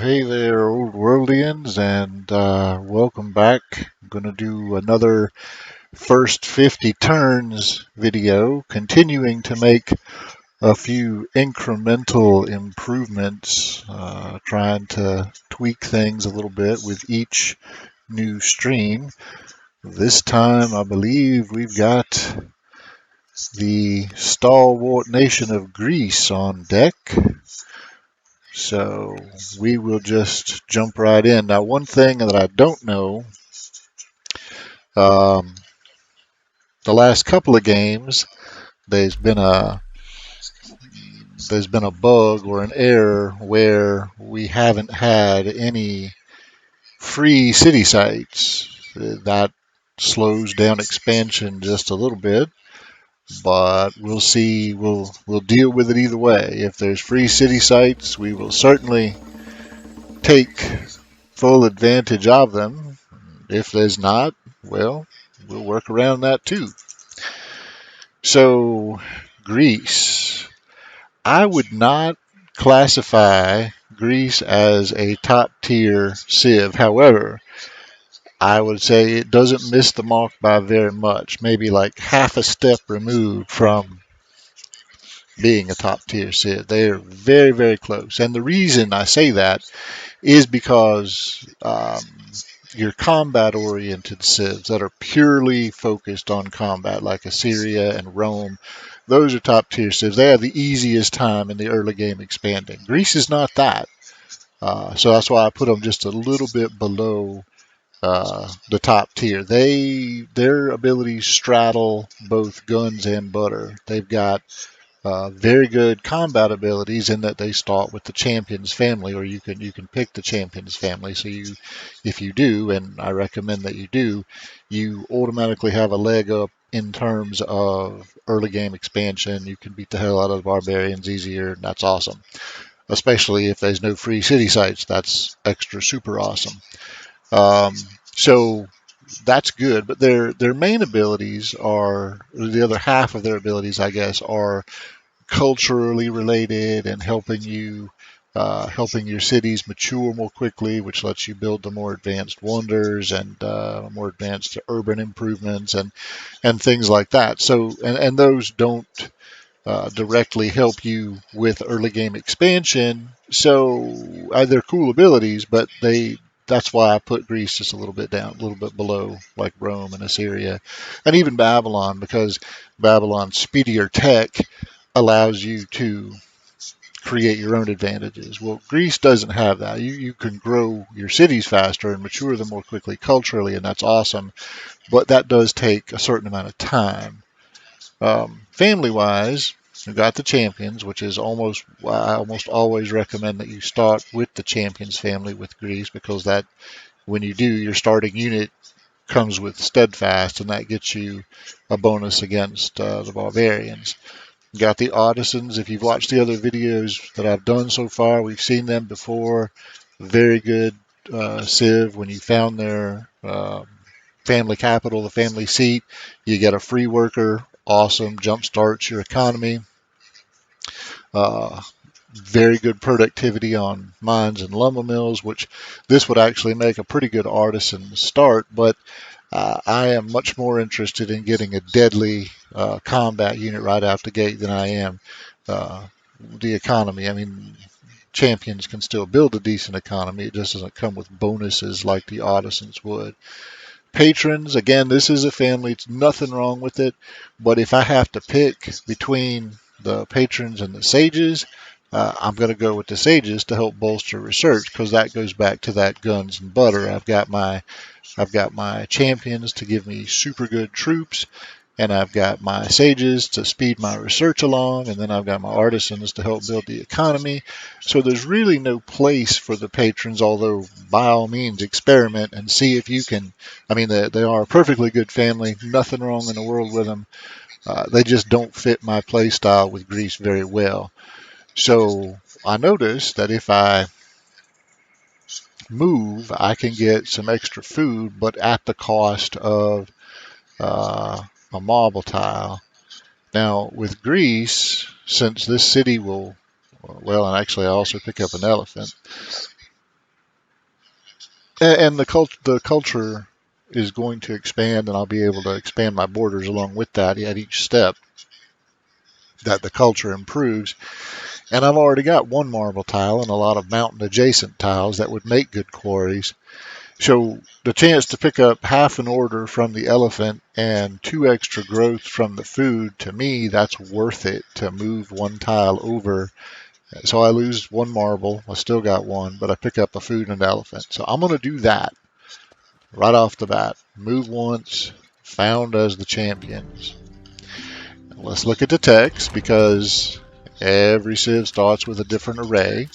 Hey there, old worldians, and welcome back. I'm going to do another first 50 turns video, continuing to make a few incremental improvements, trying to tweak things a little bit with each new stream. This time, I believe we've got the stalwart nation of Greece on deck. So we will just jump right in. Now, one thing that I don't know, um, the last couple of games, there's been a there's been a bug or an error where we haven't had any free city sites. That slows down expansion just a little bit, but we'll see. We'll deal with it either way. If there's free city sites, we will certainly take full advantage of them. If there's not, well, we'll work around that too. So, Greece. I would not classify Greece as a top tier Civ. However, I would say it doesn't miss the mark by very much, maybe like half a step removed from being a top tier Civ. They're very, very close. And the reason I say that is because your combat oriented civs that are purely focused on combat, like Assyria and Rome, those are top tier civs. They have the easiest time in the early game expanding. Greece is not that. So that's why I put them just a little bit below the top tier. Their abilities straddle both guns and butter. They've got very good combat abilities in that they start with the champions family, or you can pick the champions family. So if you do, and I recommend that you do, you automatically have a leg up in terms of early game expansion. You can beat the hell out of the barbarians easier, and that's awesome. Especially if there's no free city sites, that's extra super awesome. Um, so that's good, but their main abilities are the other half of their abilities, I guess, are culturally related and helping your cities mature more quickly, which lets you build the more advanced wonders and more advanced urban improvements and things like that. So and those don't directly help you with early game expansion. So they're cool abilities, but that's why I put Greece just a little bit down, a little bit below like Rome and Assyria, and even Babylon, because Babylon's speedier tech allows you to create your own advantages. Well, Greece doesn't have that. You can grow your cities faster and mature them more quickly culturally, and that's awesome. But that does take a certain amount of time. Family wise, you got the champions, which is I almost always recommend that you start with the champions family with Greece, because that when you do, your starting unit comes with steadfast, and that gets you a bonus against the barbarians. Got the artisans. If you've watched the other videos that I've done so far, we've seen them before. Very good Civ. When you found their family capital, the family seat, you get a free worker. Awesome. Jumpstarts your economy. Uh, very good productivity on mines and lumber mills, which this would actually make a pretty good artisan start. But I am much more interested in getting a deadly combat unit right out the gate than I am uh, the economy. I mean, champions can still build a decent economy. It just doesn't come with bonuses like the artisans would. Patrons, again, this is a family. It's nothing wrong with it. But if I have to pick between the patrons and the sages, I'm going to go with the sages to help bolster research, because that goes back to that guns and butter. I've got my champions to give me super good troops, and I've got my sages to speed my research along, and then I've got my artisans to help build the economy. So there's really no place for the patrons, although by all means experiment and see if you can. I mean, they are a perfectly good family, nothing wrong in the world with them. They just don't fit my play style with Greece very well. So I noticed that if I move, I can get some extra food, but at the cost of uh, a marble tile. Now, with Greece, since this city will, well, and actually I also pick up an elephant. And the culture is going to expand, and I'll be able to expand my borders along with that at each step that the culture improves. And I've already got one marble tile and a lot of mountain adjacent tiles that would make good quarries. So the chance to pick up half an order from the elephant and 2 extra growth from the food, to me, that's worth it to move one tile over. So I lose one marble. I still got one, but I pick up a food and an elephant. So I'm going to do that right off the bat. Move once, found as the champions. Let's look at the text because every civ starts with a different array.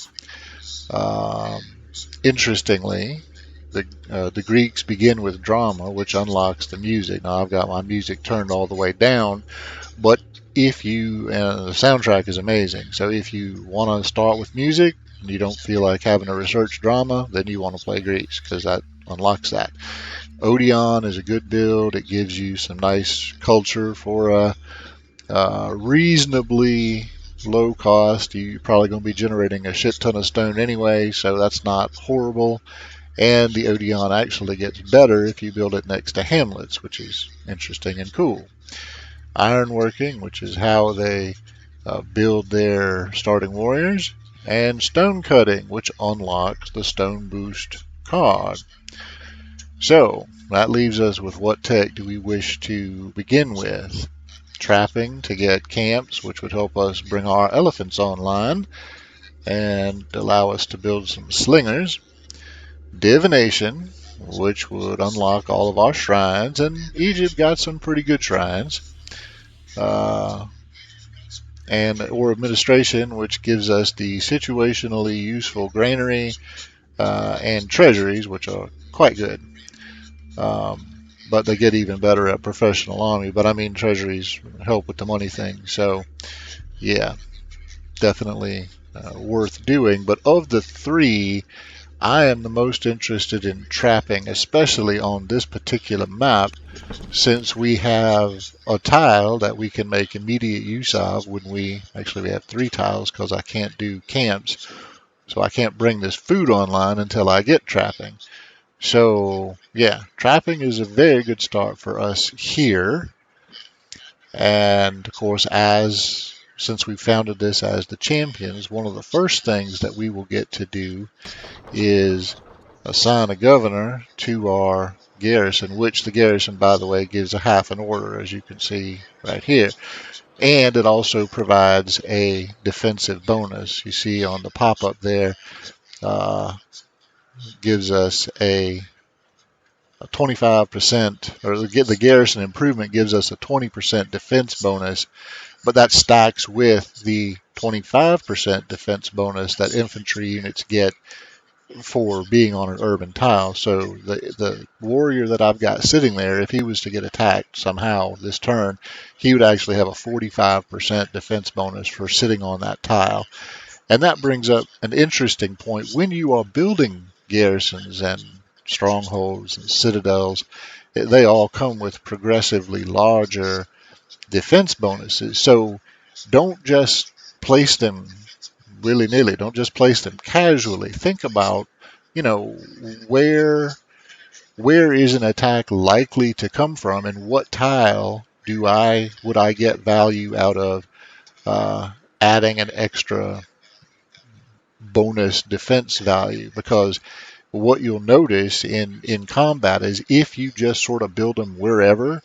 Um, Interestingly, the Greeks begin with drama, which unlocks the music. Now I've got my music turned all the way down, but if you and the soundtrack is amazing. So if you want to start with music and you don't feel like having a research drama, then you want to play Greeks because that unlocks that. Odeon is a good build. It gives you some nice culture for a reasonably low cost. You're probably going to be generating a shit ton of stone anyway, so that's not horrible. And the Odeon actually gets better if you build it next to hamlets, which is interesting and cool. Ironworking, which is how they build their starting warriors, and stone cutting, which unlocks the stone boost card. So that leaves us with what tech do we wish to begin with? Trapping to get camps, which would help us bring our elephants online and allow us to build some slingers. Divination, which would unlock all of our shrines, and Egypt got some pretty good shrines. Uh, or administration, which gives us the situationally useful granary and treasuries, which are quite good. Um, but they get even better at professional army. But I mean, treasuries help with the money thing. So, yeah, definitely worth doing. But of the three, I am the most interested in trapping, especially on this particular map, since we have a tile that we can make immediate use of when we have 3 tiles because I can't do camps. So I can't bring this food online until I get trapping. So yeah, trapping is a very good start for us here. And of course, since we founded this as the champions, one of the first things that we will get to do is assign a governor to our garrison, which the garrison, by the way, gives a half an order, as you can see right here. And it also provides a defensive bonus. You see on the pop-up there, gives us a 25%, or the garrison improvement gives us a 20% defense bonus, but that stacks with the 25% defense bonus that infantry units get for being on an urban tile. So the warrior that I've got sitting there, if he was to get attacked somehow this turn, he would actually have a 45% defense bonus for sitting on that tile. And that brings up an interesting point. When you are building garrisons and strongholds and citadels, they all come with progressively larger defense bonuses. So don't just place them willy-nilly. Don't just place them casually. Think about, you know, where where is an attack likely to come from, and what tile would I get value out of adding an extra bonus defense value? Because what you'll notice in combat is if you just sort of build them wherever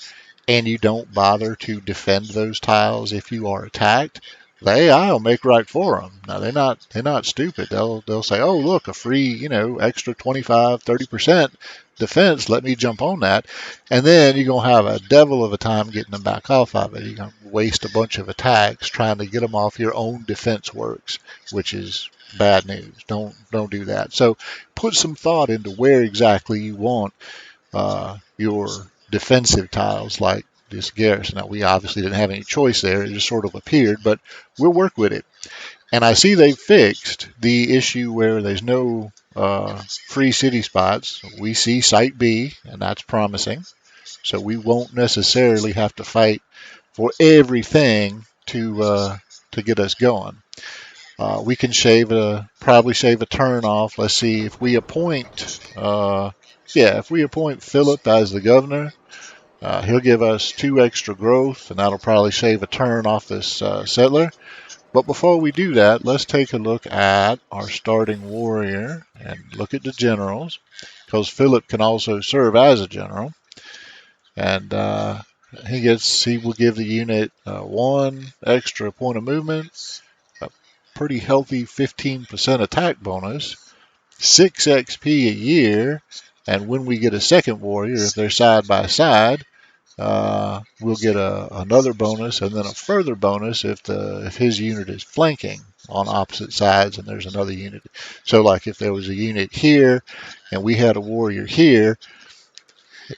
and you don't bother to defend those tiles if you are attacked, the AI will make right for them. Now they're not stupid. They'll say, oh look, a free extra 25-30% defense. Let me jump on that, and then you're gonna have a devil of a time getting them back off of it. You're gonna waste a bunch of attacks trying to get them off your own defense works, which is bad news. Don't do that. So put some thought into where exactly you want your defensive tiles like this garrison. Now, we obviously didn't have any choice there. It just sort of appeared, but we'll work with it. And I see they fixed the issue where there's no free city spots. We see Site B, and that's promising. So we won't necessarily have to fight for everything to get us going. We can probably shave a turn off. Let's see if we appoint, if we appoint Philip as the governor, he'll give us 2 extra growth, and that'll probably shave a turn off this settler. But before we do that, let's take a look at our starting warrior and look at the generals, because Philip can also serve as a general, and he will give the unit 1 extra point of movement, a pretty healthy 15% attack bonus, 6 XP a year, and when we get a second warrior, if they're side by side, we'll get another bonus and then a further bonus if his unit is flanking on opposite sides and there's another unit. So like if there was a unit here and we had a warrior here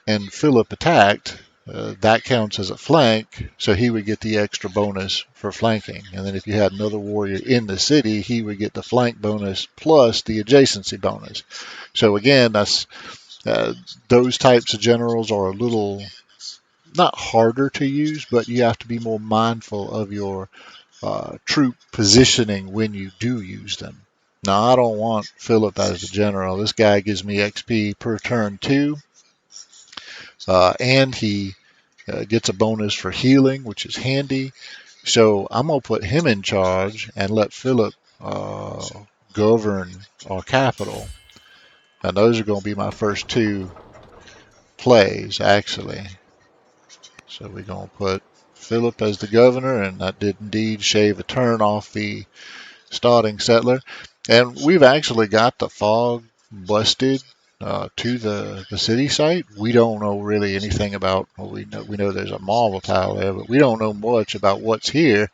and Philip attacked, that counts as a flank, so he would get the extra bonus for flanking. And then if you had another warrior in the city, he would get the flank bonus plus the adjacency bonus. So again, that's those types of generals are a little not harder to use, but you have to be more mindful of your troop positioning when you do use them. Now, I don't want Philip as the general. This guy gives me XP per turn 2, and he gets a bonus for healing, which is handy. So I'm going to put him in charge and let Philip govern our capital. And those are going to be my first 2 plays, actually. So we're going to put Philip as the governor, and that did indeed shave a turn off the starting settler. And we've actually got the fog busted to the city site. We don't know really anything about, well, we know there's a marble tile there, but we don't know much about what's here.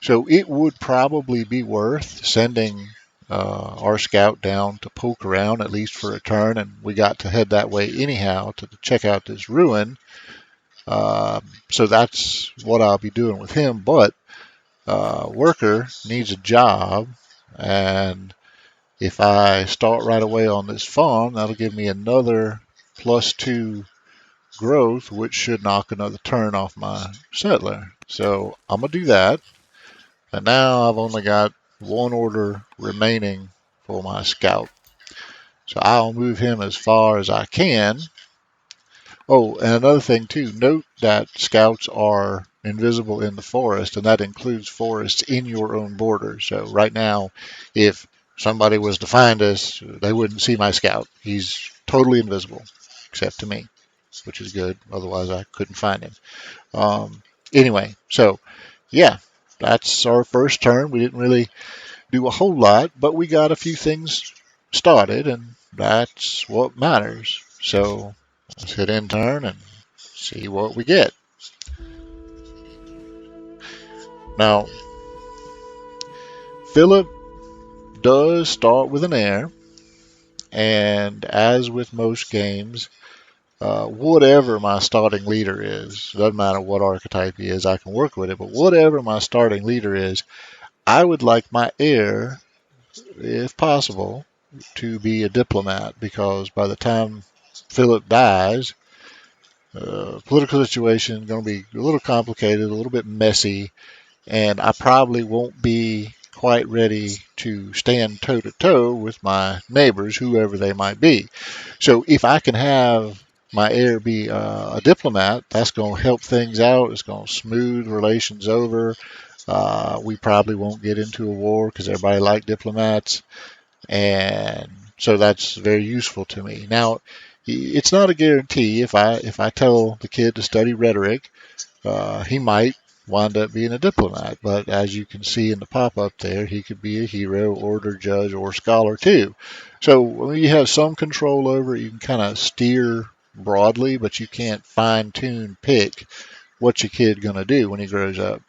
So it would probably be worth sending our scout down to poke around at least for a turn, and we got to head that way anyhow to check out this ruin. So that's what I'll be doing with him. But worker needs a job, and if I start right away on this farm, that'll give me another +2 growth, which should knock another turn off my settler. So I'm gonna do that. And now I've only got 1 order remaining for my scout. So I'll move him as far as I can. Oh, and another thing too, note that scouts are invisible in the forest, and that includes forests in your own border. So right now, if somebody was to find us, they wouldn't see my scout. He's totally invisible, except to me, which is good. Otherwise, I couldn't find him. Anyway, so yeah, that's our first turn. We didn't really do a whole lot, but we got a few things started, and that's what matters. So let's hit end turn and see what we get. Now, Philip does start with an heir, and as with most games, whatever my starting leader is, doesn't matter what archetype he is, I can work with it, but whatever my starting leader is, I would like my heir, if possible, to be a diplomat, because by the time Philip dies, political situation is going to be a little complicated, a little bit messy, and I probably won't be quite ready to stand toe to toe with my neighbors, whoever they might be. So if I can have my heir be a diplomat, that's going to help things out. It's going to smooth relations over. We probably won't get into a war because everybody likes diplomats, and so that's very useful to me. Now, it's not a guarantee. If I tell the kid to study rhetoric, he might wind up being a diplomat. But as you can see in the pop-up there, he could be a hero, orator, judge, or scholar too. So when you have some control over it, you can kind of steer broadly, but you can't fine-tune pick what your kid going to do when he grows up.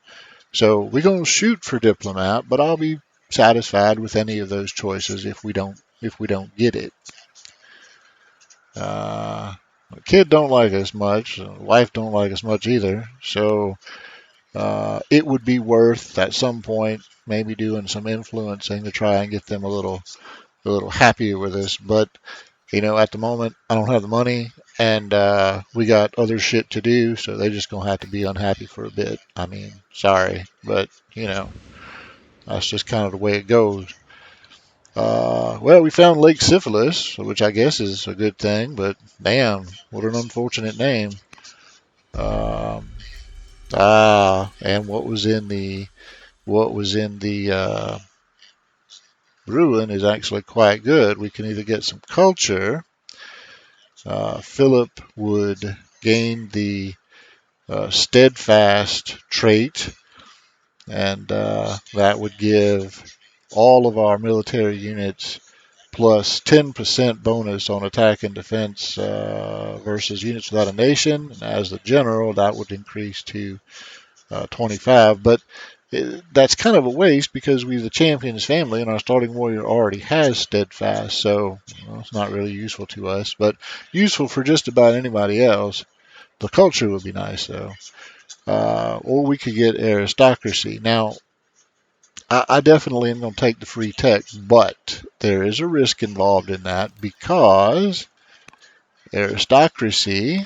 So we're going to shoot for diplomat, but I'll be satisfied with any of those choices if we don't get it. Kid don't like us much. Wife don't like us much either. So it would be worth at some point maybe doing some influencing to try and get them a little happier with us. But at the moment, I don't have the money, and we got other shit to do, so they're just gonna have to be unhappy for a bit. I mean, sorry, but That's just kind of the way it goes. Well, we found Lake Syphilis, which I guess is a good thing, but damn, what an unfortunate name. Um, and what was in the ruin is actually quite good. We can either get some culture. Philip would gain the steadfast trait, and that would give all of our military units plus 10% bonus on attack and defense versus units without a nation. And as the general, that would increase to 25. But that's kind of a waste because we, the champions family, and our starting warrior already has steadfast, so it's not really useful to us, but useful for just about anybody else. The culture would be nice though. Or we could get aristocracy. Now, I definitely am going to take the free tech, but there is a risk involved in that because aristocracy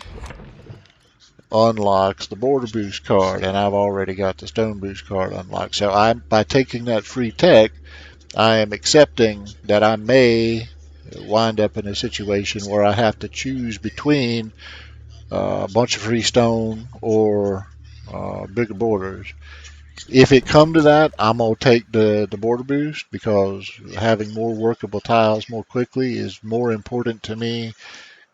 unlocks the border boost card, and I've already got the stone boost card unlocked. So by taking that free tech, I am accepting that I may wind up in a situation where I have to choose between a bunch of free stone or bigger borders. If it come to that, I'm gonna take the border boost because having more workable tiles more quickly is more important to me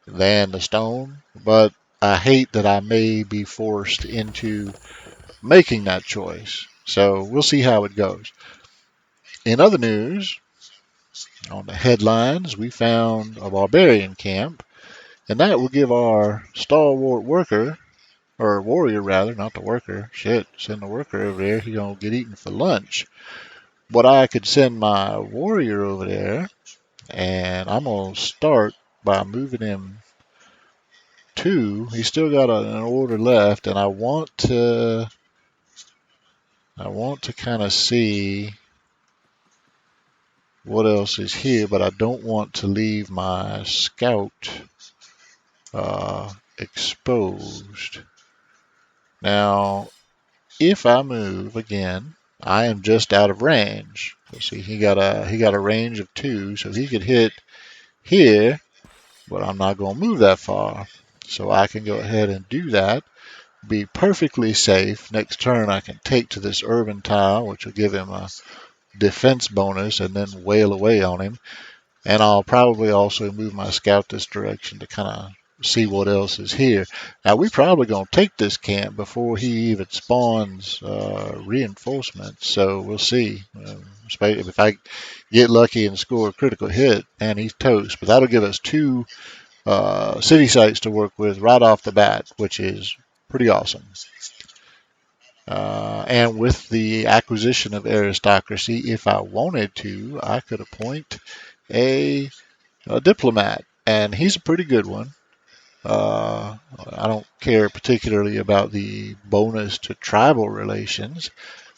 than the stone. But I hate that I may be forced into making that choice. So we'll see how it goes. In other news, on the headlines, we found a barbarian camp, and that will give our stalwart worker, or warrior rather, not the worker. Shit, send the worker over there. He's gonna get eaten for lunch. But I could send my warrior over there, and I'm gonna start by moving him two. He's still got an order left, and I want to kind of see what else is here, but I don't want to leave my scout exposed. Now, if I move again, I am just out of range. Let's see, he got a range of 2, so he could hit here, but I'm not going to move that far. So I can go ahead and do that. Be perfectly safe. Next turn I can take to this urban tile, which will give him a defense bonus, and then wail away on him. And I'll probably also move my scout this direction to kind of see what else is here. Now we probably gonna take this camp before he even spawns reinforcements, so we'll see. If I get lucky and score a critical hit, and he's toast. But that'll give us 2 city sites to work with right off the bat, which is pretty awesome. And with the acquisition of aristocracy, if I wanted to, I could appoint a diplomat, and he's a pretty good one. I don't care particularly about the bonus to tribal relations,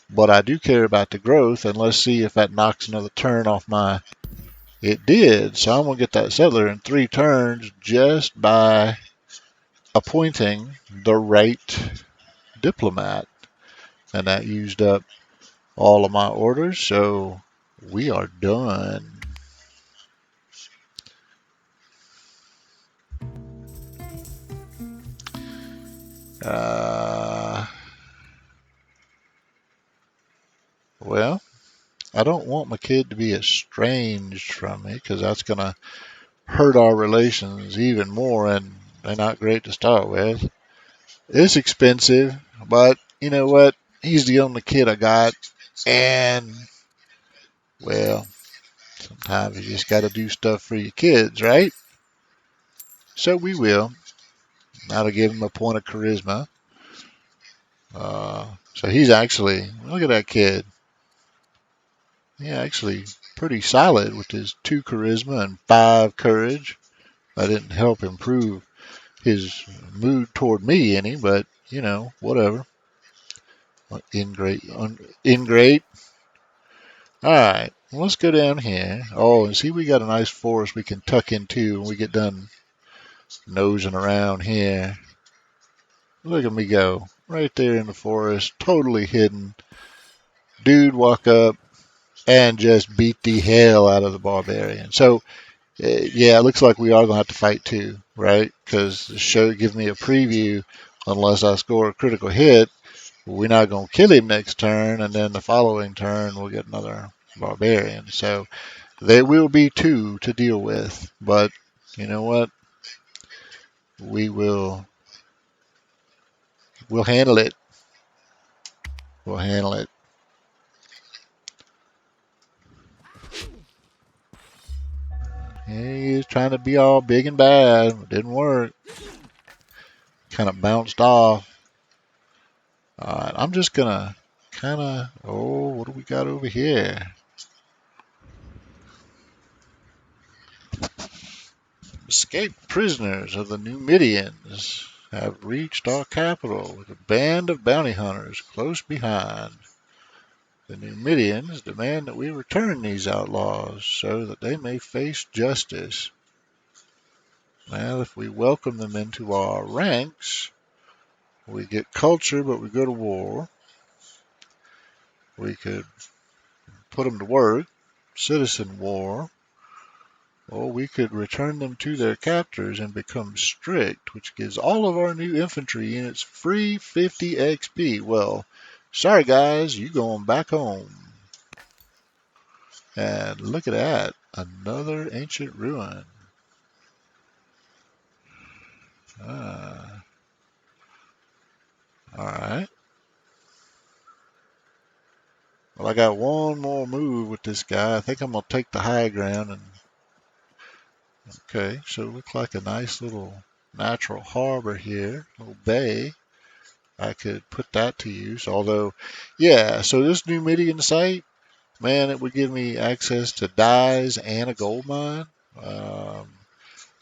but I do care about the growth, and let's see if that knocks another turn off my... It did, so I'm going to get that settler in 3 turns just by appointing the right diplomat, and that used up all of my orders, so we are done. Well, I don't want my kid to be estranged from me because that's going to hurt our relations even more, and they're not great to start with. It's expensive, but you know what? He's the only kid I got, and well, sometimes you just got to do stuff for your kids, right? So we will. That'll give him a point of charisma. So he's actually, look at that kid. Yeah, actually pretty solid with his 2 charisma and 5 courage. That didn't help improve his mood toward me any, but you know, whatever. Ingrate, ingrate. All right, let's go down here. Oh, and see, we got a nice forest we can tuck into when we get done nosing around here. Look at me go, right there in the forest, totally hidden. Dude, walk up, and just beat the hell out of the barbarian. So yeah, it looks like we are going to have to fight too, right? Because the show gives me a preview. Unless I score a critical hit, we're not going to kill him next turn, and then the following turn we'll get another barbarian. So there will be two to deal with, but you know what? We will we'll handle it. We'll handle it. He is trying to be all big and bad. It didn't work. Kind of bounced off. All right, I'm just gonna kind of. Oh, what do we got over here? Escaped prisoners of the Numidians have reached our capital with a band of bounty hunters close behind. The Numidians demand that we return these outlaws so that they may face justice. Well, if we welcome them into our ranks, we get culture, but we go to war. We could put them to work, citizen war, or we could return them to their captors and become strict, which gives all of our new infantry units free 50 XP. Well, sorry guys, you going back home. And look at that, another ancient ruin. All right. Well, I got one more move with this guy. I think I'm gonna take the high ground and okay. So it looks like a nice little natural harbor here, little bay. I could put that to use. Although, yeah. So this Numidian site, man, it would give me access to dyes and a gold mine. Um,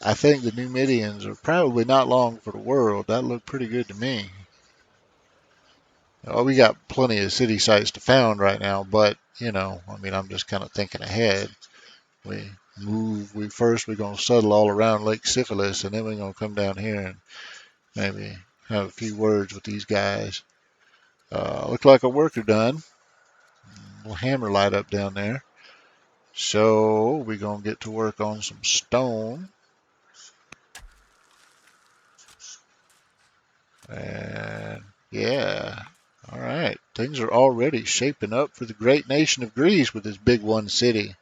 I think the Numidians are probably not long for the world. That looked pretty good to me. Oh, we got plenty of city sites to found right now, but I mean, I'm just kind of thinking ahead. We we're gonna settle all around Lake Syphilis, and then we're gonna come down here and maybe have a few words with these guys. Look like a worker done. Little hammer light up down there. So we're gonna get to work on some stone. And yeah. All right. Things are already shaping up for the great nation of Greece with this big one city.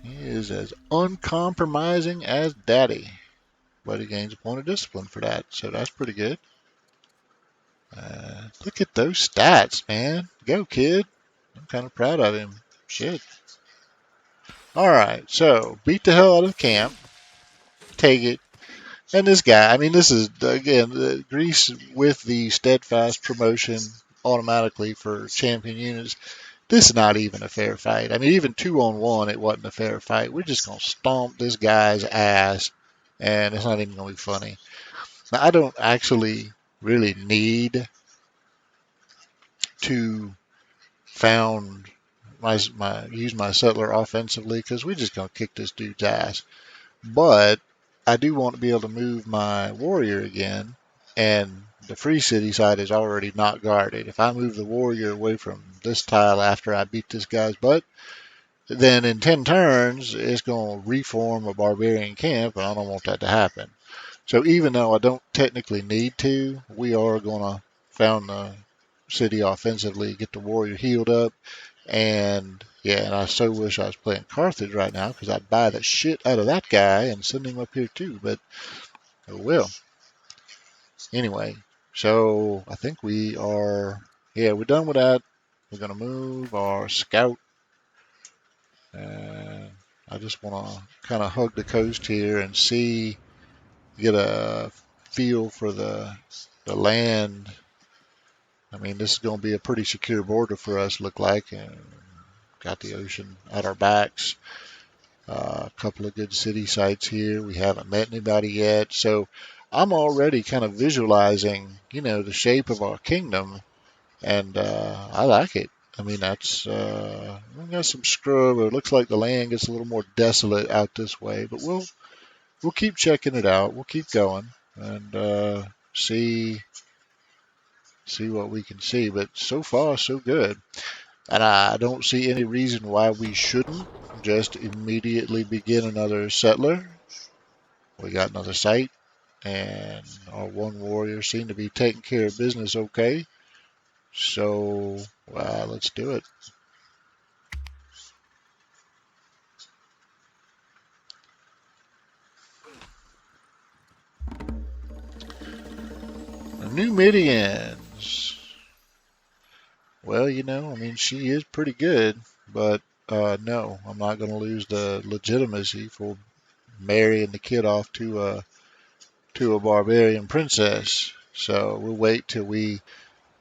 He is as uncompromising as Daddy, but he gains a point of discipline for that, so that's pretty good. Look at those stats, man. Go, kid. I'm kind of proud of him. Shit. All right, so beat the hell out of the camp. Take it. And this guy, I mean, this is, again, Greece with the steadfast promotion automatically for champion units. This is not even a fair fight. I mean, even 2-on-1, it wasn't a fair fight. We're just going to stomp this guy's ass, and it's not even going to be funny. Now, I don't actually really need to found use my settler offensively because we're just going to kick this dude's ass. But I do want to be able to move my warrior again, and the free city side is already not guarded. If I move the warrior away from this tile after I beat this guy's butt, then in 10 turns it's going to reform a barbarian camp, and I don't want that to happen. So even though I don't technically need to, we are going to found the city offensively, get the warrior healed up, and yeah, and I so wish I was playing Carthage right now because I'd buy the shit out of that guy and send him up here too. But oh well. Anyway, so I think we are. Yeah, we're done with that. We're gonna move our scout. And I just want to kind of hug the coast here and see, get a feel for the land. I mean, this is going to be a pretty secure border for us, look like, and got the ocean at our backs. A couple of good city sites here. We haven't met anybody yet. So I'm already kind of visualizing, the shape of our kingdom, and I like it. I mean, we got some scrub. It looks like the land gets a little more desolate out this way, but we'll keep checking it out. We'll keep going and see what we can see. But so far, so good. And I don't see any reason why we shouldn't just immediately begin another settler. We got another site, and our one warrior seemed to be taking care of business okay. So let's do it. Numidians. Well, I mean, she is pretty good, but no, I'm not going to lose the legitimacy for marrying the kid off to a barbarian princess. So we'll wait till we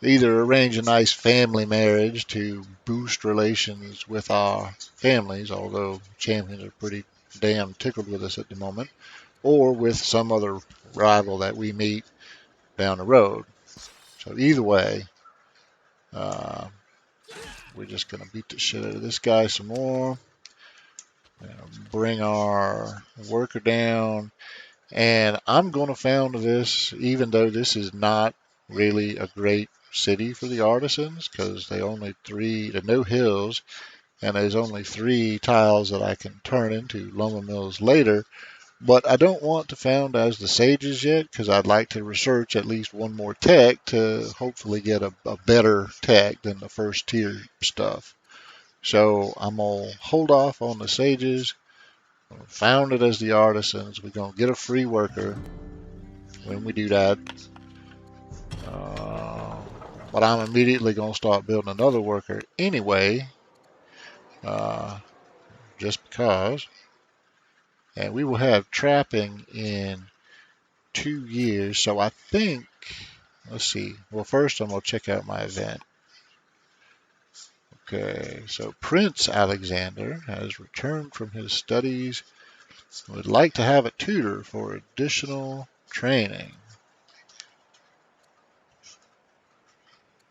either arrange a nice family marriage to boost relations with our families, although champions are pretty damn tickled with us at the moment, or with some other rival that we meet down the road. So either way, uh, we're just going to beat the shit out of this guy some more. Bring our worker down. And I'm going to found this, even though this is not really a great city for the artisans, because there's no hills, and there's only 3 tiles that I can turn into lumber mills later. But I don't want to found as the sages yet, because I'd like to research at least one more tech to hopefully get a better tech than the first tier stuff. So I'm going to hold off on the sages, found it as the artisans. We're going to get a free worker when we do that. Uh, but I'm immediately going to start building another worker anyway, uh, just because. And we will have trapping in 2 years. So I think, let's see. Well, first I'm going to check out my event. Okay, so Prince Alexander has returned from his studies and would like to have a tutor for additional training.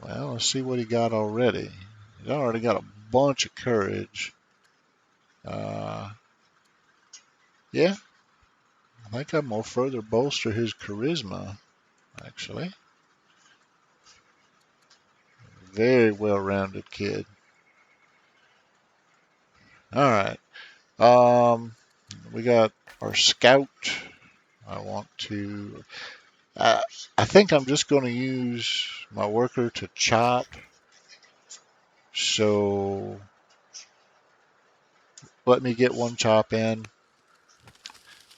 Well, let's see what he got already. He's already got a bunch of courage. Yeah, I think I'm gonna further bolster his charisma, actually. Very well-rounded kid. All right. Um, we got our scout. I want to. I think I'm just going to use my worker to chop. So let me get one chop in,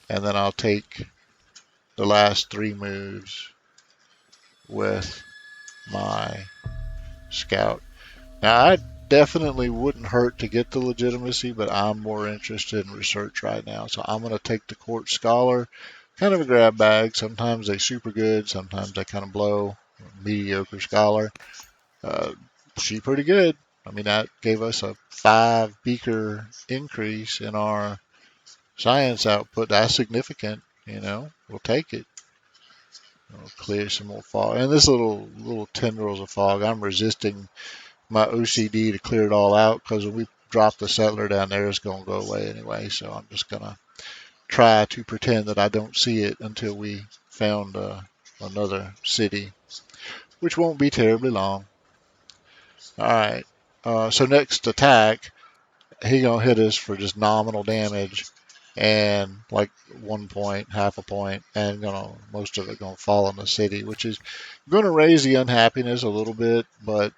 and then I'll take the last 3 moves with my scout. Now, I definitely wouldn't hurt to get the legitimacy, but I'm more interested in research right now. So I'm going to take the court scholar, kind of a grab bag. Sometimes they super good, sometimes they kind of blow. Mediocre scholar. Uh, she pretty good. I mean, that gave us a 5 beaker increase in our science output. That's significant. We'll take it. We'll clear some more fog. And this little tendrils of fog, I'm resisting my OCD to clear it all out, because when we drop the settler down there, it's going to go away anyway. So I'm just going to try to pretend that I don't see it until we found another city, which won't be terribly long. All right. So next attack, he going to hit us for just nominal damage and like 1 point, half a point, and most of it going to fall on the city, which is going to raise the unhappiness a little bit, but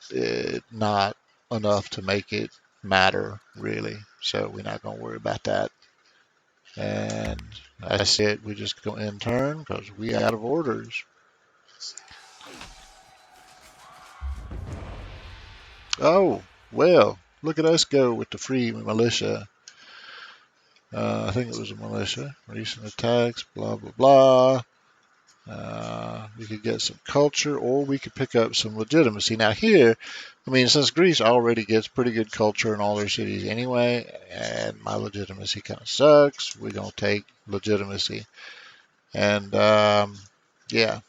not enough to make it matter really. So we're not going to worry about that. And that's it. We just go in turn because we out of orders. Oh, well, look at us go with the free militia. I think it was a militia. Recent attacks, blah, blah, blah. We could get some culture, or we could pick up some legitimacy. Now here, I mean, since Greece already gets pretty good culture in all their cities anyway, and my legitimacy kind of sucks, we're going to take legitimacy. And yeah,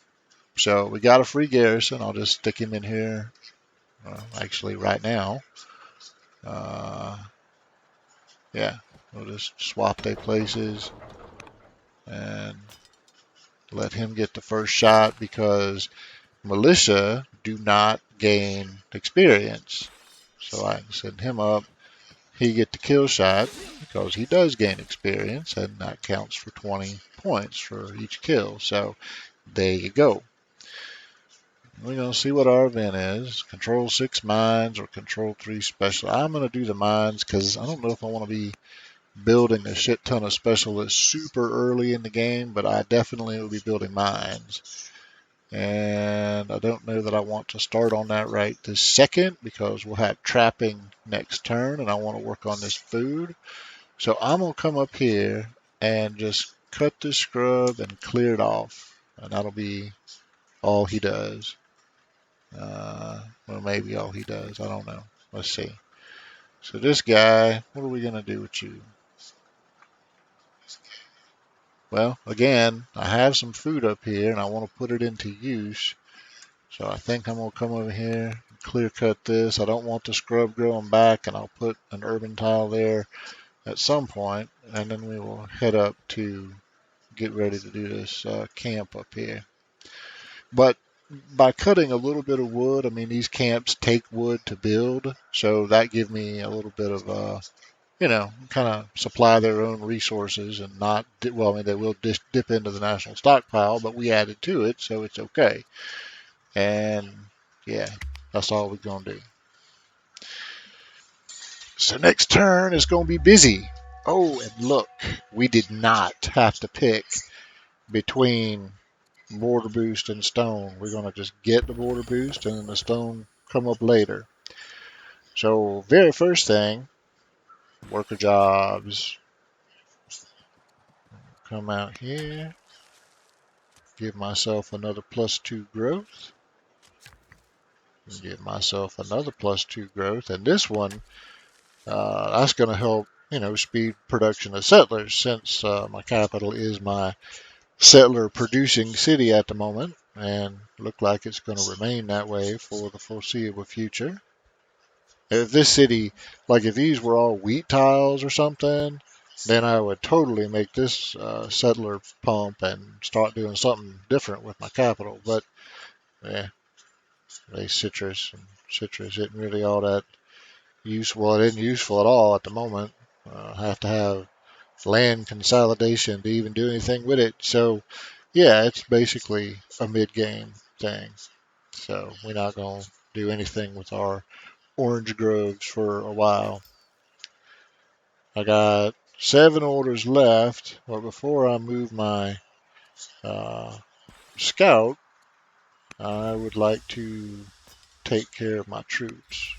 so we got a free garrison. I'll just stick him in here, actually right now. Yeah, we'll just swap their places. And let him get the first shot because militia do not gain experience. So I can send him up. He get the kill shot because he does gain experience, and that counts for 20 points for each kill. So there you go. We're going to see what our event is. Control 6 mines or control 3 special. I'm going to do the mines because I don't know if I want to be building a shit ton of specialists super early in the game, but I definitely will be building mines. And I don't know that I want to start on that right this second because we'll have trapping next turn and I want to work on this food. So I'm going to come up here and just cut this scrub and clear it off. And that'll be all he does. Well, maybe all he does. I don't know. Let's see. So this guy, what are we going to do with you? Well, again, I have some food up here and I want to put it into use. So I think I'm going to come over here and clear cut this. I don't want the scrub growing back, and I'll put an urban tile there at some point, and then we will head up to get ready to do this camp up here. But by cutting a little bit of wood, I mean, these camps take wood to build, so that gives me a little bit of kind of supply their own resources and not, well, I mean, they will dip into the national stockpile, but we added to it, so it's okay. And yeah, that's all we're going to do. So next turn is going to be busy. Oh, and look, we did not have to pick between border boost and stone. We're going to just get the border boost and then the stone come up later. So very first thing, worker jobs. Come out here. Give myself another +2 growth. Give myself another +2 growth. And this one, that's going to help, speed production of settlers since my capital is my settler producing city at the moment and look like it's going to remain that way for the foreseeable future. If this city, like if these were all wheat tiles or something, then I would totally make this settler pump and start doing something different with my capital. But yeah, they citrus and citrus isn't really all that useful. It isn't useful at all at the moment. I have to have land consolidation to even do anything with it. So yeah, it's basically a mid-game thing. So we're not going to do anything with our orange groves for a while. I got 7 orders left, but before I move my scout, I would like to take care of my troops.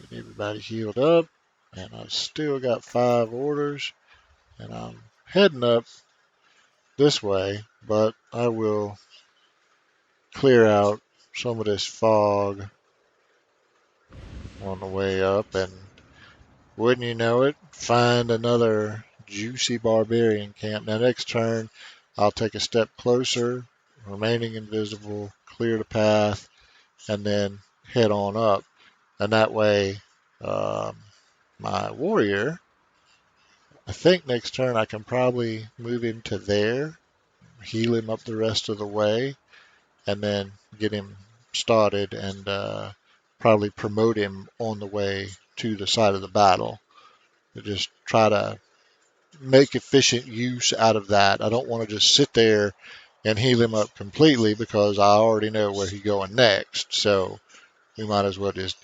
Get everybody healed up, and I've still got 5 orders, and I'm heading up this way, but I will clear out some of this fog on the way up, and wouldn't you know it, find another juicy barbarian camp. Now next turn, I'll take a step closer, remaining invisible, clear the path, and then head on up. And that way, my warrior, I think next turn I can probably move him to there, heal him up the rest of the way, and then get him started and probably promote him on the way to the side of the battle. To just try to make efficient use out of that. I don't want to just sit there and heal him up completely because I already know where he's going next. So we might as well just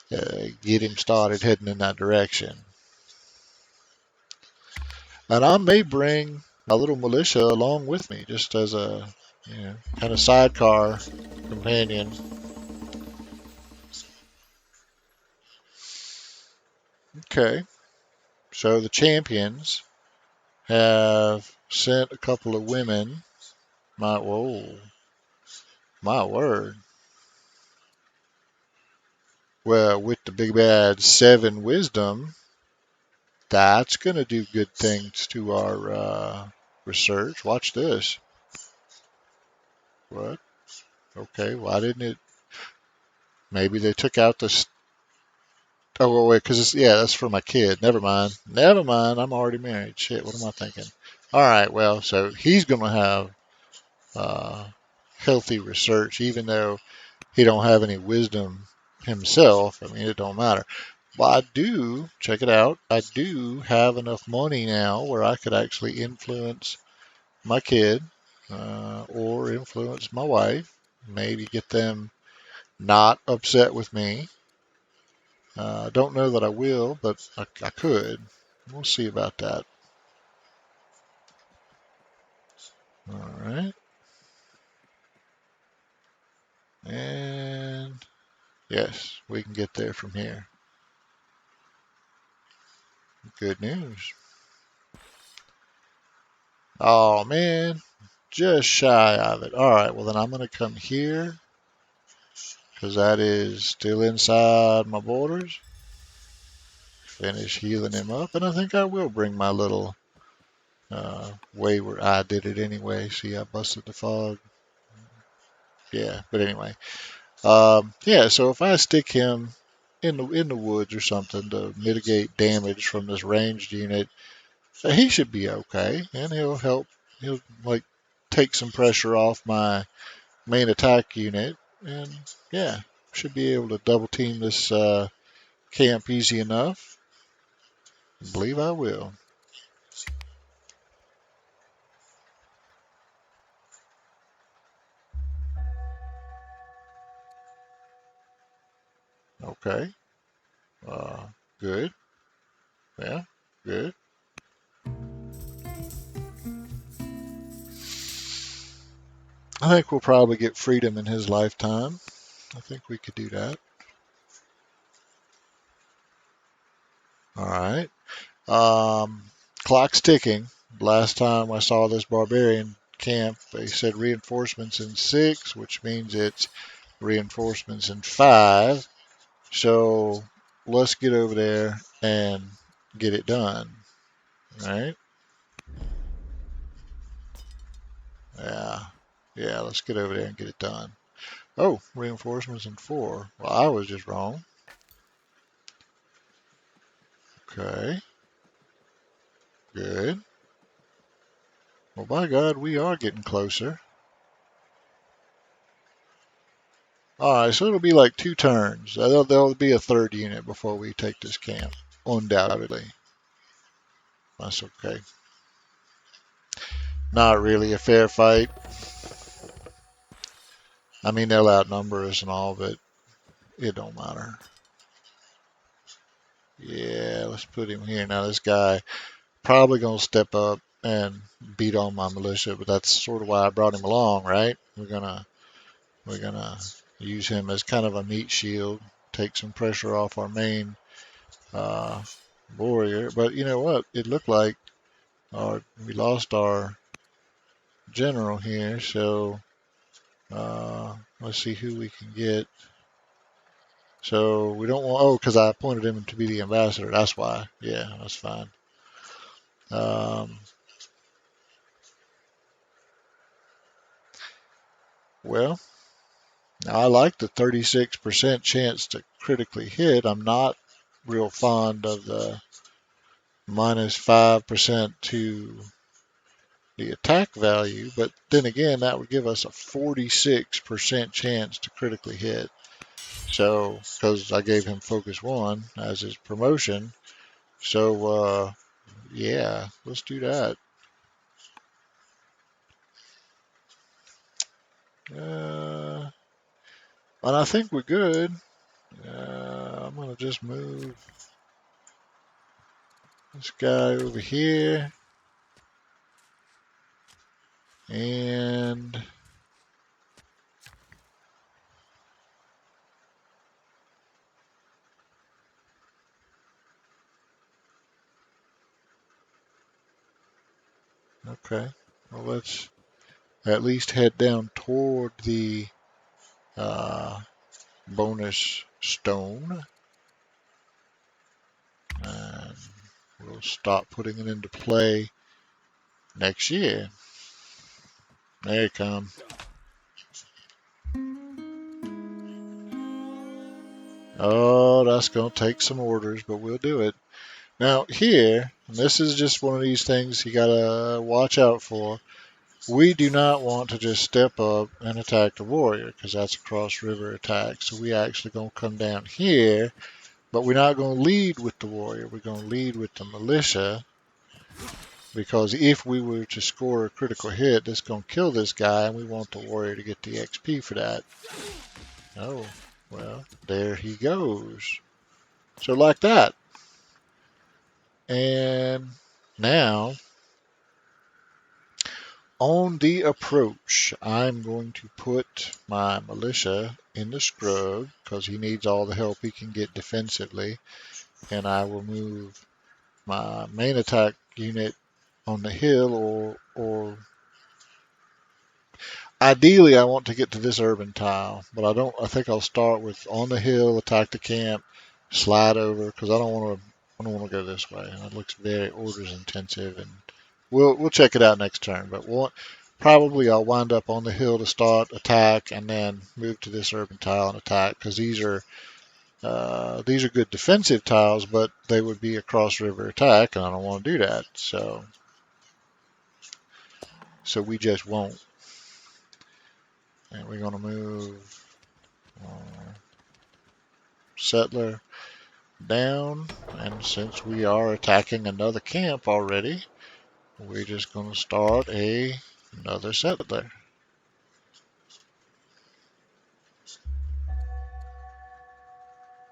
get him started heading in that direction. And I may bring my little militia along with me just as a kind of sidecar companion. Okay, so the champions have sent a couple of women. Whoa, my word. Well, with the big bad 7 wisdom, that's going to do good things to our research. Watch this. What? Okay, why didn't it? Maybe they took out the. Oh, wait, because that's for my kid. Never mind. Never mind. I'm already married. Shit, what am I thinking? All right, well, so he's going to have healthy research, even though he don't have any wisdom himself. I mean, it don't matter. But I do, check it out, I do have enough money now where I could actually influence my kid or influence my wife, maybe get them not upset with me. I don't know that I will, but I could. We'll see about that. All right. And yes, we can get there from here. Good news. Oh man, just shy of it. All right, well then I'm going to come here because that is still inside my borders. Finish healing him up, and I think I will bring my little wayward. I did it anyway. See, I busted the fog. Yeah, but anyway, yeah. So if I stick him in the woods or something to mitigate damage from this ranged unit, he should be okay, and he'll help. He'll like take some pressure off my main attack unit, and yeah, should be able to double team this camp easy enough. I believe I will. Okay. Uh, good. Yeah. Good. I think we'll probably get freedom in his lifetime. I think we could do that. All right. Um, clock's ticking. Last time I saw this barbarian camp, they said reinforcements in 6, which means it's reinforcements in 5. So let's get over there and get it done. All right. Yeah. Yeah, let's get over there and get it done. Oh, reinforcements in 4. Well, I was just wrong. Okay. Good. Well, by God, we are getting closer. All right, so it'll be like 2 turns. There'll be a third unit before we take this camp, undoubtedly. That's okay. Not really a fair fight. I mean, they'll outnumber us and all, but it don't matter. Yeah, let's put him here. Now, this guy probably gonna step up and beat on my militia, but that's sort of why I brought him along, right? We're gonna use him as kind of a meat shield, take some pressure off our main uh, warrior. But you know what? It looked like we lost our general here, so let's see who we can get. So we don't want, oh, because I appointed him to be the ambassador. That's why. Yeah, that's fine. Um, well, I like the 36% chance to critically hit. I'm not real fond of the -5% to the attack value, but then again, that would give us a 46% chance to critically hit. So, because I gave him Focus 1 as his promotion. So, yeah, let's do that. Uh, and I think we're good. I'm going to just move this guy over here. And okay, well, let's at least head down toward the uh, bonus stone. And we'll stop putting it into play next year. There you come. Oh, that's going to take some orders, but we'll do it. Now, here, and this is just one of these things you got to watch out for. we do not want to just step up and attack the warrior because that's a cross river attack. So we actually going to come down here, but we're not going to lead with the warrior. We're going to lead with the militia because if we were to score a critical hit, that's going to kill this guy, and we want the warrior to get the XP for that. Oh, well, there he goes. So like that. And now, on the approach, I'm going to put my militia in the scrub because he needs all the help he can get defensively. And I will move my main attack unit on the hill or ideally I want to get to this urban tile, but I think I'll start with on the hill, attack the camp, slide over because I don't want to go this way. It looks very orders intensive, and we'll check it out next turn. But probably I'll wind up on the hill to start attack, and then move to this urban tile and attack because these are good defensive tiles, but they would be a cross river attack, and I don't want to do that. So we just won't. And we're going to move settler down, and since we are attacking another camp already, we're just going to start another settler.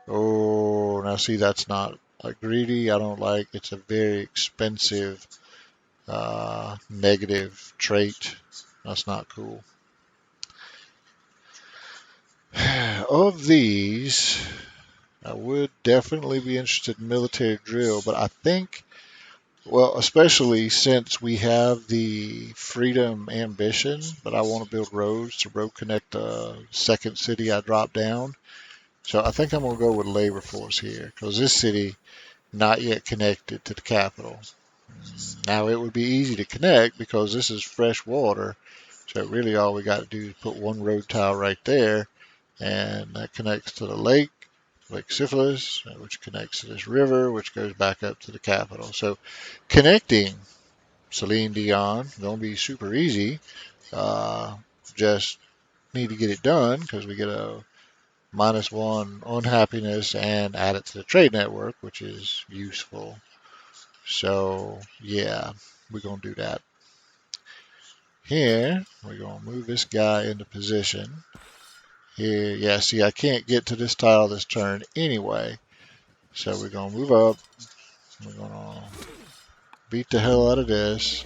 Oh, now see, that's not greedy. I don't like. It's a very expensive negative trait. That's not cool. Of these, I would definitely be interested in military drill, but I think, well, especially since we have the freedom ambition, but I want to build roads to road connect the second city I drop down. So I think I'm going to go with labor force here because this city not yet connected to the capital. Now it would be easy to connect because this is fresh water. So really all we got to do is put one road tile right there, and that connects to the lake, Lake Syphilis, which connects to this river, which goes back up to the capital. So connecting Celine Dion gonna be super easy. Just need to get it done because we get a -1 on happiness and add it to the trade network, which is useful. So yeah, we're gonna do that. Here, we're gonna move this guy into position. Here, yeah, see, I can't get to this tile this turn anyway. So we're gonna move up. We're gonna beat the hell out of this.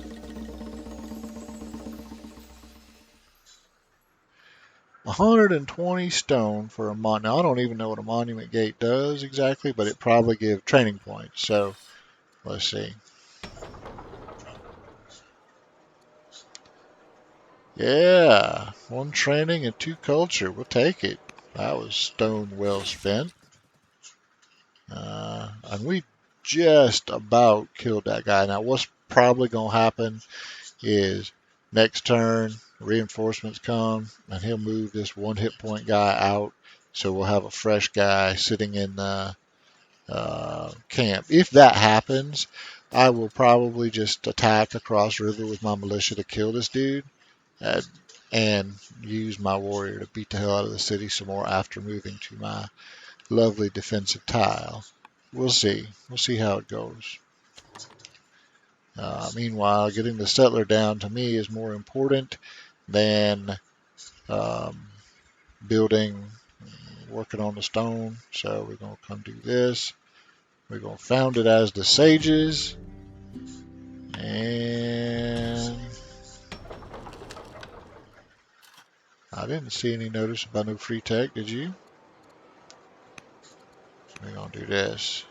120 stone for a monument. Now, I don't even know what a monument gate does exactly, but it probably gives training points. So let's see. Yeah, 1 training and 2 culture. We'll take it. That was stone well spent. And we just about killed that guy. Now, what's probably going to happen is next turn, reinforcements come, and he'll move this 1 hit point guy out. So we'll have a fresh guy sitting in the camp. If that happens, I will probably just attack across river with my militia to kill this dude, and use my warrior to beat the hell out of the city some more after moving to my lovely defensive tile. We'll see. We'll see how it goes. Meanwhile, getting the settler down to me is more important than um, building, working on the stone. So we're going to come do this. We're going to found it as the Sages. And I didn't see any notice about no free tech, did you? We're going to do this.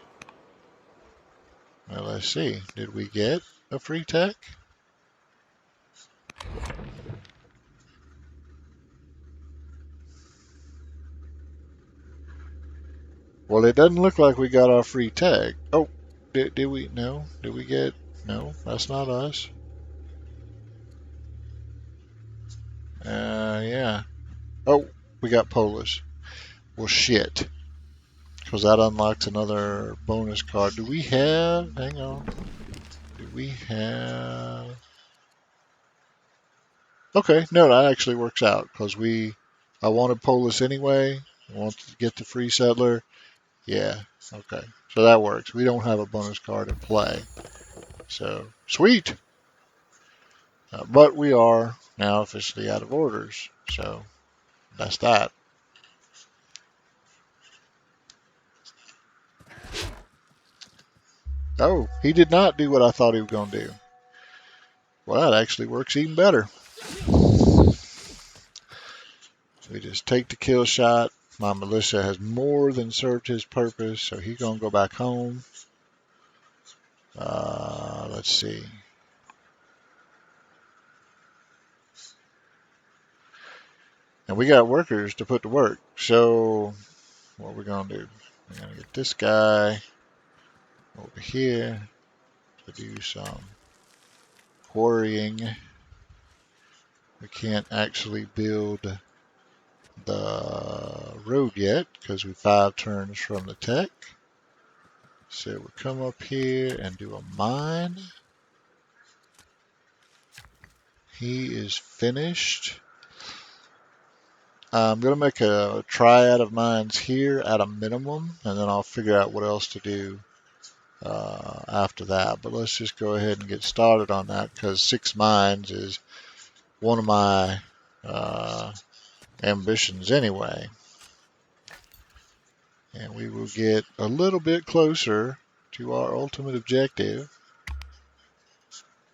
Well, let's see. Did we get a free tech? Well, it doesn't look like we got our free tech. Oh, did we? No. Did we get? No, that's not us. Yeah. Oh, we got Polish. Well, shit. Because that unlocks another bonus card. Do we have? Hang on. Do we have? Okay, no, that actually works out because I wanted Polis anyway. I want to get the free settler. Yeah, okay. So that works. We don't have a bonus card in play. So, sweet. But we are now officially out of orders. So, that's that. Oh, he did not do what I thought he was going to do. Well, that actually works even better. So we just take the kill shot. My militia has more than served his purpose, so he's going to go back home. Let's see. And we got workers to put to work. So what we're going to do, we're going to get this guy over here to do some quarrying. We can't actually build the road yet because we're 5 turns from the tech. So we'll come up here and do a mine. He is finished. I'm going to make a triad of mines here at a minimum, and then I'll figure out what else to do after that. But let's just go ahead and get started on that because 6 mines is one of my ambitions anyway. And we will get a little bit closer to our ultimate objective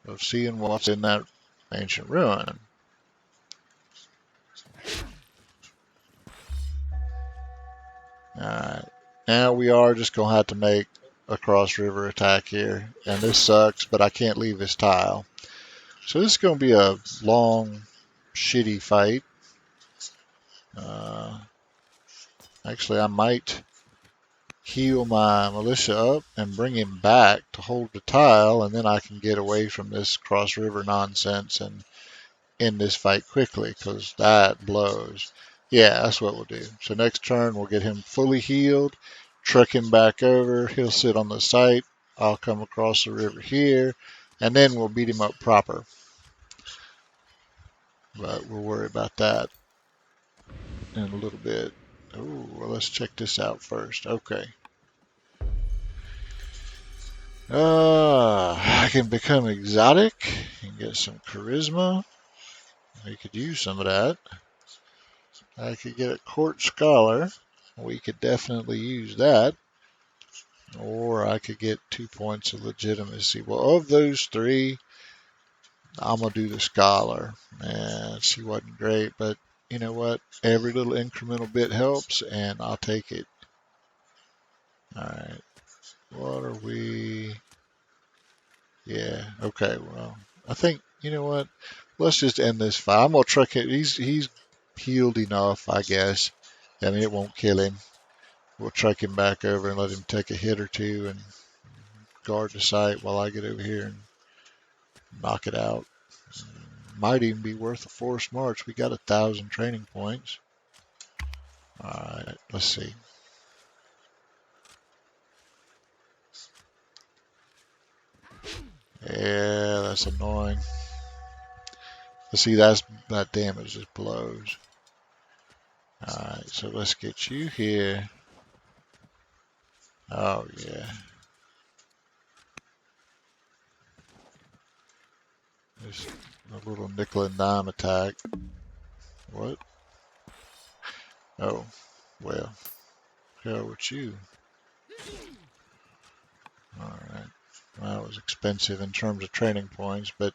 of seeing what's in that ancient ruin. Alright, now we are just going to have to make a cross river attack here. And this sucks, but I can't leave this tile. So this is going to be a long, shitty fight. Actually, I might heal my militia up and bring him back to hold the tile, and then I can get away from this cross river nonsense and end this fight quickly, because that blows. Yeah, that's what we'll do. So next turn, we'll get him fully healed, truck him back over. He'll sit on the site. I'll come across the river here, and then we'll beat him up proper. But we'll worry about that in a little bit. Oh, well, let's check this out first. Okay. I can become exotic and get some charisma. We could use some of that. I could get a court scholar. We could definitely use that. Or I could get 2 points of legitimacy. Well, of those 3, I'm going to do the scholar. And she wasn't great, but you know what? Every little incremental bit helps, and I'll take it. Alright. What are we? Yeah, okay, well, I think, you know what? Let's just end this fight. I'm going to truck it. He's healed enough, I guess. I mean, it won't kill him. We'll truck him back over and let him take a hit or two and guard the site while I get over here and knock it out. Might even be worth a forced march. We got 1,000 training points. Alright, let's see. Yeah, that's annoying. Let's see, that damage just blows. Alright, so let's get you here. Oh, yeah. Just a little nickel and dime attack. What? Oh, well. Hell with you. Alright. Well, that was expensive in terms of training points, but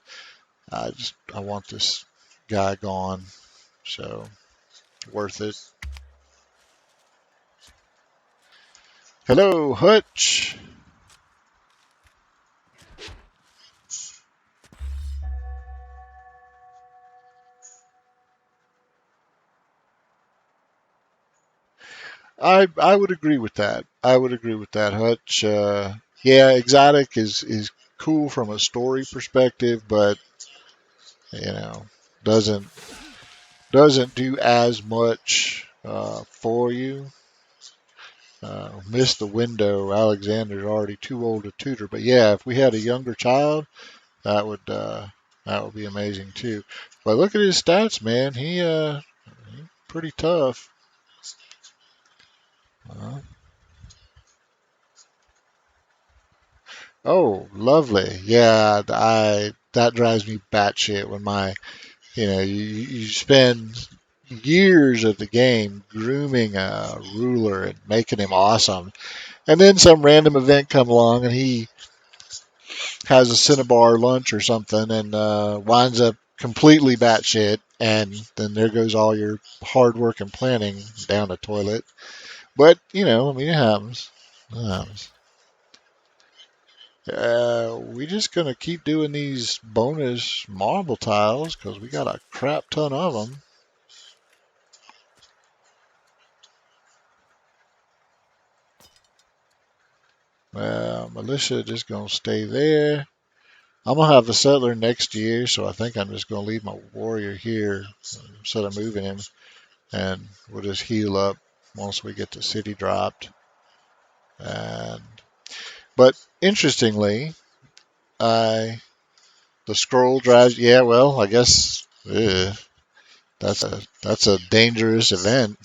I want this guy gone, so worth it. Hello, Hutch. I would agree with that. I would agree with that, Hutch. Yeah, exotic is cool from a story perspective, but you know doesn't doesn't do as much for you. Missed the window. Alexander's already too old to tutor, but yeah, if we had a younger child, that would That would be amazing too. But look at his stats, man. He pretty tough. Uh, oh, lovely. Yeah, I that drives me batshit when you spend years of the game grooming a ruler and making him awesome, and then some random event come along and he has a Cinnabar lunch or something and winds up completely batshit, and then there goes all your hard work and planning down the toilet. But I mean, it happens. It happens. We just gonna keep doing these bonus marble tiles because we got a crap ton of them. Well, militia just gonna stay there. I'm gonna have a settler next year, so I think I'm just gonna leave my warrior here instead of moving him, and we'll just heal up once we get the city dropped. And but interestingly, I the scroll drives. Yeah, well, I guess that's a dangerous event.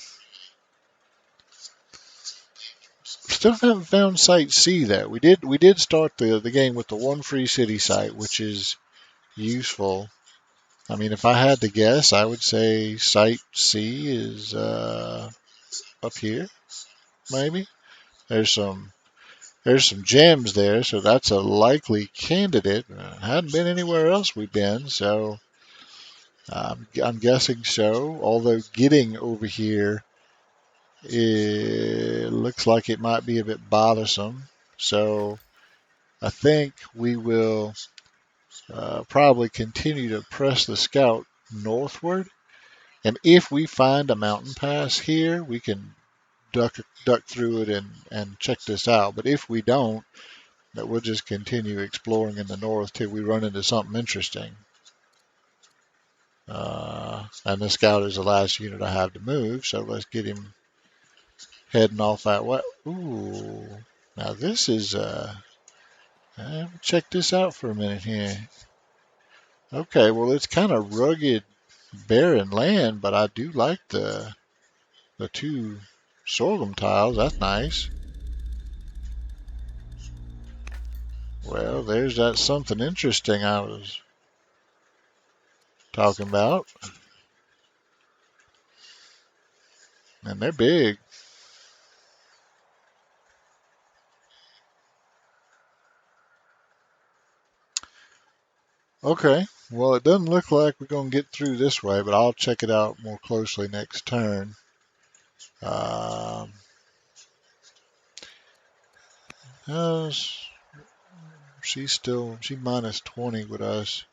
Still haven't found Site C though. We did start the game with the one free city site, which is useful. I mean, if I had to guess, I would say Site C is up here, maybe. There's some there's some gems there, so that's a likely candidate. Hadn't been anywhere else we've been, so I'm guessing so. Although getting over here, it looks like it might be a bit bothersome. So I think we will probably continue to press the scout northward. And if we find a mountain pass here, we can duck through it and check this out. But if we don't, that we'll just continue exploring in the north till we run into something interesting. And the scout is the last unit I have to move, so let's get him heading off that way. Ooh, now this is check this out for a minute here. Okay, well it's kind of rugged, barren land, but I do like the two sorghum tiles. That's nice. Well, there's that something interesting I was talking about, and they're big. Okay, well, it doesn't look like we're going to get through this way, but I'll check it out more closely next turn. Um, uh, she minus 20 with us,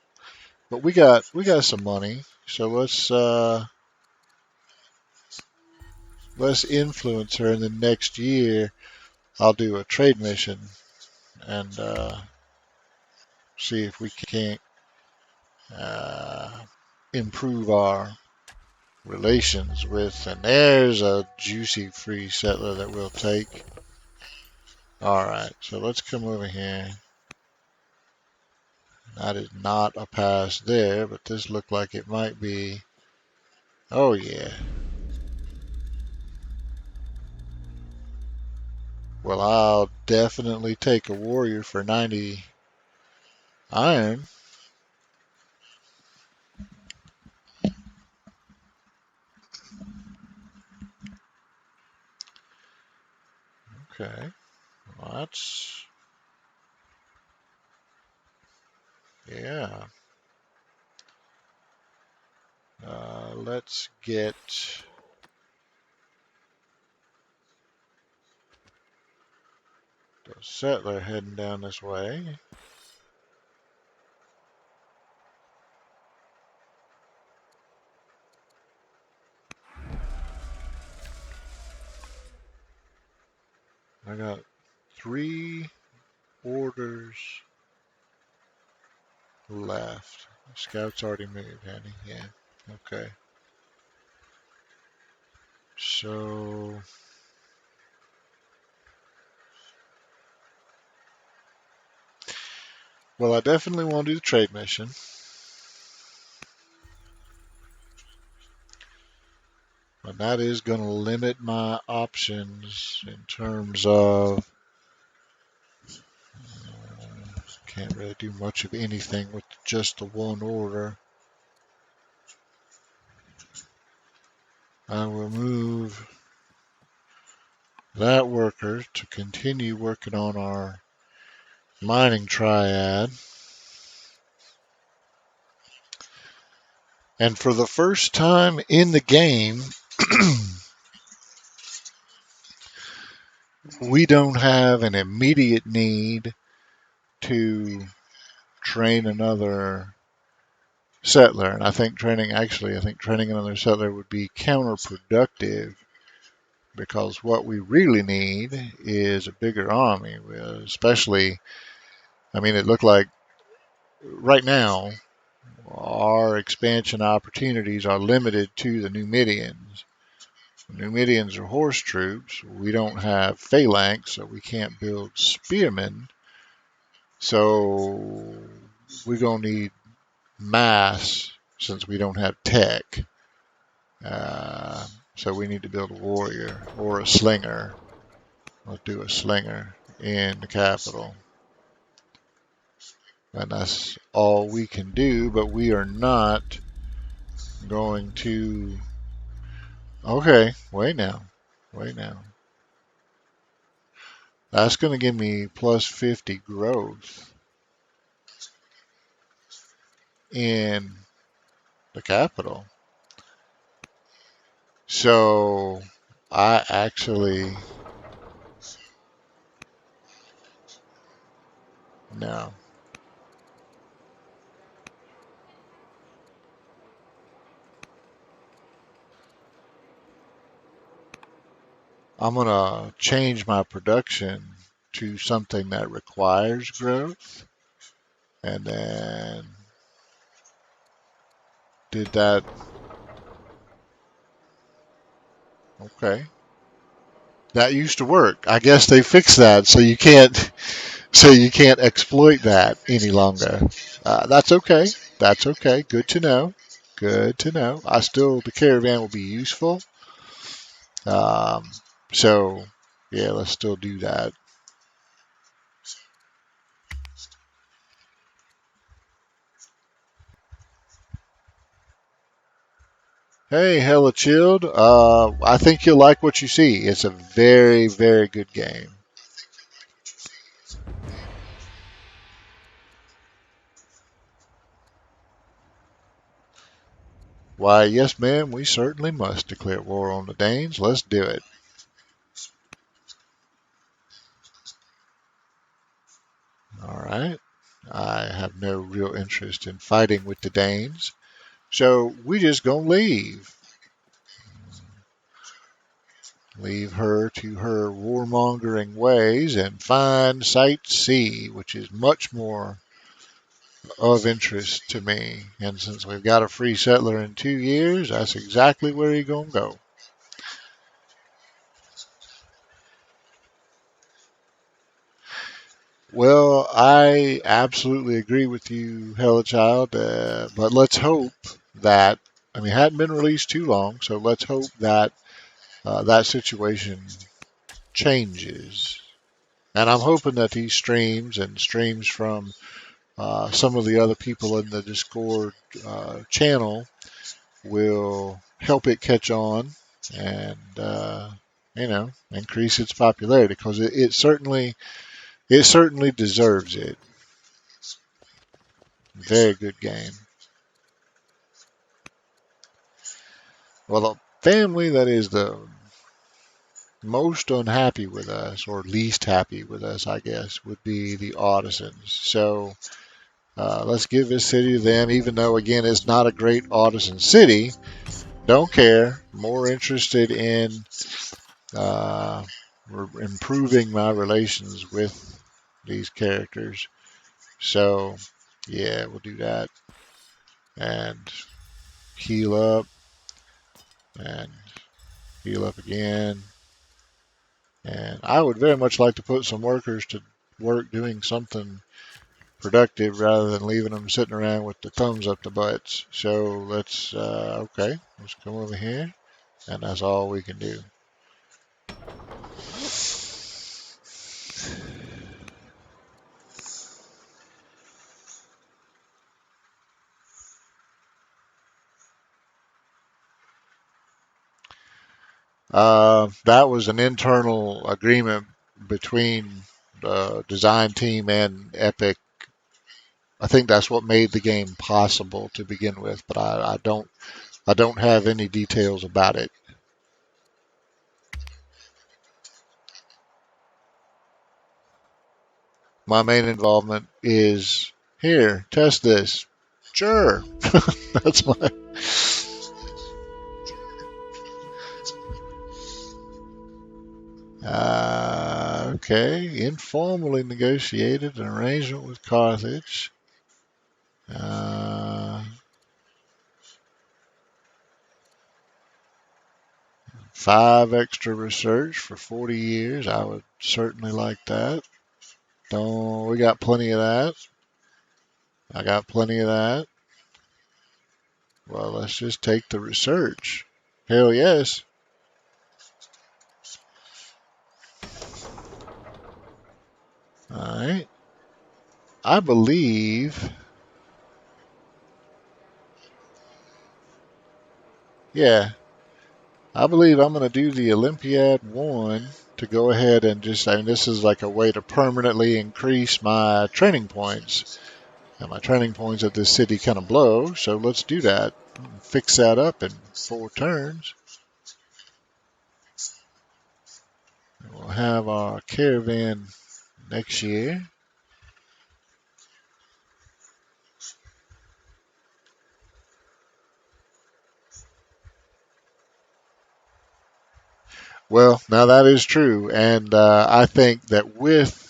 but we got some money, so let's influence her, and then next year I'll do a trade mission and see if we can't uh, improve our relations with. And there's a juicy free settler that we'll take. All right, so let's come over here. That is not a pass there, but this looked like it might be. Oh yeah. Well, I'll definitely take a warrior for 90 iron. Okay, well, that's yeah. Let's get the settler heading down this way. I got 3 orders left. Scout's already moved, Annie. Yeah. Okay. So, well, I definitely want to do the trade mission. And that is going to limit my options in terms of can't really do much of anything with just the one order. I will move that worker to continue working on our mining triad. And for the first time in the game, we don't have an immediate need to train another settler. And I think training another settler would be counterproductive because what we really need is a bigger army, especially, I mean, it looked like right now our expansion opportunities are limited to the Numidians. The Numidians are horse troops. We don't have phalanx, so we can't build spearmen. So we're going to need mass since we don't have tech. So we need to build a warrior or a slinger. Let's do a slinger in the capital. And that's all we can do, but we are not going to. Okay, wait now. Wait now. That's going to give me plus 50 growth in the capital. So I actually. No. I'm going to change my production to something that requires growth. And then did that. Okay. That used to work. I guess they fixed that so you can't exploit that any longer. That's okay. That's okay. Good to know. Good to know. The caravan will be useful. Um, so yeah, let's still do that. Hey, hella chilled. I think you'll like what you see. It's a very, very good game. Why, yes, ma'am, we certainly must declare war on the Danes. Let's do it. All right. I have no real interest in fighting with the Danes, so we just gonna leave. Leave her to her warmongering ways and find Site C, which is much more of interest to me. And since we've got a free settler in 2 years, that's exactly where he's gonna go. Well, I absolutely agree with you, Hella Child. But let's hope that, I mean, it hadn't been released too long, so let's hope that that situation changes. And I'm hoping that these streams and streams from some of the other people in the Discord channel will help it catch on and, increase its popularity because it certainly deserves it. Very good game. Well, the family that is the most unhappy with us, or least happy with us, I guess, would be the Audisons. So let's give this city to them, even though, again, it's not a great Audison city. Don't care. More interested in uh, improving my relations with these characters. So, yeah, we'll do that. And heal up, and heal up again. And I would very much like to put some workers to work doing something productive rather than leaving them sitting around with the thumbs up the butts. So let's, okay, let's come over here. and that's all we can do. That was an internal agreement between the design team and Epic. I think that's what made the game possible to begin with, but I don't have any details about it. My main involvement is here, test this. Sure. That's my. Okay. Informally negotiated an arrangement with Carthage. Uh, 5 extra research for 40 years. I would certainly like that. Don't we got plenty of that? I got plenty of that. Well, let's just take the research. Hell yes. All right. I believe, yeah, I believe I'm going to do the Olympiad 1 to go ahead and just, I mean, this is like a way to permanently increase my training points. And my training points at this city kind of blow, so let's do that. Fix that up in 4 turns. We'll have our caravan next year. Well, now that is true, and I think that with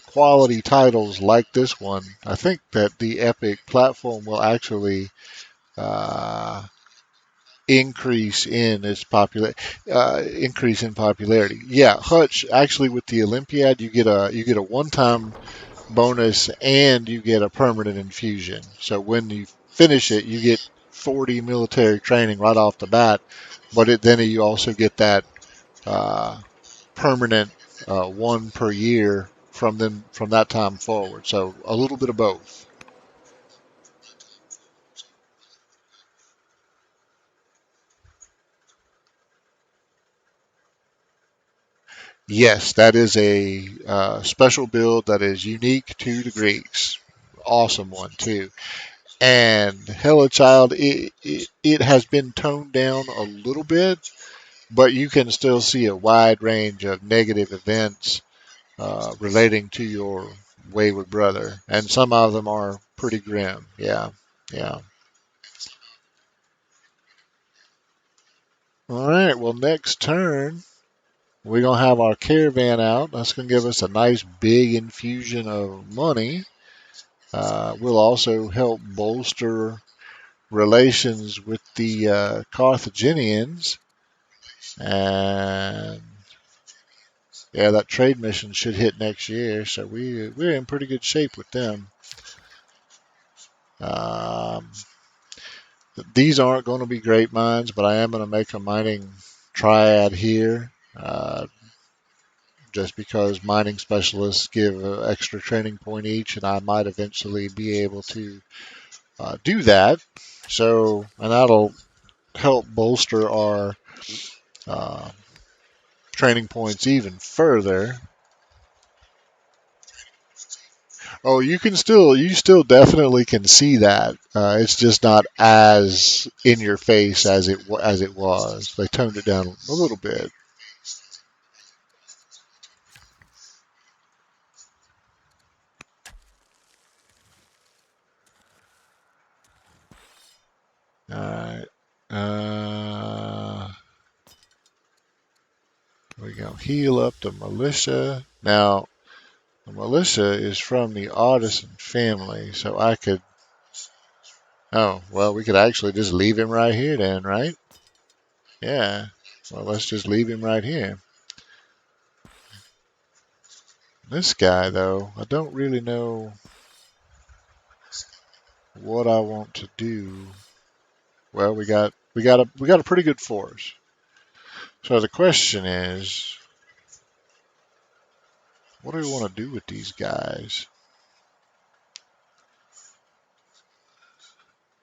quality titles like this one, I think that the Epic platform will actually uh, increase in popularity. Yeah, Hutch actually with the Olympiad, you get a one-time bonus and you get a permanent infusion. So when you finish it, you get 40 military training right off the bat, but then you also get that uh, permanent one per year from that time forward. So a little bit of both. Yes, that is a special build that is unique to the Greeks. Awesome one too. And Hella Child, it has been toned down a little bit, but you can still see a wide range of negative events relating to your wayward brother, and some of them are pretty grim. Yeah, yeah. All right. Well, next turn we're gonna have our caravan out. That's gonna give us a nice big infusion of money. Will also help bolster relations with the Carthaginians, and yeah, that trade mission should hit next year, so we're in pretty good shape with them. Um, these aren't going to be great mines, but I am going to make a mining triad here, just because mining specialists give an extra training point each, and I might eventually be able to do that. So, and that'll help bolster our uh, training points even further. Oh, you still definitely can see that. It's just not as in your face as it was. They toned it down a little bit. All right. We gonna heal up the militia. Now, the militia is from the Artisan family, so I could. Oh, well, we could actually just leave him right here then, right? Yeah. Well, let's just leave him right here. This guy, though, I don't really know what I want to do. Well, we got a pretty good force. So the question is, what do we want to do with these guys?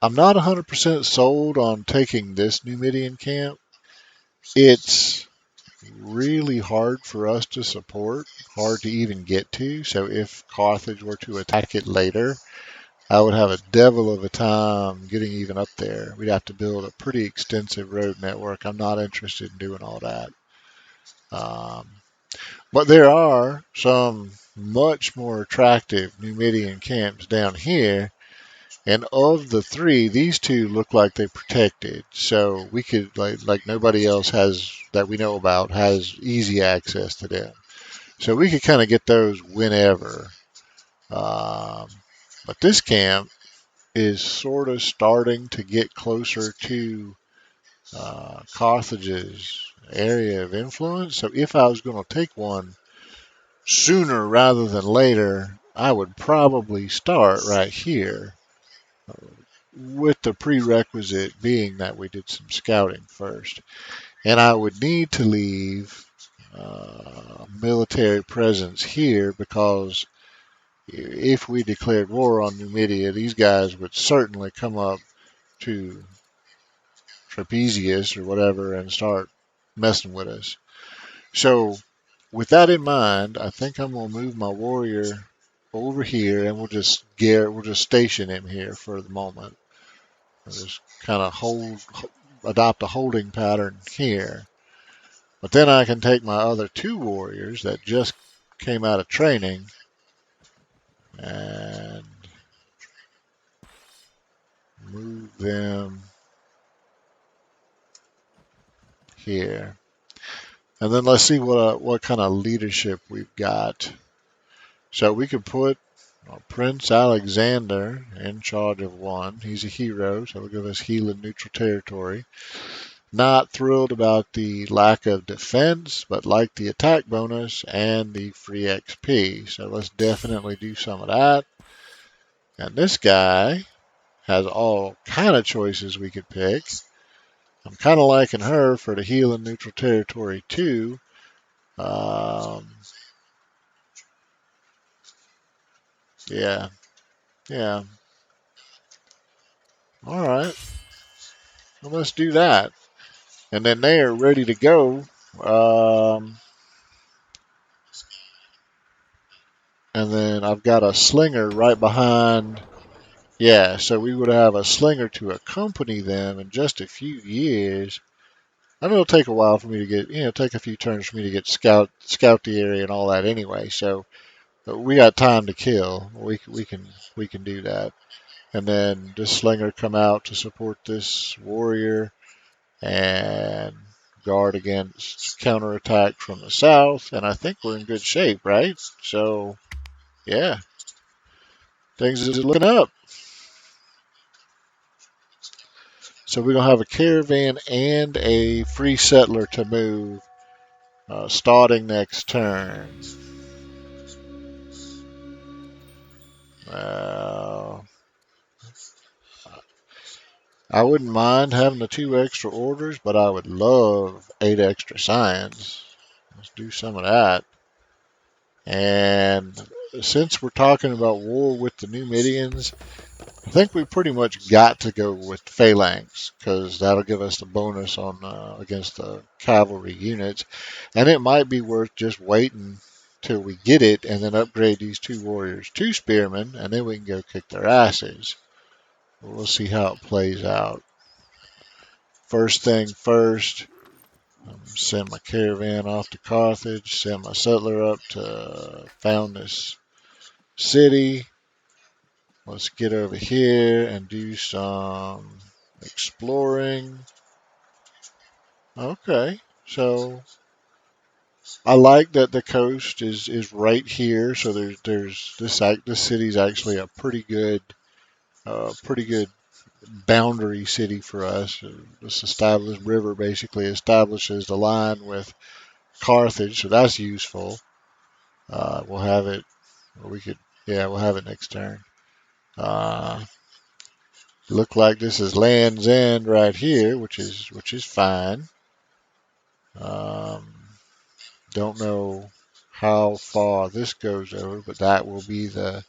I'm not 100% sold on taking this Numidian camp. It's really hard for us to support, hard to even get to. So if Carthage were to attack it later, I would have a devil of a time getting even up there. We'd have to build a pretty extensive road network. I'm not interested in doing all that. Um, but there are some much more attractive Numidian camps down here. And of the three, these two look like they're protected. So we could, like nobody else has that we know about has easy access to them. So we could kind of get those whenever. Um, but this camp is sort of starting to get closer to Carthage's area of influence. So if I was going to take one sooner rather than later, I would probably start right here, with the prerequisite being that we did some scouting first. And I would need to leave military presence here because if we declared war on Numidia, these guys would certainly come up to Trapezius or whatever and start messing with us. So, with that in mind, I think I'm gonna move my warrior over here, and we'll just station him here for the moment. We'll just kind of adopt a holding pattern here. But then I can take my other two warriors that just came out of training and move them here. And then let's see what kind of leadership we've got. So we could put Prince Alexander in charge of one. He's a hero, so he'll give us healing neutral territory. Not thrilled about the lack of defense, but like the attack bonus and the free XP. So let's definitely do some of that. And this guy has all kind of choices we could pick. I'm kind of liking her for the healing neutral territory too. Yeah, yeah. All right. Well, let's do that. And then they are ready to go. Um, and then I've got a slinger right behind. Yeah, so we would have a slinger to accompany them in just a few years. I know it'll take a while for me to get, take a few turns for me to get scout the area and all that anyway. So we got time to kill. We can do that. And then this slinger come out to support this warrior and guard against counterattack from the south. And I think we're in good shape, right? So yeah, things is looking up. So we're gonna have a caravan and a free settler to move starting next turn. Uh, I wouldn't mind having the 2 extra orders, but I would love 8 extra science. Let's do some of that. And since we're talking about war with the Numidians, I think we pretty much got to go with phalanx because that'll give us the bonus on against the cavalry units, and it might be worth just waiting till we get it and then upgrade these 2 warriors to spearmen, and then we can go kick their asses. We'll see how it plays out. First thing first, send my caravan off to Carthage, send my settler up to found this city. Let's get over here and do some exploring. Okay, so I like that the coast is right here. So there's this city's actually a pretty good boundary city for us. This established river basically establishes the line with Carthage, so that's useful. We'll have it. Or we could, yeah, we'll have it next turn. Uh, Look like this is Land's End right here, which is fine. Um, don't know how far this goes over, but that will be the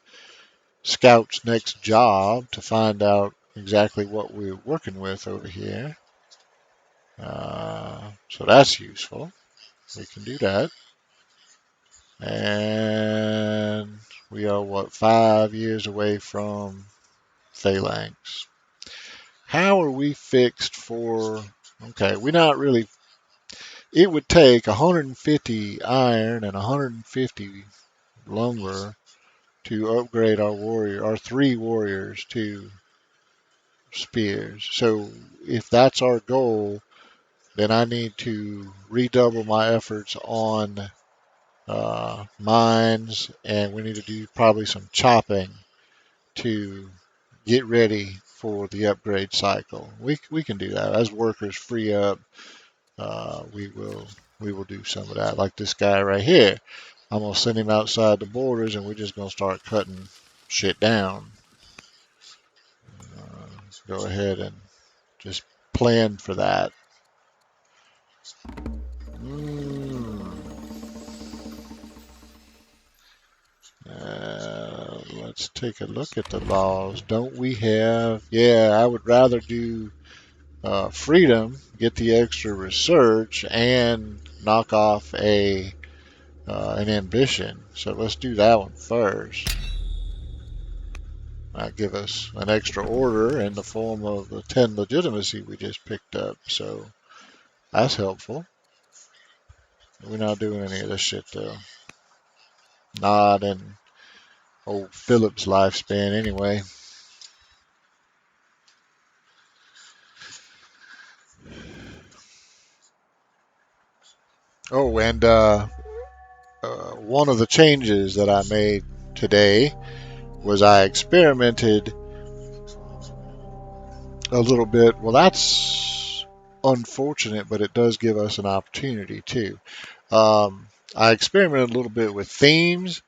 scout's next job to find out exactly what we're working with over here. So that's useful. We can do that. And we are, what, 5 years away from phalanx. How are we fixed for? Okay, we're not really. It would take 150 iron and 150 lumber to upgrade our 3 warriors to spears. So if that's our goal, then I need to redouble my efforts on mines, and we need to do probably some chopping to get ready for the upgrade cycle. We can do that as workers free up. We will do some of that. Like this guy right here, I'm gonna send him outside the borders, and we're just gonna start cutting shit down. Go ahead and just plan for that. Mm. Let's take a look at the laws. Don't we have? Yeah, I would rather do freedom, get the extra research, and knock off an ambition. So let's do that one first. That'll give us an extra order in the form of the 10 legitimacy we just picked up. So that's helpful. We're not doing any of this shit though. Not in old Philip's lifespan anyway. Oh, and one of the changes that I made today was I experimented a little bit. Well, that's unfortunate, but it does give us an opportunity too. I experimented a little bit with themes,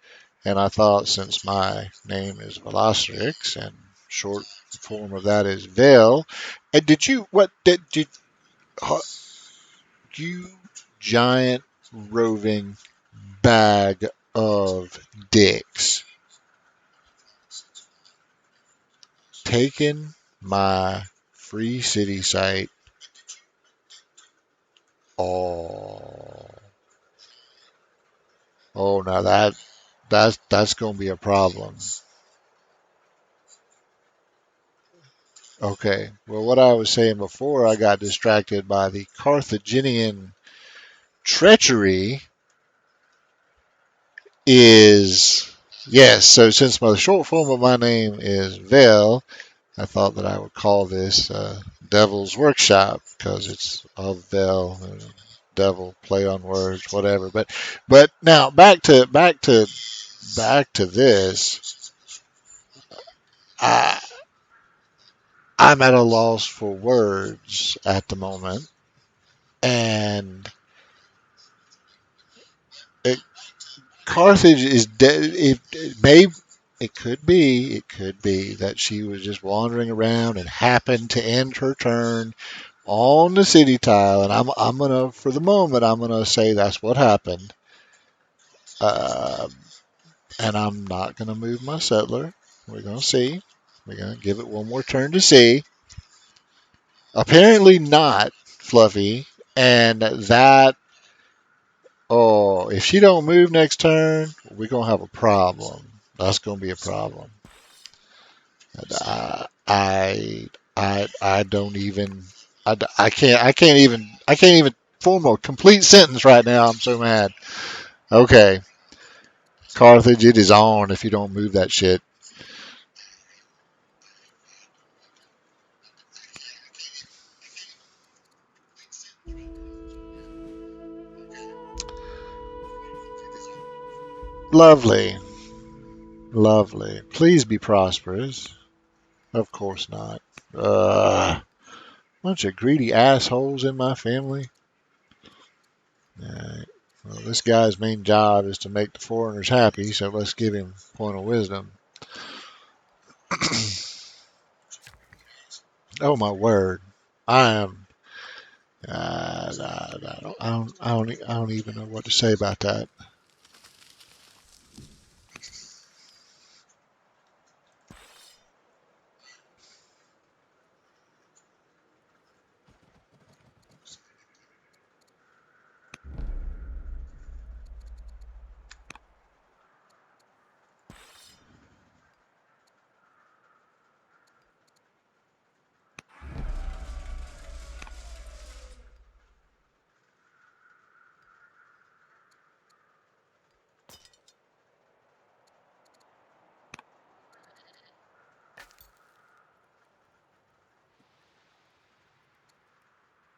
and I thought since my name is Velocerix and short form of that is Vel, and did you what did you giant roving bag of dicks taken my free city site? Oh, oh, now that's gonna be a problem. Okay. Well, what I was saying before, I got distracted by the Carthaginian treachery. Is yes. So since my short form of my name is Vel, I thought that I would call this Devil's Workshop because it's of Vel, devil, play on words, whatever. But now back to this. I I'm at a loss for words at the moment, and it, Carthage is dead. It could be that she was just wandering around and happened to end her turn on the city tile, and I'm gonna, for the moment, I'm gonna say that's what happened. Uh, and I'm not gonna move my settler. We're gonna see. We're gonna give it one more turn to see. Apparently not, Fluffy, and that. Oh, if she don't move next turn, we're gonna have a problem. That's gonna be a problem. I don't even. I can't even form a complete sentence right now. I'm so mad. Okay, Carthage, it is on if you don't move that shit. Lovely, lovely. Please be prosperous. Of course not. Bunch of greedy assholes in my family. Alright. Well, this guy's main job is to make the foreigners happy, so let's give him point of wisdom. Oh my word. I am I don't even know what to say about that.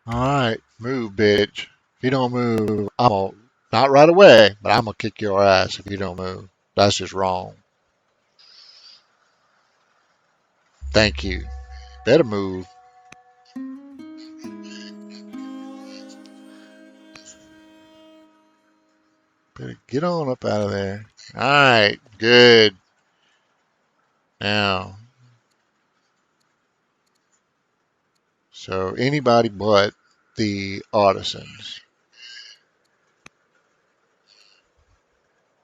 All right, move, bitch. If you don't move, I'm gonna not right away, but I'm gonna kick your ass if you don't move. That's just wrong. Thank you. Better move. Better get on up out of there. All right, good. Now, so anybody but the artisans.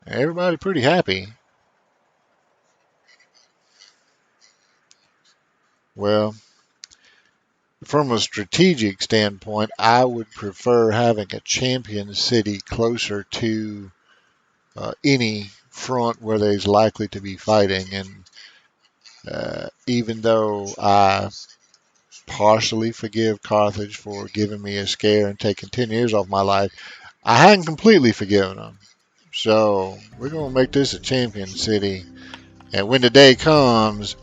Everybody pretty happy. Well, from a strategic standpoint, I would prefer having a champion city closer to any front where there's likely to be fighting. And even though I partially forgive Carthage for giving me a scare and taking 10 years off my life, I hadn't completely forgiven them. So we're going to make this a champion city. And when the day comes,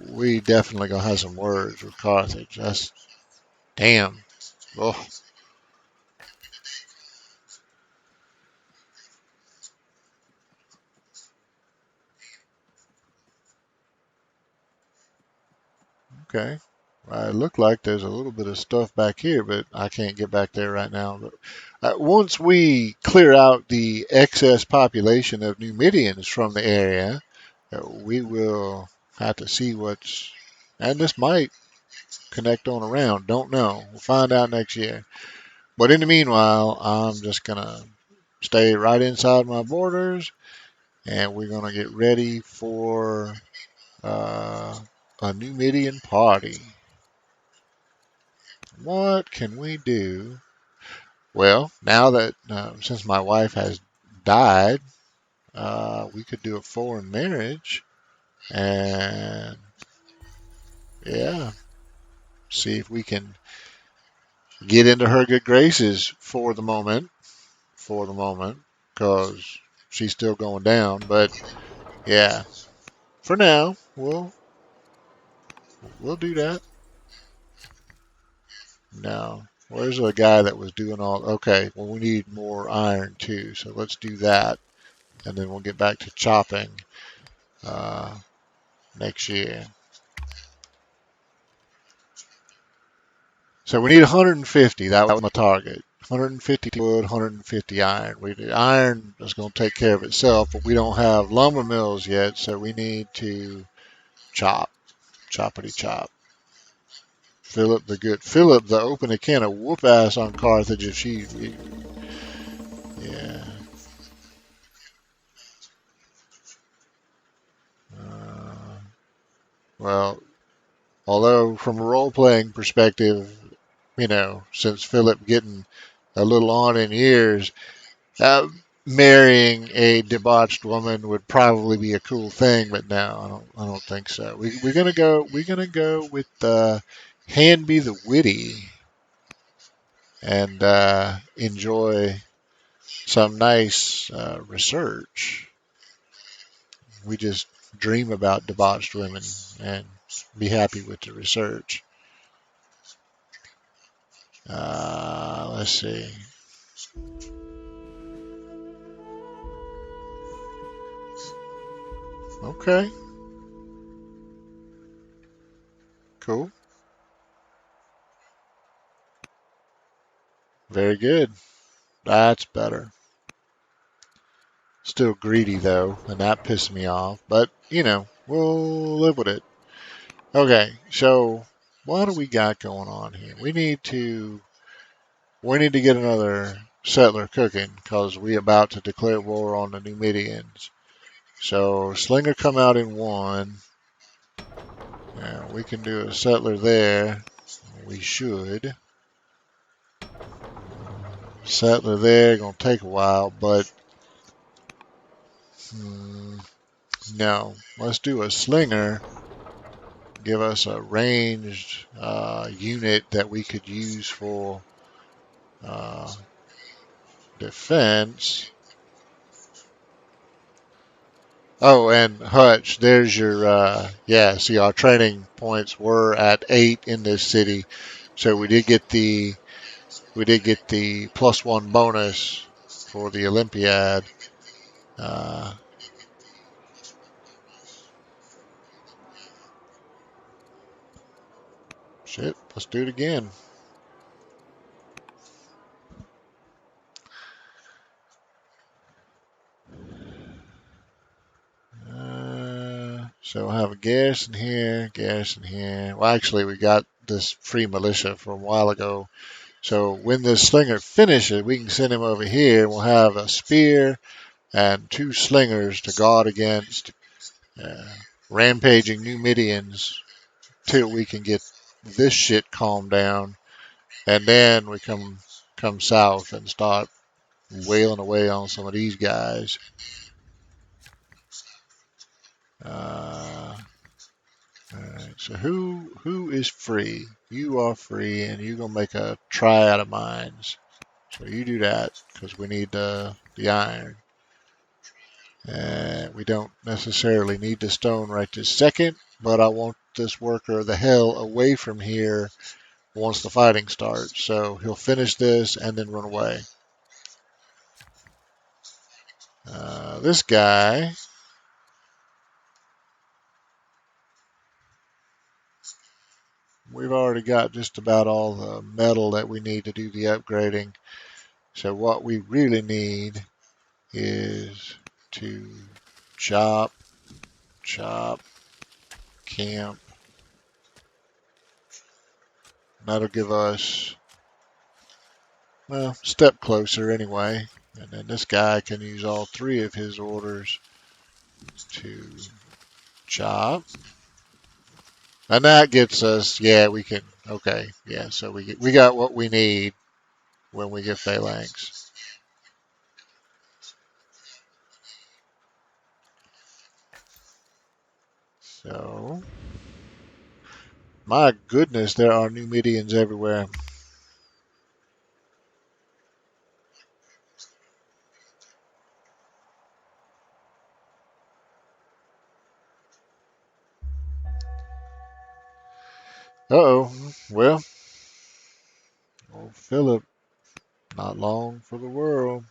we definitely going to have some words with Carthage. That's damn. Oh, okay. Well, it looked like there's a little bit of stuff back here, but I can't get back there right now. But once we clear out the excess population of Numidians from the area, we will have to see what's, and this might connect on around. Don't know. We'll find out next year. But in the meanwhile, I'm just gonna stay right inside my borders, and we're gonna get ready for uh, a Numidian party. What can we do? Well, now that since my wife has died, we could do a foreign marriage and yeah, see if we can get into her good graces for the moment. For the moment, because she's still going down. But yeah, for now, we'll do that. Now, where's the guy that was doing all? Okay, well we need more iron too, so let's do that, and then we'll get back to chopping uh, next year. So we need 150. That was my target. 150 wood, 150 iron. Iron is going to take care of itself, but we don't have lumber mills yet, so we need to chop, choppity chop. Philip the Good. Philip the open a can of whoop ass on Carthage if she. Yeah. Uh, well, although from a role playing perspective, since Philip getting a little on in years, uh, marrying a debauched woman would probably be a cool thing, but no, I don't think so. We're gonna go with Hanby the Witty and enjoy some nice research. We just dream about debauched women and be happy with the research. Let's see. Okay, cool. Very good. That's better. Still greedy though, and that pissed me off. But, we'll live with it. Okay, so what do we got going on here? We need to we need to get another settler cooking because we about to declare war on the Numidians. So Slinger come out in one. Yeah, we can do a settler there. We should. Settler there, gonna take a while, but no. Let's do a Slinger. Give us a ranged unit that we could use for uh, defense. Oh, and Hutch, there's your, yeah, see, our training points were at 8 in this city. So we did get the +1 bonus for the Olympiad. Uh, Shit, let's do it again. So we'll have a garrison here, garrison here. Well, actually, we got this free militia from a while ago. So when this slinger finishes, we can send him over here. We'll have a spear and 2 slingers to guard against uh, rampaging Numidians till we can get this shit calmed down, and then we come south and start wailing away on some of these guys. Uh, all right, so who is free? You are free, and you're gonna make a triad of mines. So you do that because we need the iron. We don't necessarily need the stone right this second, but I want this worker the hell away from here once the fighting starts. So he'll finish this and then run away. This guy, we've already got just about all the metal that we need to do the upgrading. So what we really need is to chop, chop, camp. That'll give us, well, step closer anyway. And then this guy can use all 3 of his orders to chop. And that gets us, yeah, we can, okay, yeah, so we got what we need when we get phalanx. So, my goodness, there are Numidians everywhere. Uh-oh, well, old Philip, not long for the world.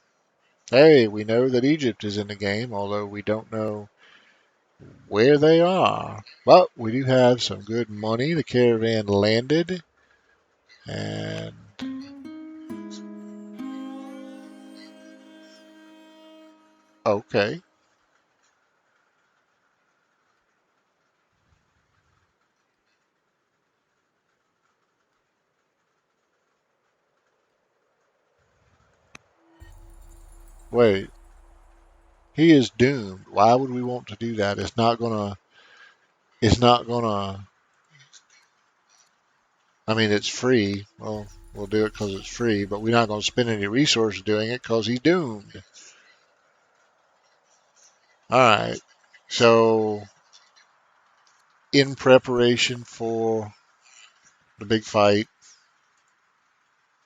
Hey, we know that Egypt is in the game, although we don't know where they are. But we do have some good money. The caravan landed, and okay. Wait, he is doomed. Why would we want to do that? It's not gonna, I mean, it's free. Well, we'll do it because it's free, but we're not gonna spend any resources doing it because he's doomed. All right. So, in preparation for the big fight,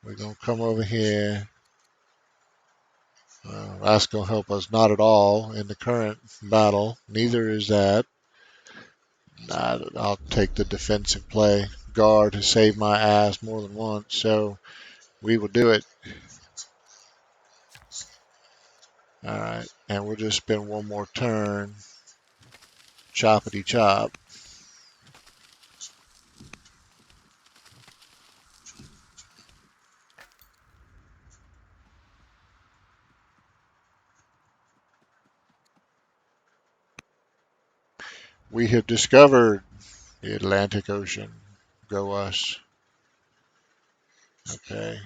we're gonna come over here. That's gonna help us not at all in the current battle. Neither is that. I'll take the defensive play. Guard has saved my ass more than once, so we will do it. All right, and we'll just spend one more turn. Choppity chop. We have discovered the Atlantic Ocean. Go us. Okay.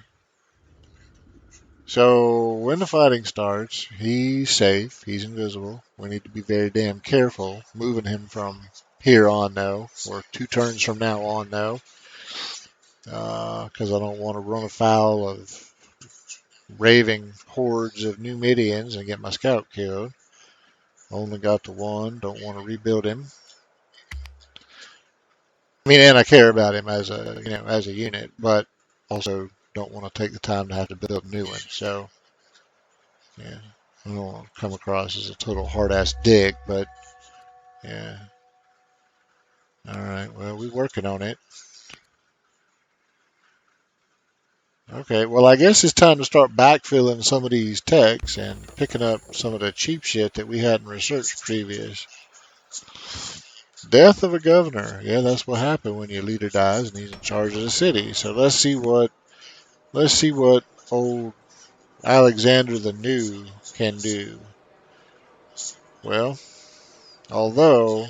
So when the fighting starts, he's safe. He's invisible. We need to be very damn careful moving him from here on, though, or 2 turns from now on, though, because I don't want to run afoul of raving hordes of Numidians and get my scout killed. Only got the one. Don't want to rebuild him. I mean, and I care about him as a as a unit, but also don't want to take the time to have to build a new one. So yeah, I don't want to come across as a total hard ass dick, but yeah. All right. Well, we're working on it. Okay. Well, I guess it's time to start backfilling some of these techs and picking up some of the cheap shit that we hadn't researched previous. Death of a governor. Yeah, that's what happened when your leader dies and he's in charge of the city. So let's see what old Alexander the New can do. Well, although,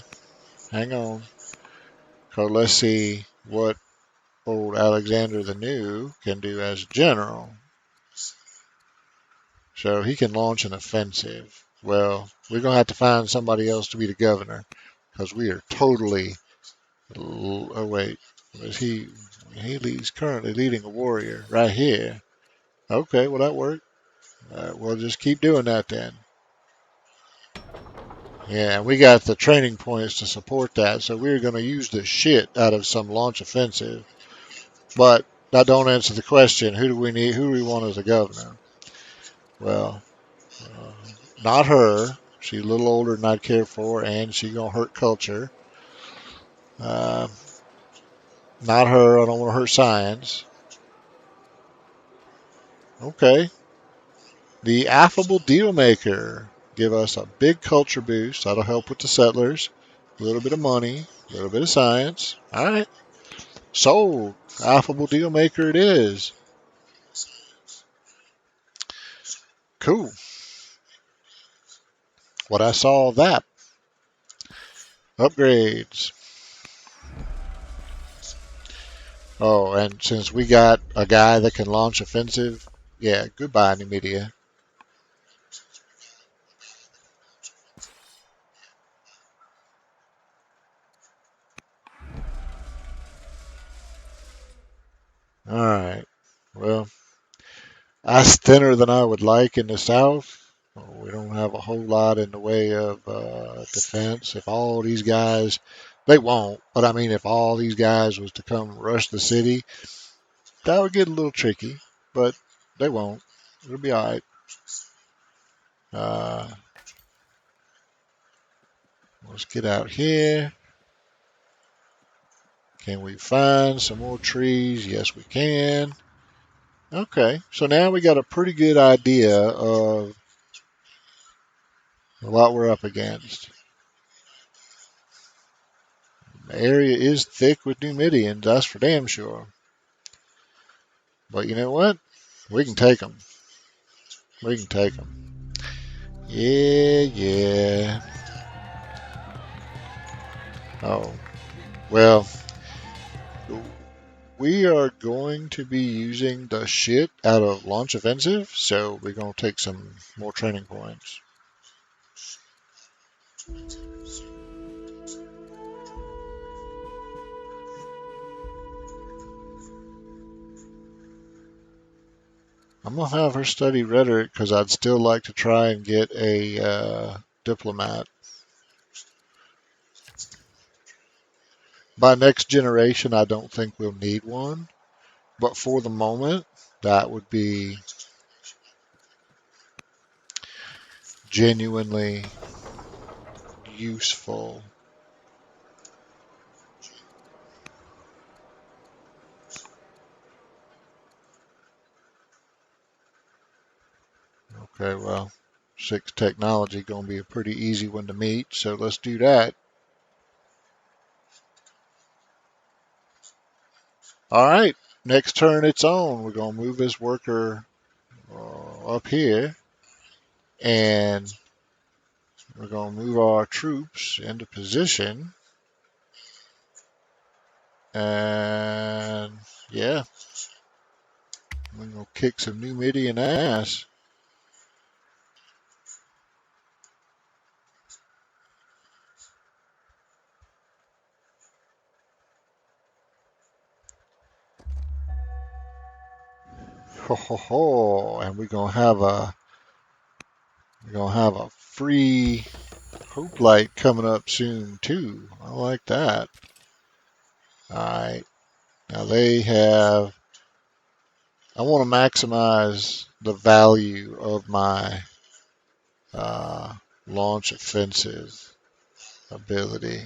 hang on, 'cause let's see what old Alexander the New can do as general. So he can launch an offensive. Well, we're going to have to find somebody else to be the governor because we are totally. Oh, wait. Is he's currently leading a warrior right here. Okay, well, that worked. We'll just keep doing that then. Yeah, we got the training points to support that, so we're going to use the shit out of some launch offensive. But that don't answer the question. Who do we need? Who do we want as a governor? Well, not her. She's a little older than I'd care for, and she's gonna hurt culture. Uh, Not her. I don't want to hurt science. Okay. The affable deal maker. Give us a big culture boost. That'll help with the settlers. A little bit of money, a little bit of science. All right. Sold. Affable deal maker it is. Cool. What I saw that. Upgrades. Oh, and since we got a guy that can launch offensive, yeah, goodbye, Numidia. All right. Well, that's thinner than I would like in the south. We don't have a whole lot in the way of defense. If all these guys, they won't, but I mean, if all these guys was to come rush the city, that would get a little tricky, but they won't. It'll be all right. Uh, let's get out here. Can we find some more trees? Yes, we can. Okay, so now we got a pretty good idea of what we're up against. The area is thick with Numidians, that's for damn sure. But you know what? We can take them. We can take them. Yeah, yeah. Oh, well, we are going to be using the shit out of launch offensive, so we're going to take some more training points. I'm going to have her study rhetoric because I'd still like to try and get a diplomat. By next generation, I don't think we'll need one, but for the moment, that would be genuinely useful. Okay, well, 6 technology going to be a pretty easy one to meet, so let's do that. All right, next turn it's on. We're going to move this worker up here, and we're going to move our troops into position. And yeah, We're gonna kick some Numidian ass. Ho ho ho! And we're gonna have a free Hoplite coming up soon too. I like that. All right. Now they have. I want to maximize the value of my uh, launch offensive ability.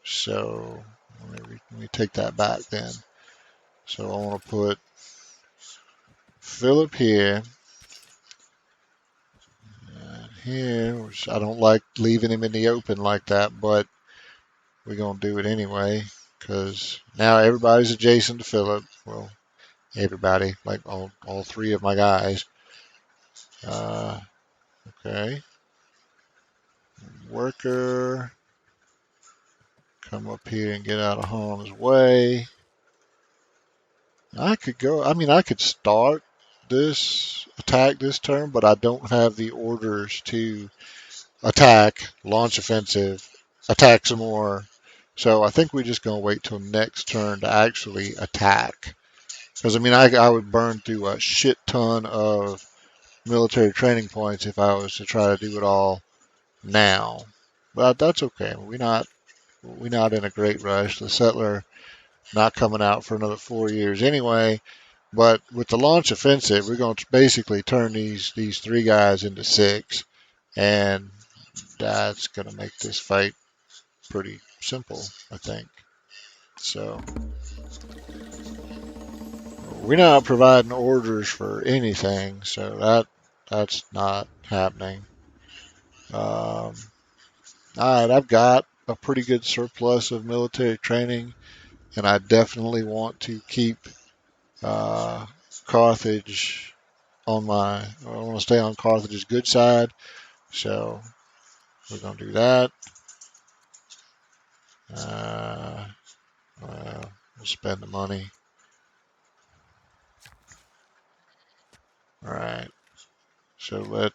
So let me take that back then. So I want to put Philip here and here, which I don't like leaving him in the open like that, but we're going to do it anyway because now everybody's adjacent to Philip. Well, everybody, like all three of my guys. Uh, okay. Worker, come up here and get out of harm's way. I could go, I mean, I could start this attack this turn, but I don't have the orders to attack, launch offensive, attack some more. So I think we're just going to wait till next turn to actually attack. Because, I mean, I would burn through a shit ton of military training points if I was to try to do it all now. But that's okay. We're not in a great rush. The settler not coming out for another 4 years anyway. But with the launch offensive, we're going to basically turn these three guys into six, and that's going to make this fight pretty simple, I think. So we're not providing orders for anything, so that's not happening. All right, I've got a pretty good surplus of military training, and I definitely want to keep uh, Carthage on my. I want to stay on Carthage's good side, so we're gonna do that. Uh, we'll spend the money. All right. So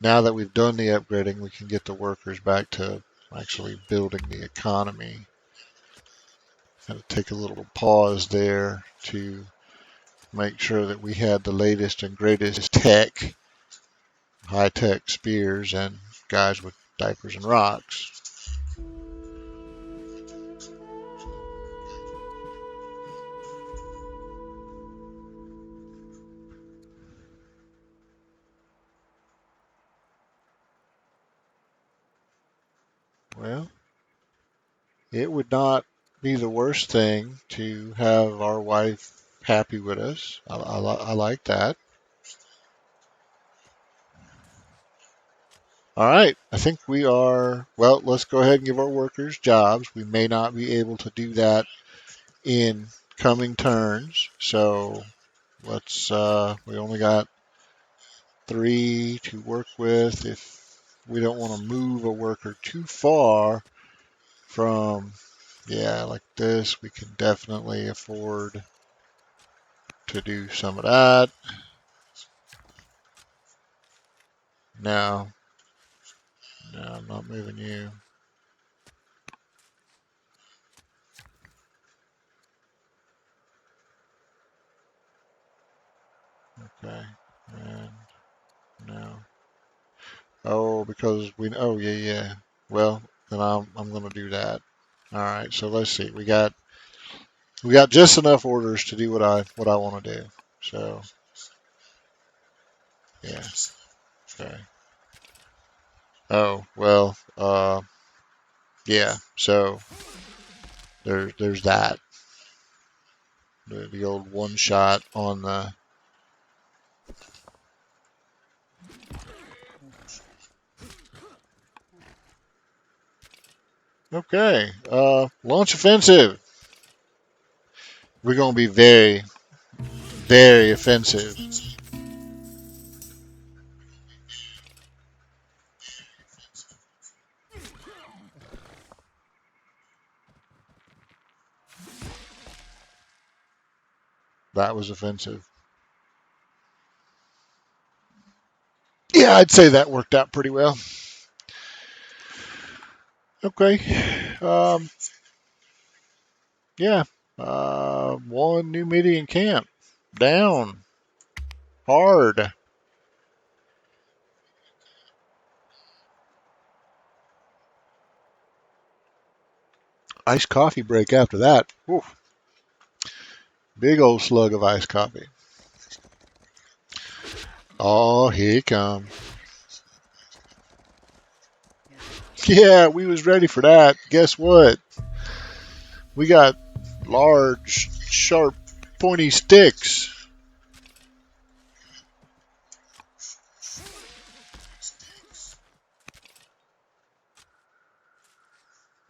now that we've done the upgrading, we can get the workers back to actually building the economy. Had to take a little pause there to make sure that we had the latest and greatest tech, high-tech spears and guys with diapers and rocks. Well, it would not be the worst thing to have our wife happy with us. I like that. All right, I think we are, well, let's go ahead and give our workers jobs. We may not be able to do that in coming turns, so we only got three to work with. If we don't want to move a worker too far from, yeah, like this, we can definitely afford to do some of that. No, no, I'm not moving you. Okay, and no. Oh, because oh yeah, yeah. Well, then I'm gonna do that. All right, so let's see. We got just enough orders to do what I want to do. So yeah, okay. Oh well, yeah. So there's that. The old one shot on the. Okay, launch offensive. We're gonna be very very offensive. That was offensive. Yeah, I'd say that worked out pretty well. Okay. Um, yeah. One new median camp. Down. Hard. Iced coffee break after that. Oof. Big old slug of iced coffee. Oh, here he comes. Yeah, we was ready for that. Guess what? We got large, sharp, pointy sticks.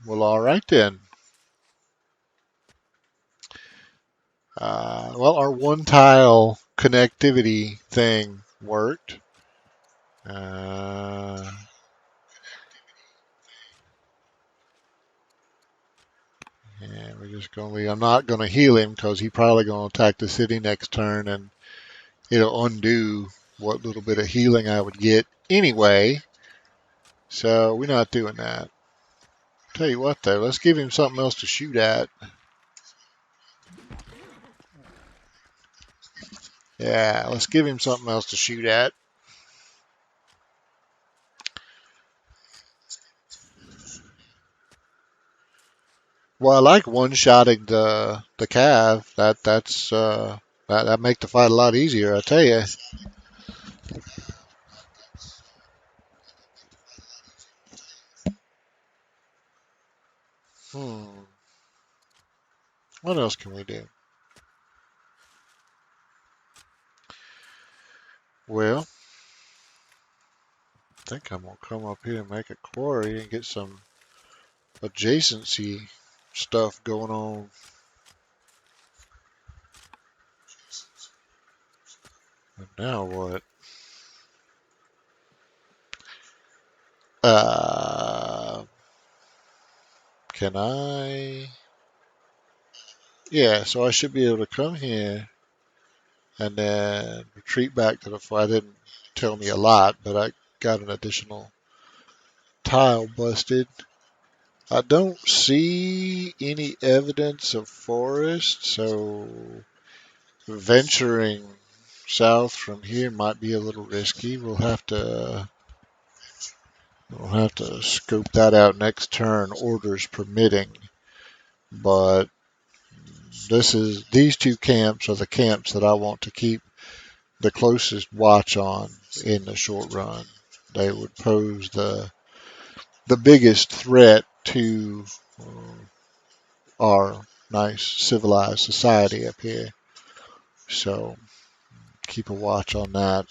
Well, all right then. Well, our one tile connectivity thing worked. Uh, and we're just going to I'm not going to heal him because he's probably going to attack the city next turn and it'll undo what little bit of healing I would get anyway. So we're not doing that. Tell you what though, let's give him something else to shoot at. Yeah, let's give him something else to shoot at. Well, I like one-shotting the cav. That make the fight a lot easier. I tell you. Hmm. What else can we do? Well, I think I'm gonna come up here and make a quarry and get some adjacency stuff going on. And now what? Uh, can I? Yeah, so I should be able to come here and then retreat back to the fort. I didn't tell me a lot, but I got an additional tile busted. I don't see any evidence of forest, so venturing south from here might be a little risky. We'll have to scope that out next turn, orders permitting. But these two camps are the camps that I want to keep the closest watch on in the short run. They would pose the biggest threat to our nice civilized society up here. So keep a watch on that.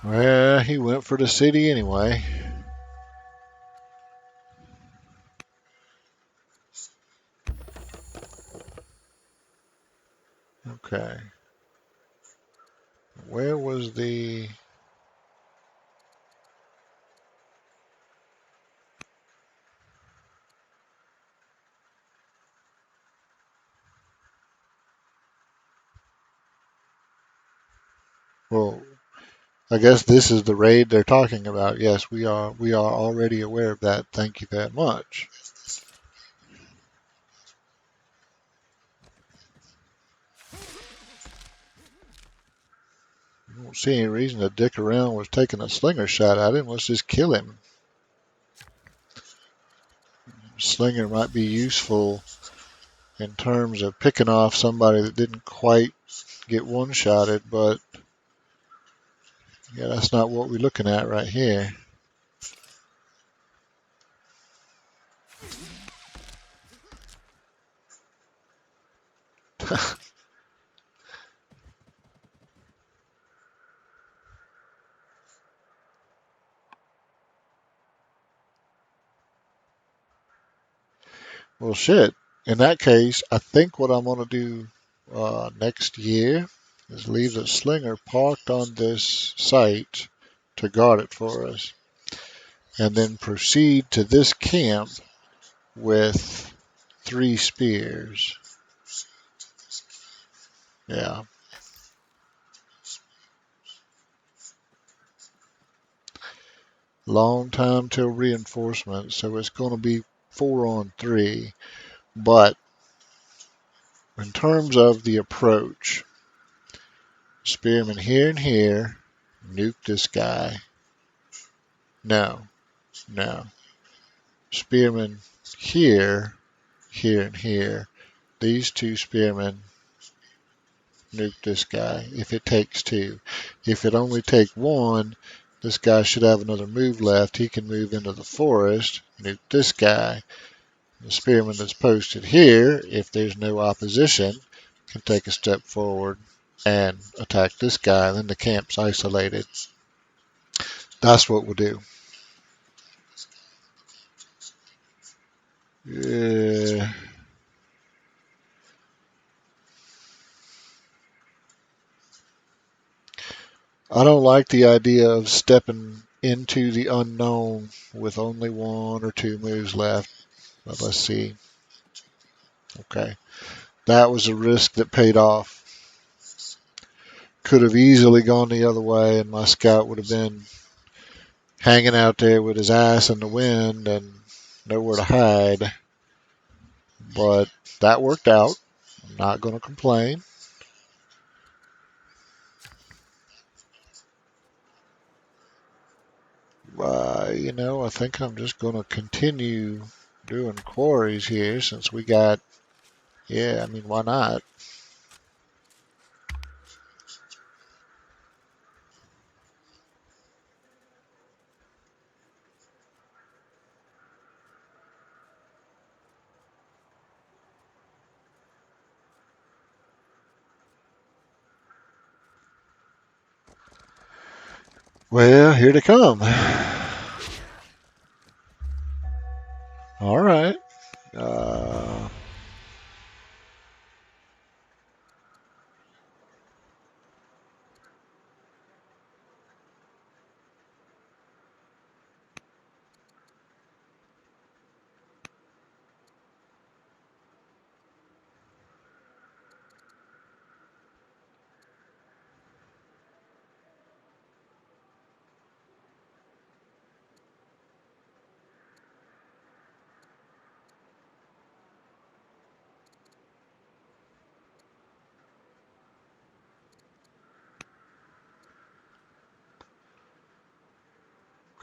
Well, he went for the city anyway. Okay. Where was the... Well, I guess this is the raid they're talking about. Yes, we are already aware of that. Thank you very much. I don't see any reason to dick around with taking a slinger shot at him. Let's just kill him. Slinger might be useful in terms of picking off somebody that didn't quite get one-shotted, but yeah, that's not what we're looking at right here. Well, shit. in that case, I think what I'm going to do next year is leave the slinger parked on this site to guard it for us, and then proceed to this camp with 3 spears. Yeah. Long time till reinforcements, so it's going to be 4 on 3. But in terms of the approach, spearman here and here, nuke this guy. No, no. Spearman here, here, and here. These 2 spearmen nuke this guy if it takes 2. If it only take 1, this guy should have another move left. He can move into the forest, nuke this guy. The spearman that's posted here, if there's no opposition, can take a step forward and attack this guy. Then the camp's isolated. That's what we'll do. Yeah. I don't like the idea of stepping into the unknown with only 1 or 2 moves left. But let's see. Okay. That was a risk that paid off. Could have easily gone the other way, and my scout would have been hanging out there with his ass in the wind and nowhere to hide. But that worked out. I'm not going to complain. I think I'm just going to continue doing quarries here since we got, yeah, I mean, why not? Well, here they come. All right. Uh,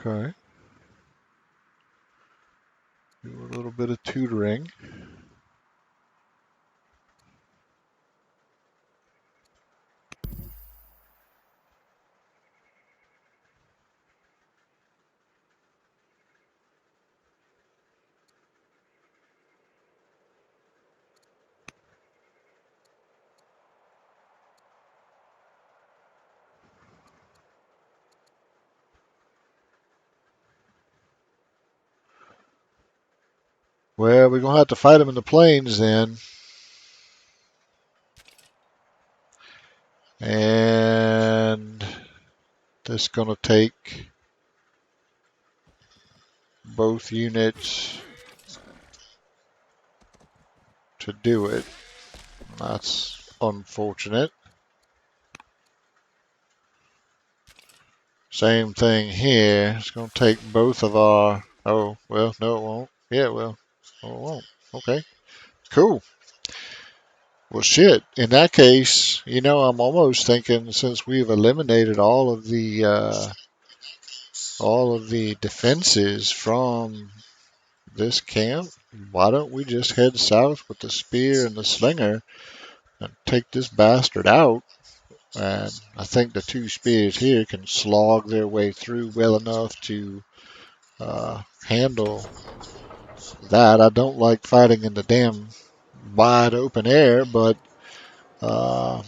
okay. Do a little bit of tutoring. Well, we're going to have to fight them in the plains then. And this is going to take both units to do it. That's unfortunate. Same thing here. It's going to take both of our... Oh, well, no, it won't. Yeah, it will. Oh, it won't. Okay, cool. Well, shit. In that case, I'm almost thinking since we've eliminated all of the defenses from this camp, why don't we just head south with the spear and the slinger and take this bastard out? And I think the 2 spears here can slog their way through well enough to handle that. I don't like fighting in the damn wide open air, but uh,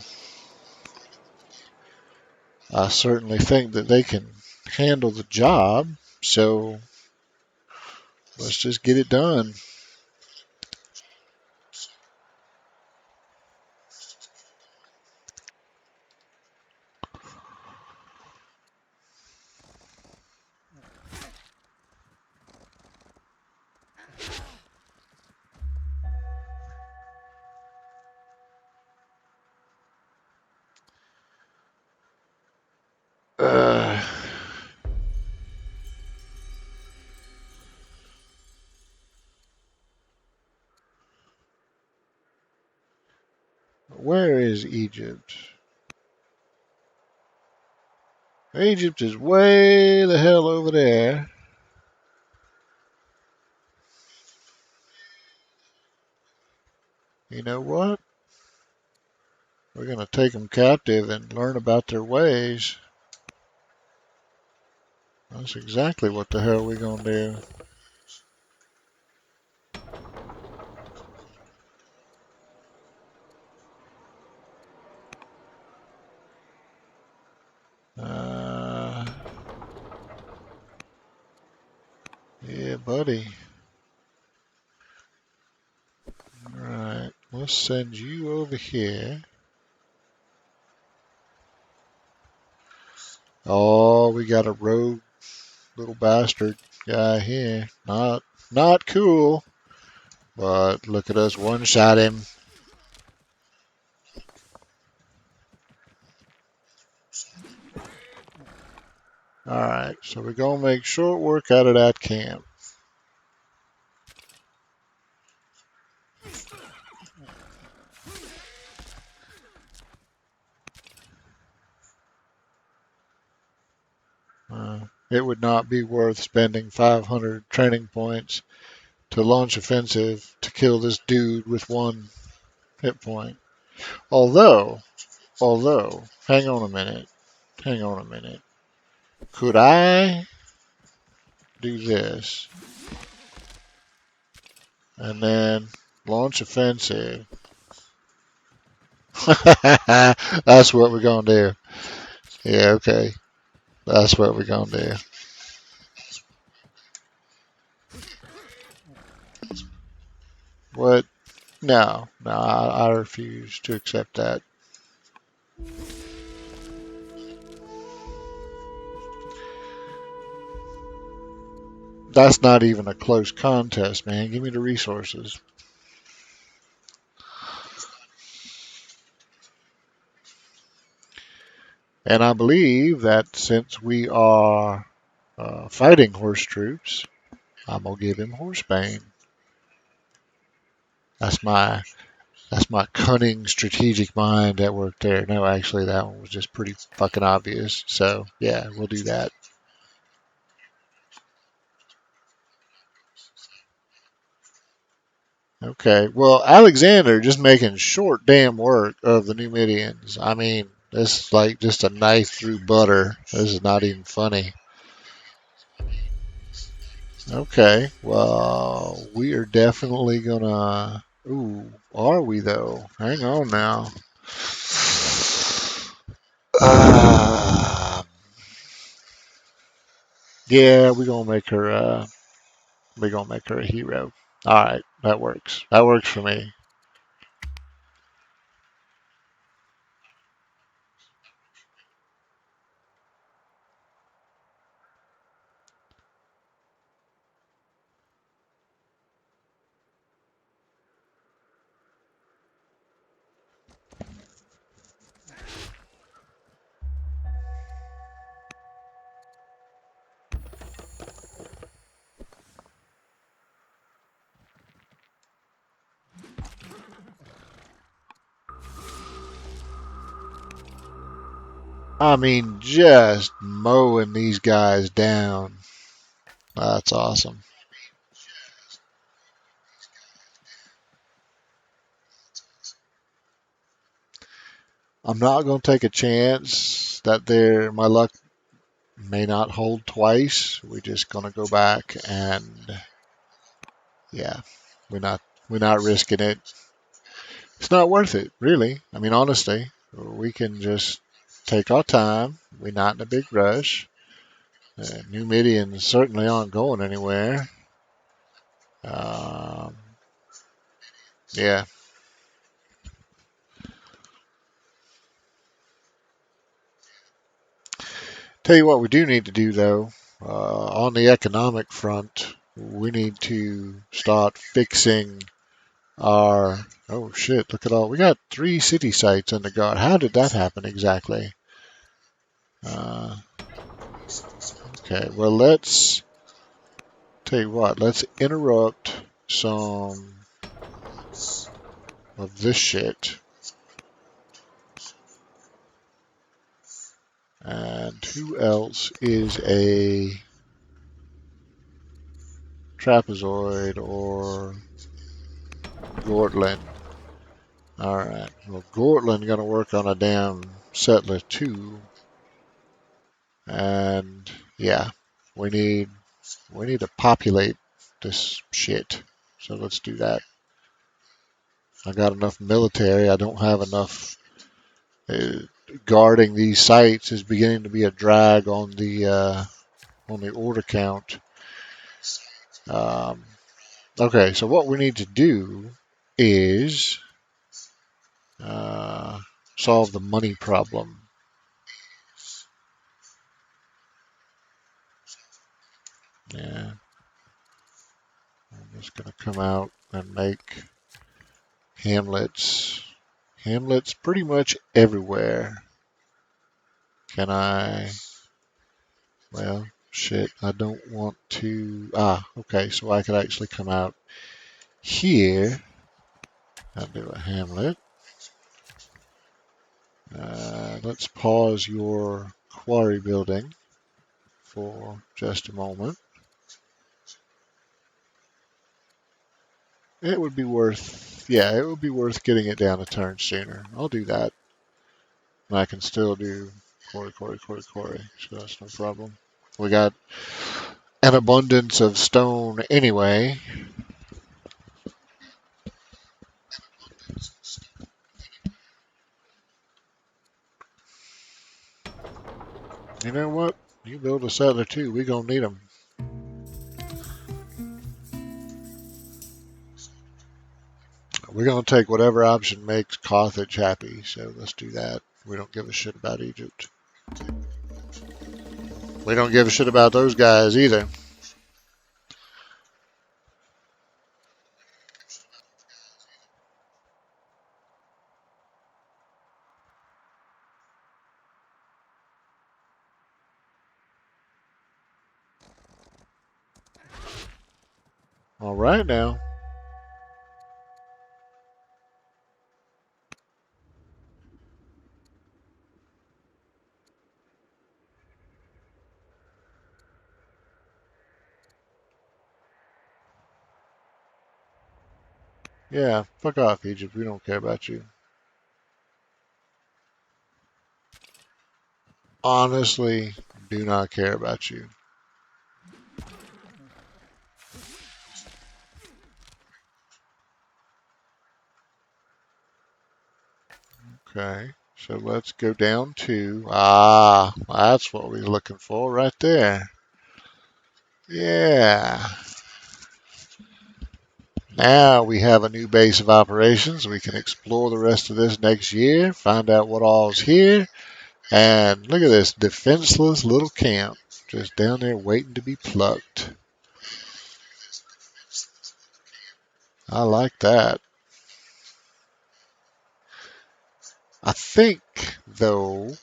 I certainly think that they can handle the job. So let's just get it done. Where is Egypt? Egypt is way the hell over there. You know what? We're going to take them captive and learn about their ways. That's exactly what the hell we're going to do. Yeah, buddy. Alright, let's send you over here. Oh, we got a rogue little bastard guy here. Not cool, but look at us one-shot him. Alright, so we're going to make short work out of that camp. It would not be worth spending 500 training points to launch offensive to kill this dude with one hit point. Although, hang on a minute. Could I do this and then launch offensive? That's what we're gonna do. Yeah, okay. That's what we're gonna do. What? No, I refuse to accept that. That's not even a close contest, man. Give me the resources. And I believe that since we are fighting horse troops, I'm gonna give him horsebane. That's my cunning strategic mind at work there. No, actually, that one was just pretty fucking obvious. So yeah, we'll do that. Okay. Well, Alexander just making short damn work of the Numidians. I mean, this is like just a knife through butter. This is not even funny. Okay. Well, we are definitely gonna. Ooh, are we though? Hang on now. Uh, yeah, we're gonna make her. We're gonna make her a hero. All right, that works. That works for me. I mean, just mowing these guys down. That's awesome. I'm not going to take a chance that my luck may not hold twice. We're just going to go back and yeah, we're not we're not risking it. It's not worth it, really. I mean, honestly, we can just take our time. We're not in a big rush. Numidians certainly aren't going anywhere. Um, yeah. Tell you what, we do need to do though. On the economic front, we need to start fixing our. Oh shit! Look at all. We got 3 city sites under guard. How did that happen exactly? Uh, okay. Well, let's tell you what. Let's interrupt some of this shit. And who else is a trapezoid or Gortland? Alright, well Gortland gonna work on a damn settler too. And yeah, we need to populate this shit. So let's do that. I got enough military. I don't have enough. Guarding these sites is beginning to be a drag on the order count. Okay, so what we need to do is uh, solve the money problem. Yeah, I'm just gonna come out and make hamlets. Hamlets pretty much everywhere. Can I? Well, shit, I don't want to. Okay, so I could actually come out here and do a hamlet. Let's pause your quarry building for just a moment. It would be worth, yeah, it would be worth getting it down a turn sooner. I'll do that. And I can still do quarry, so that's no problem. We got an abundance of stone anyway. You know what? You build a settler too. We gonna need them. We're gonna take whatever option makes Carthage happy. So let's do that. We don't give a shit about Egypt. We don't give a shit about those guys either. All right now. Yeah, fuck off, Egypt. We don't care about you. Honestly, do not care about you. Okay, so let's go down to, that's what we're looking for right there. Yeah. Now we have a new base of operations. We can explore the rest of this next year, find out what all's here, and look at this defenseless little camp just down there waiting to be plucked. I like that. I think, though,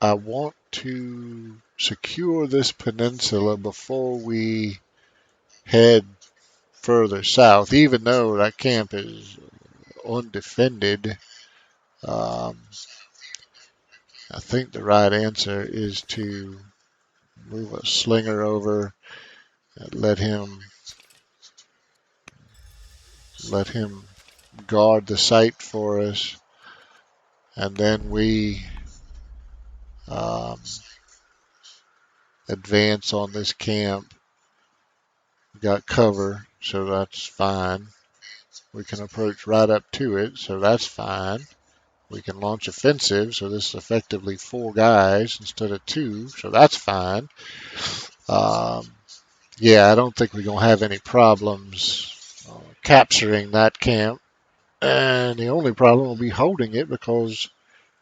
I want to secure this peninsula before we head further south, even though that camp is undefended. Um, I think the right answer is to move a slinger over and let him guard the site for us, and then we um, advance on this camp. We got cover, so that's fine. We can approach right up to it, so that's fine. We can launch offensive, so this is effectively 4 guys instead of 2, so that's fine. Yeah, I don't think we're going to have any problems capturing that camp. And the only problem will be holding it because,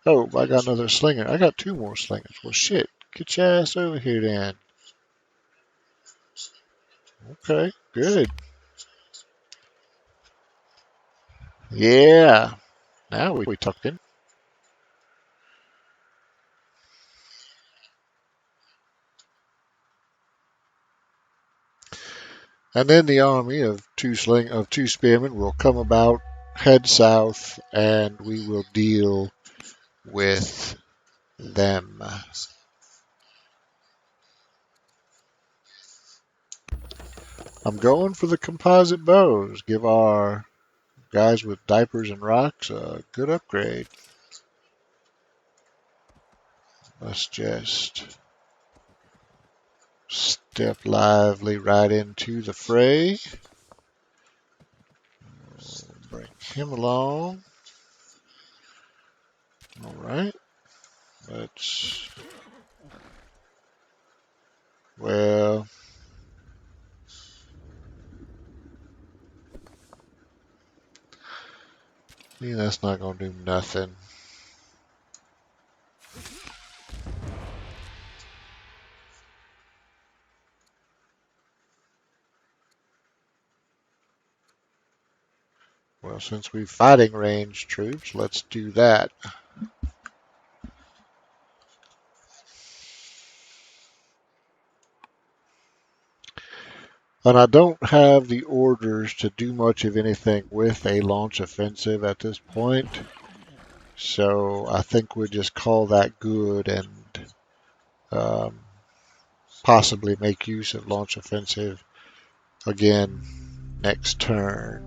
oh, I got another slinger. I got 2 more slingers. Well, shit. Get your ass over here then. Okay, good. Yeah. Now we tucked in. And then the army of 2 spearmen will come about, head south, and we will deal with them. I'm going for the composite bows. Give our guys with diapers and rocks a good upgrade. Let's just step lively right into the fray. Bring him along. All right. Let's. Well, that's not going to do nothing. Well, since we're fighting range troops, let's do that. And I don't have the orders to do much of anything with a launch offensive at this point. So I think we'll just call that good and um, possibly make use of launch offensive again next turn.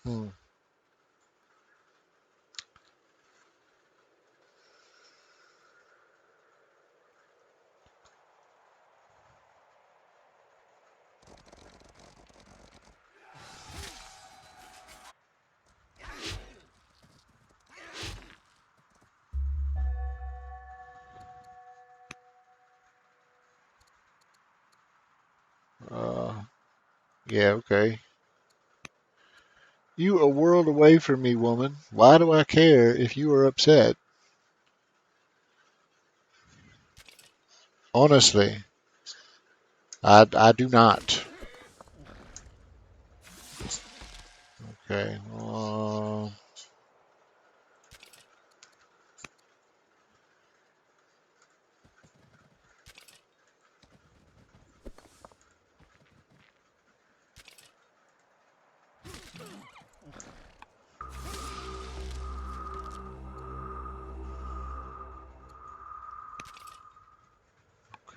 Hmm. Uh, yeah, okay. You a world away from me, woman. Why do I care if you are upset? Honestly, I do not. Okay.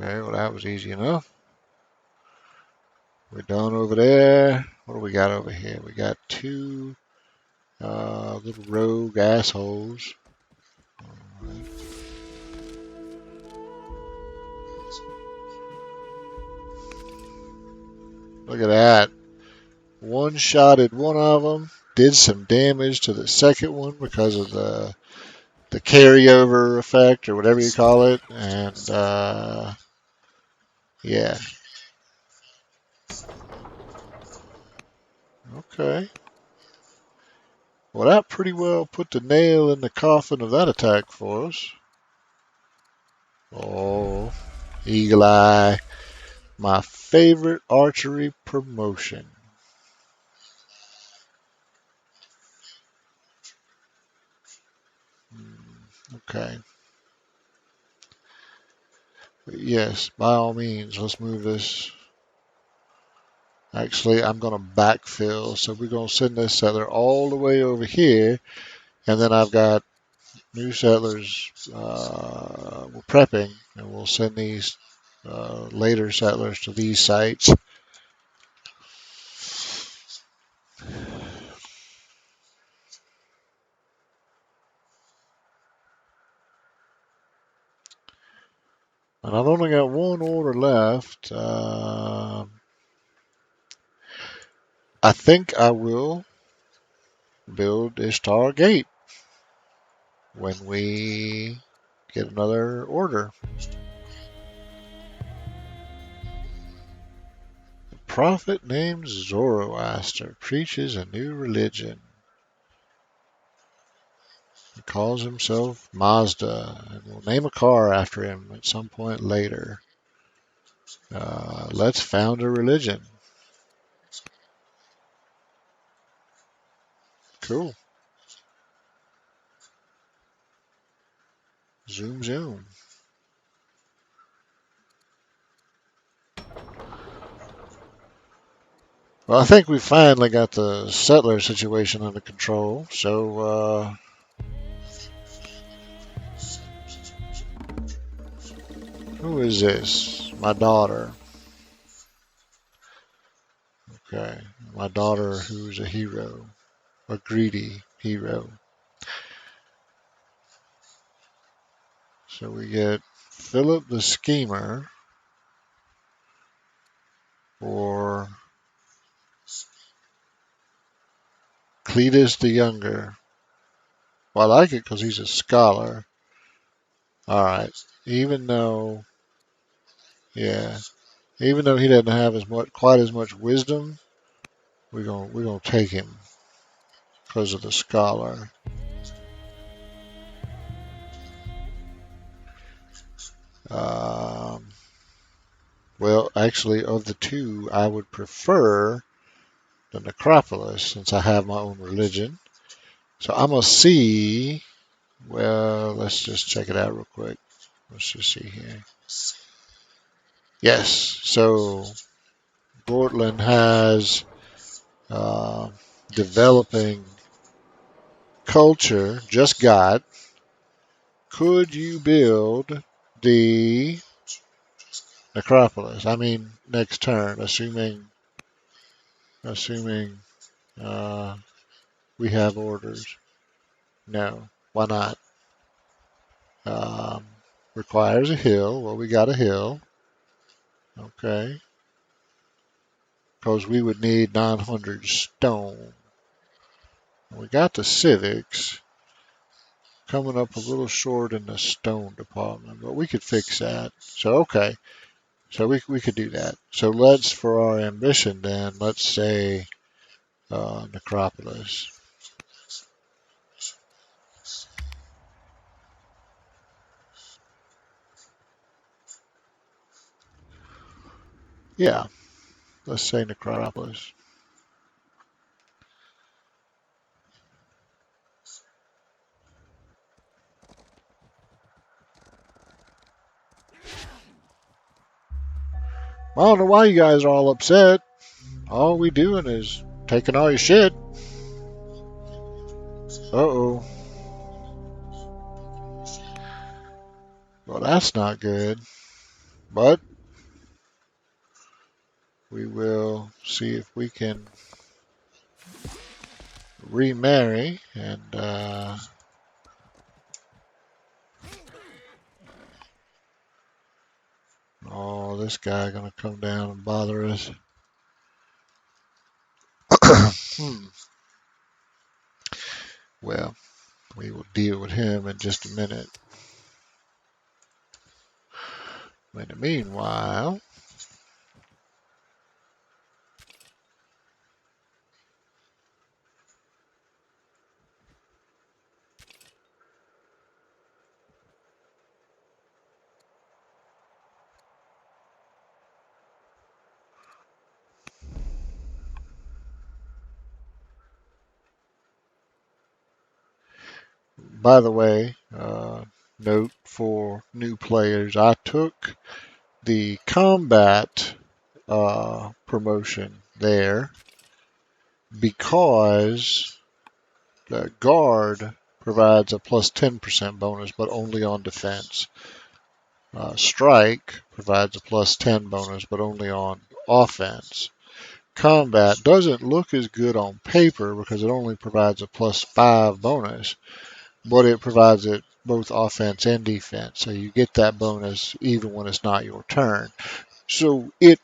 Okay, well that was easy enough. We're done over there. What do we got over here? We got two little rogue assholes. Look at that. One-shotted one of them. Did some damage to the second one because of the carryover effect or whatever you call it. And yeah. Okay. Well, that pretty well put the nail in the coffin of that attack for us. Oh, Eagle Eye. My favorite archery promotion. Okay. Yes, by all means, let's move this. Actually, I'm going to backfill. So we're going to send this settler all the way over here. And then I've got new settlers we're prepping. And we'll send these later settlers to these sites. And I've only got one order left. I think I will build Ishtar Gate when we get another order. A prophet named Zoroaster preaches a new religion. He calls himself Mazda and will name a car after him at some point later. Let's found a religion. Cool. Zoom, zoom. Well, I think we finally got the settler situation under control. So Who is this? My daughter. Okay. My daughter who's a hero. A greedy hero. So we get Philip the Schemer or Cletus the Younger. Well, I like it because he's a scholar. All right. Even though, yeah, even though he doesn't have quite as much wisdom, we're gonna take him because of the scholar. Um, well, actually, of the two, I would prefer the Necropolis since I have my own religion. So I'm gonna see. Well, let's just check it out real quick. Let's just see here. Yes. So Portland has uh, developing culture. Just got. Could you build the Necropolis? I mean, next turn, assuming uh, we have orders. No. Why not? Um, requires a hill. Well, we got a hill. Okay. Because we would need 900 stone. We got the civics. Coming up a little short in the stone department, but we could fix that. So, okay. So we could do that. So let's, for our ambition then, let's say Necropolis. Yeah, let's say Necropolis. I don't know why you guys are all upset. All we doing is taking all your shit. Uh-oh. Well, that's not good. But we will see if we can remarry and oh, this guy gonna come down and bother us. Hmm. Well, we will deal with him in just a minute. In the meanwhile, by the way, note for new players, I took the combat promotion there because the guard provides a plus 10% bonus, but only on defense. Strike provides a plus 10 bonus, but only on offense. Combat doesn't look as good on paper because it only provides a plus 5 bonus, but it provides it both offense and defense. So you get that bonus even when it's not your turn. So excuse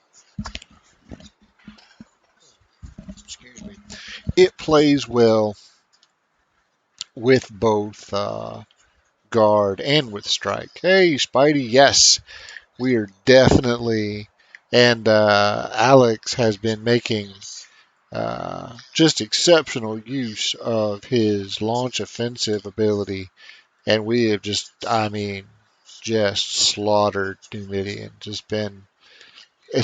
me, it plays well with both guard and with strike. Hey, Spidey, yes, we are definitely, and Alex has been making just exceptional use of his launch offensive ability, and we have just, I mean, just slaughtered Numidian. It's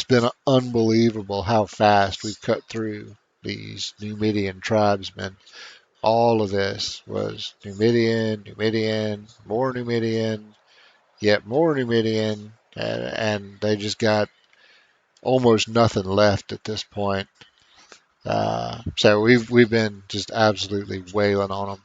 been unbelievable how fast we've cut through these Numidian tribesmen. All of this was Numidian, more Numidian, yet more Numidian, and they just got almost nothing left at this point. So we've been just absolutely wailing on them.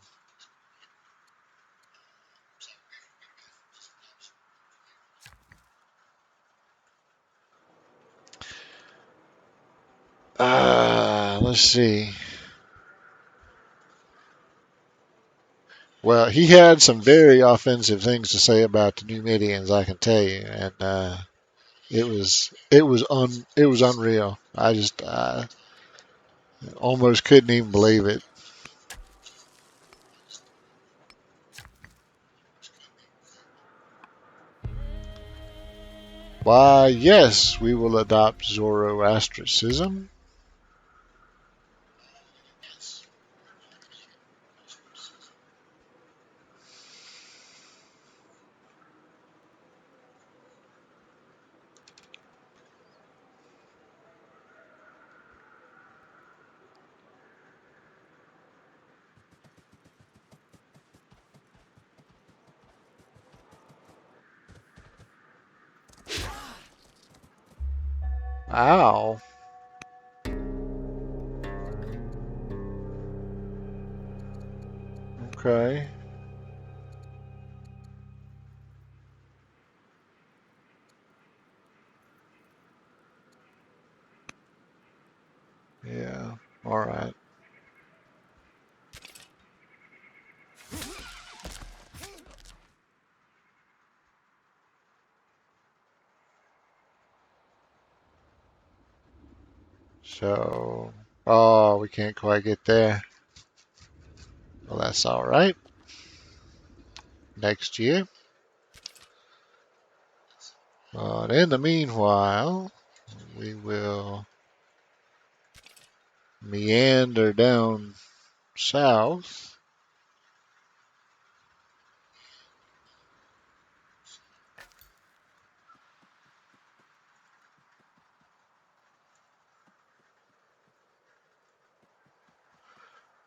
Let's see. Well, he had some very offensive things to say about the Numidians, I can tell you, and it was unreal. I just almost couldn't even believe it. Why, yes, we will adopt Zoroastrianism. Ow. Okay. Yeah. All right. So, oh, we can't quite get there. Well, that's all right. Next year. But in the meanwhile, we will meander down south.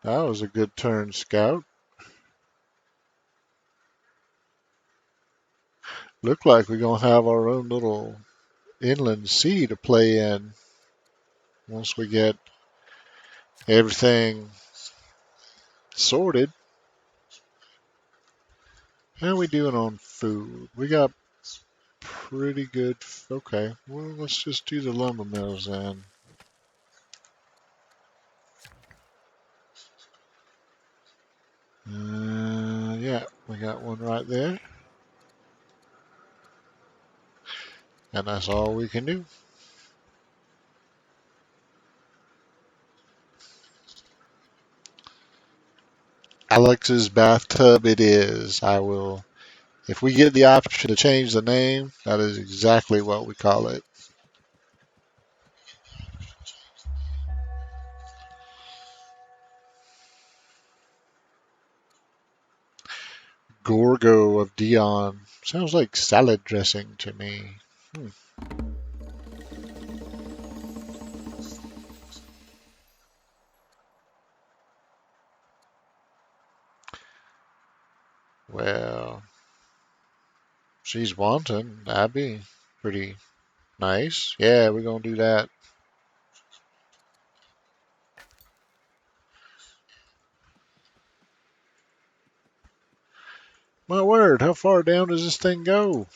That was a good turn, Scout. Look like we're going to have our own little inland sea to play in once we get everything sorted. How we doing on food? We got pretty good. Okay, well, let's just do the lumber mills then. Yeah, we got one right there. And that's all we can do. Alex's bathtub it is. I will, if we get the option to change the name, that is exactly what we call it. Gorgo of Dion. Sounds like salad dressing to me. Hmm. Well, she's wanton. That'd be pretty nice. Yeah, we're gonna do that. My word, how far down does this thing go?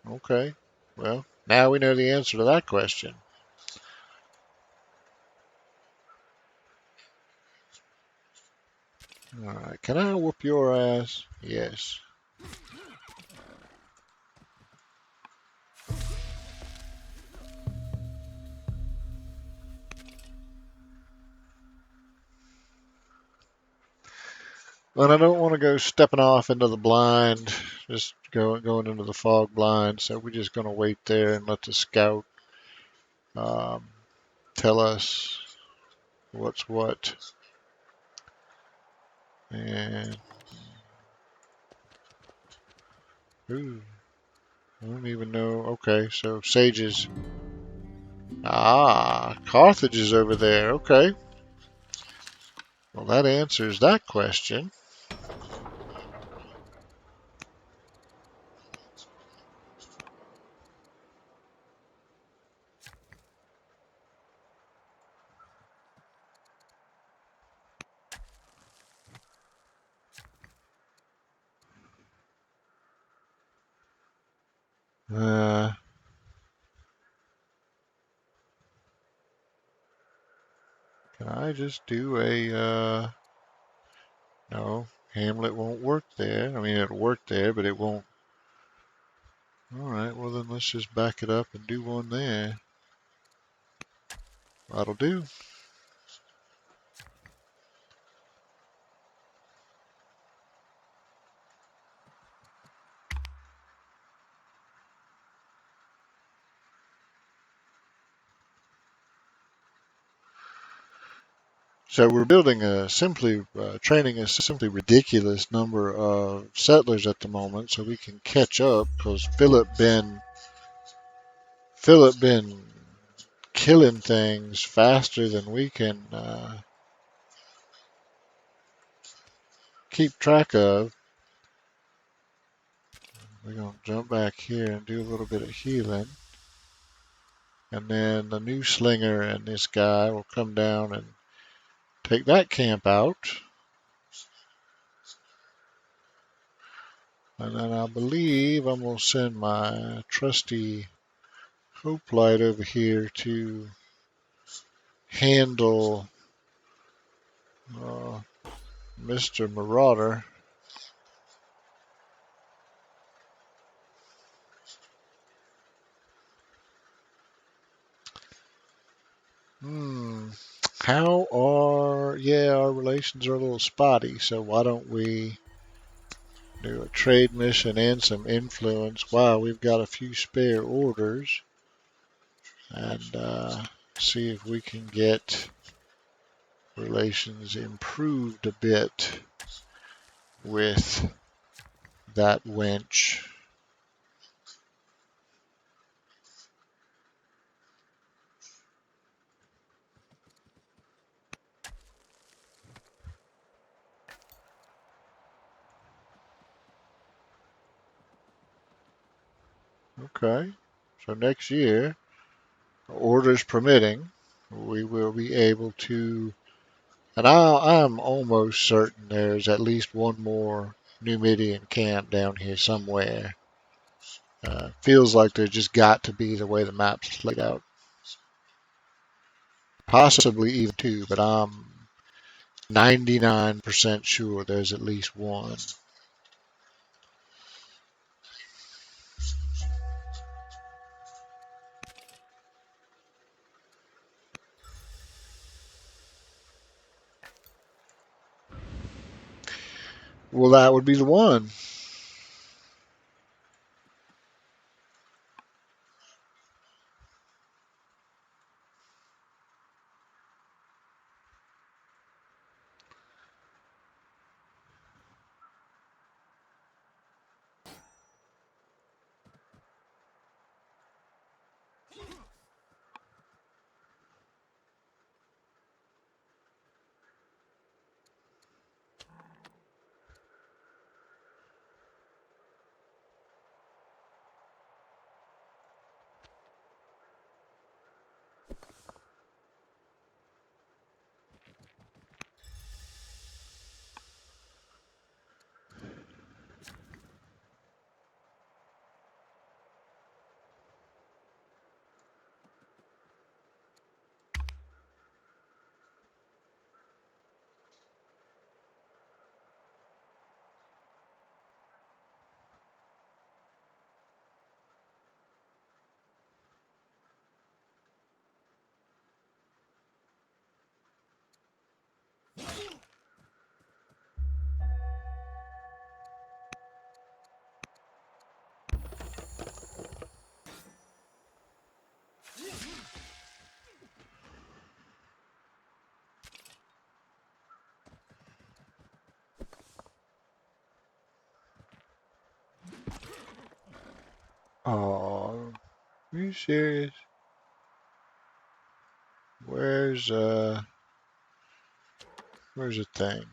Okay. Well, now we know the answer to that question. All right. Can I whoop your ass? Yes. But I don't want to go stepping off into the blind, just going into the fog blind. So we're just going to wait there and let the scout um, tell us what's what. And ooh, I don't even know. Okay, so sages. Ah, Carthage is over there. Okay. Well, that answers that question. Uh, I just do a, no, Hamlet won't work there. I mean, it'll work there, but it won't. All right, well then let's just back it up and do one there. That'll do. So we're building training a simply ridiculous number of settlers at the moment, so we can catch up because Philip been killing things faster than we can keep track of. We're gonna jump back here and do a little bit of healing, and then the new slinger and this guy will come down and take that camp out. And then I believe I'm going to send my trusty Hoplite over here to handle uh, Mr. Marauder. Hmm. Our relations are a little spotty, so why don't we do a trade mission and some influence? Wow, we've got a few spare orders. And see if we can get relations improved a bit with that wench. Okay, so next year, orders permitting, we will be able to, and I'm almost certain there's at least one more Numidian camp down here somewhere. Feels like there just got to be the way the map's laid out. Possibly even two, but I'm 99% sure there's at least one. Well, that would be the one. Oh, are you serious? Where's where's the thing?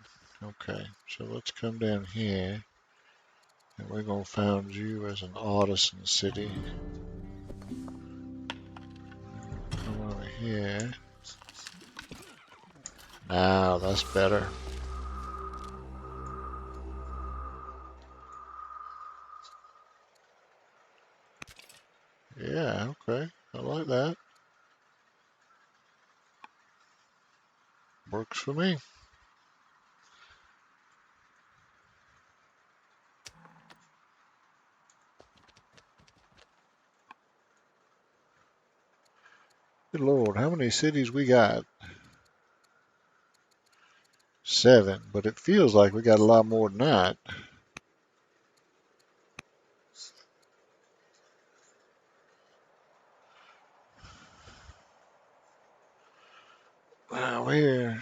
Okay, so let's come down here, and we're gonna found you as an artisan city. Come over here. Now that's better. Yeah, okay, I like that. Works for me. Good Lord, how many cities we got? 7, but it feels like we got a lot more than that. We're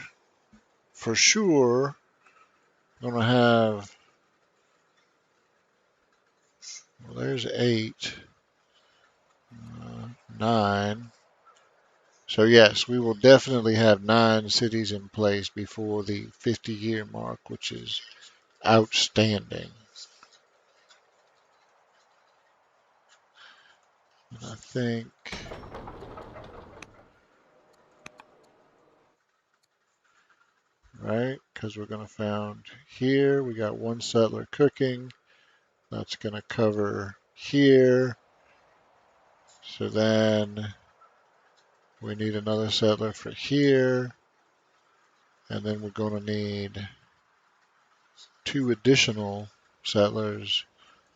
for sure going to have, well, there's 8, 9. So yes, we will definitely have 9 cities in place before the 50-year mark, which is outstanding. And I think, right, because we're going to found here, we got 1 settler cooking. That's going to cover here. So then we need another settler for here. And then we're going to need 2 additional settlers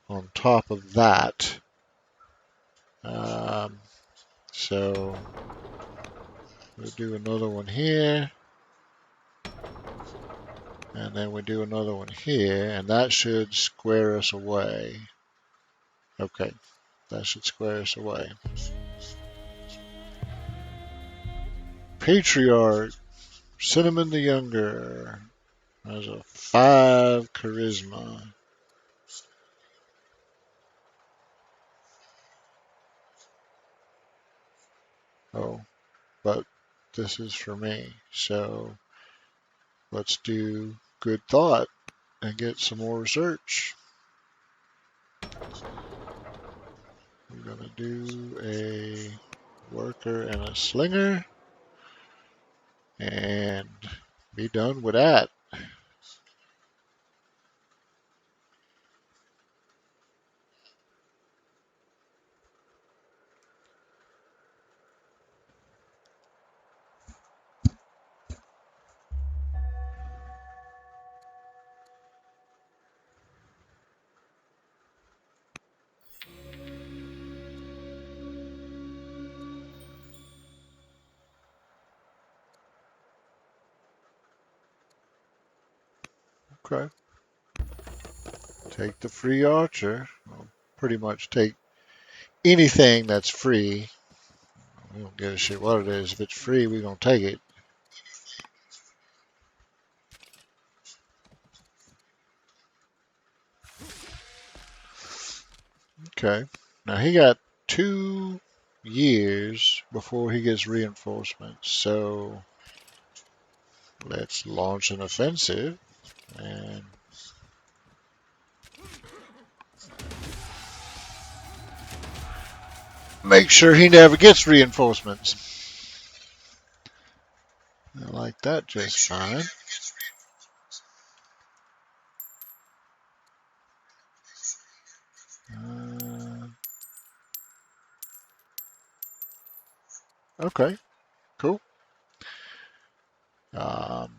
on top of that. So we'll do another one here. And then we do another one here. And that should square us away. Okay, that should square us away. Patriarch, Cinnamon the Younger, has a 5 charisma. Oh, but this is for me. So let's do good thought and get some more research. We're going to do a worker and a slinger and be done with that. Okay. Take the free archer. I'll pretty much take anything that's free. We don't give a shit what it is. If it's free, we're going to take it. Okay. Now he got 2 years before he gets reinforcements. So let's launch an offensive and make sure he never gets reinforcements. I like that just fine. Okay, cool. Um,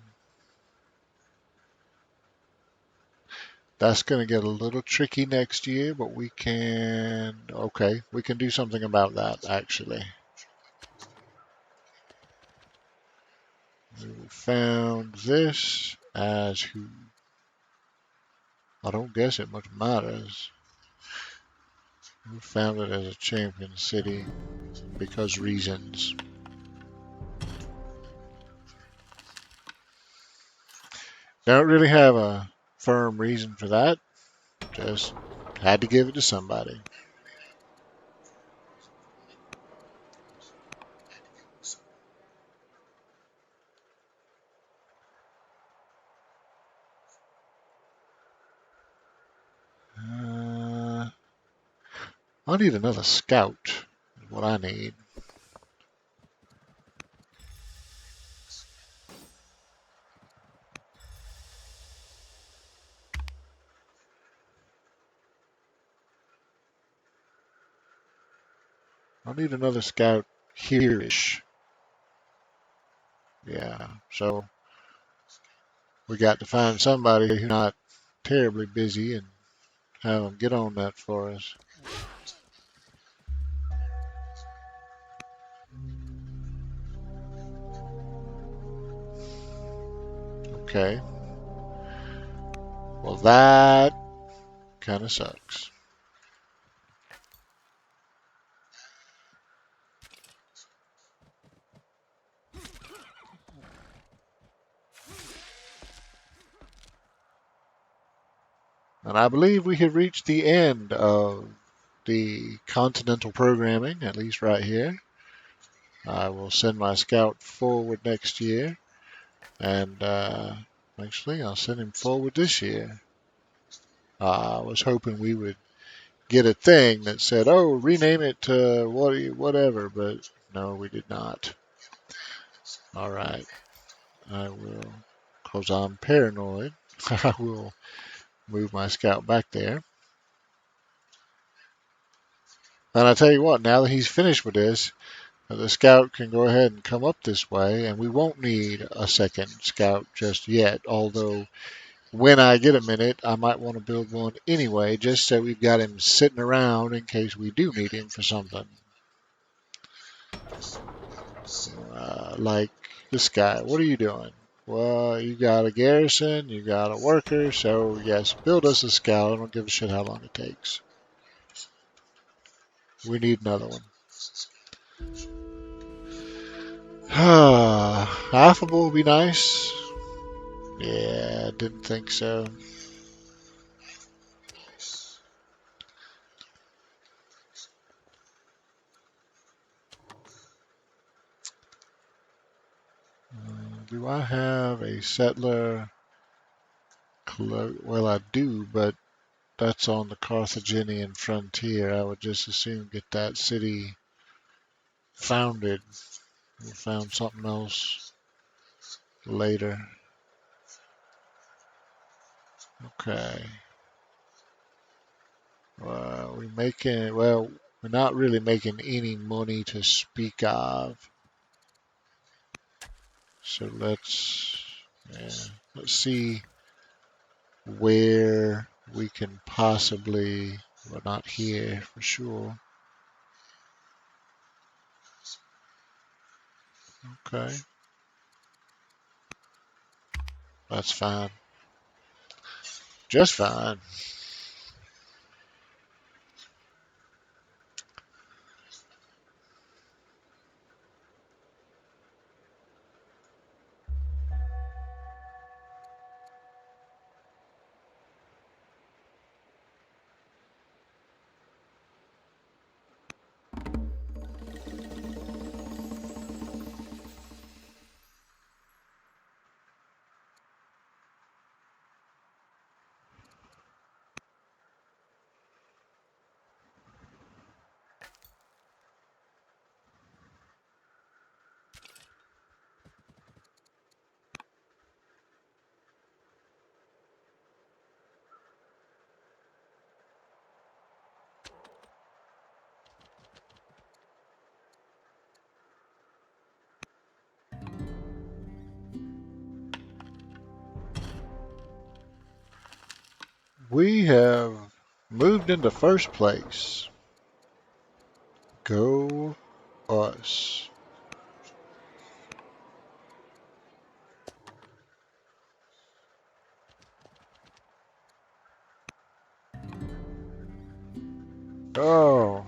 that's going to get a little tricky next year, but we can, okay, we can do something about that actually. We found this as who? I don't guess it much matters. We found it as a champion city because reasons. Don't really have a firm reason for that. Just had to give it to somebody. I need another scout. Is what I need. I need another scout here-ish. Yeah, so We got to find somebody who's not terribly busy and have them get on that for us. Okay. Well, that kind of sucks. And I believe we have reached the end of the continental programming, at least right here. I will send my scout forward next year, and actually, I'll send him forward this year. I was hoping we would get a thing that said, "Oh, rename it to whatever," but no, we did not. All right, I will, because I'm paranoid. I will move my scout back there. And I tell you what, now that he's finished with this, the scout can go ahead and come up this way, and we won't need a second scout just yet. Although, when I get a minute, I might want to build one anyway, just so we've got him sitting around in case we do need him for something. Like this guy, what are you doing? Well, you got a garrison, you got a worker, so yes, build us a scout. I don't give a shit how long it takes. We need another one. Affable would be nice. Yeah, didn't think so. Do I have a settler? Well, I do, but that's on the Carthaginian frontier. I would just as soon get that city founded. We'll found something else later. Okay. We're not really making any money to speak of. So let's see where we can possibly, well, not here for sure. Okay, that's fine. Just fine. We have moved into first place. Go us. Oh,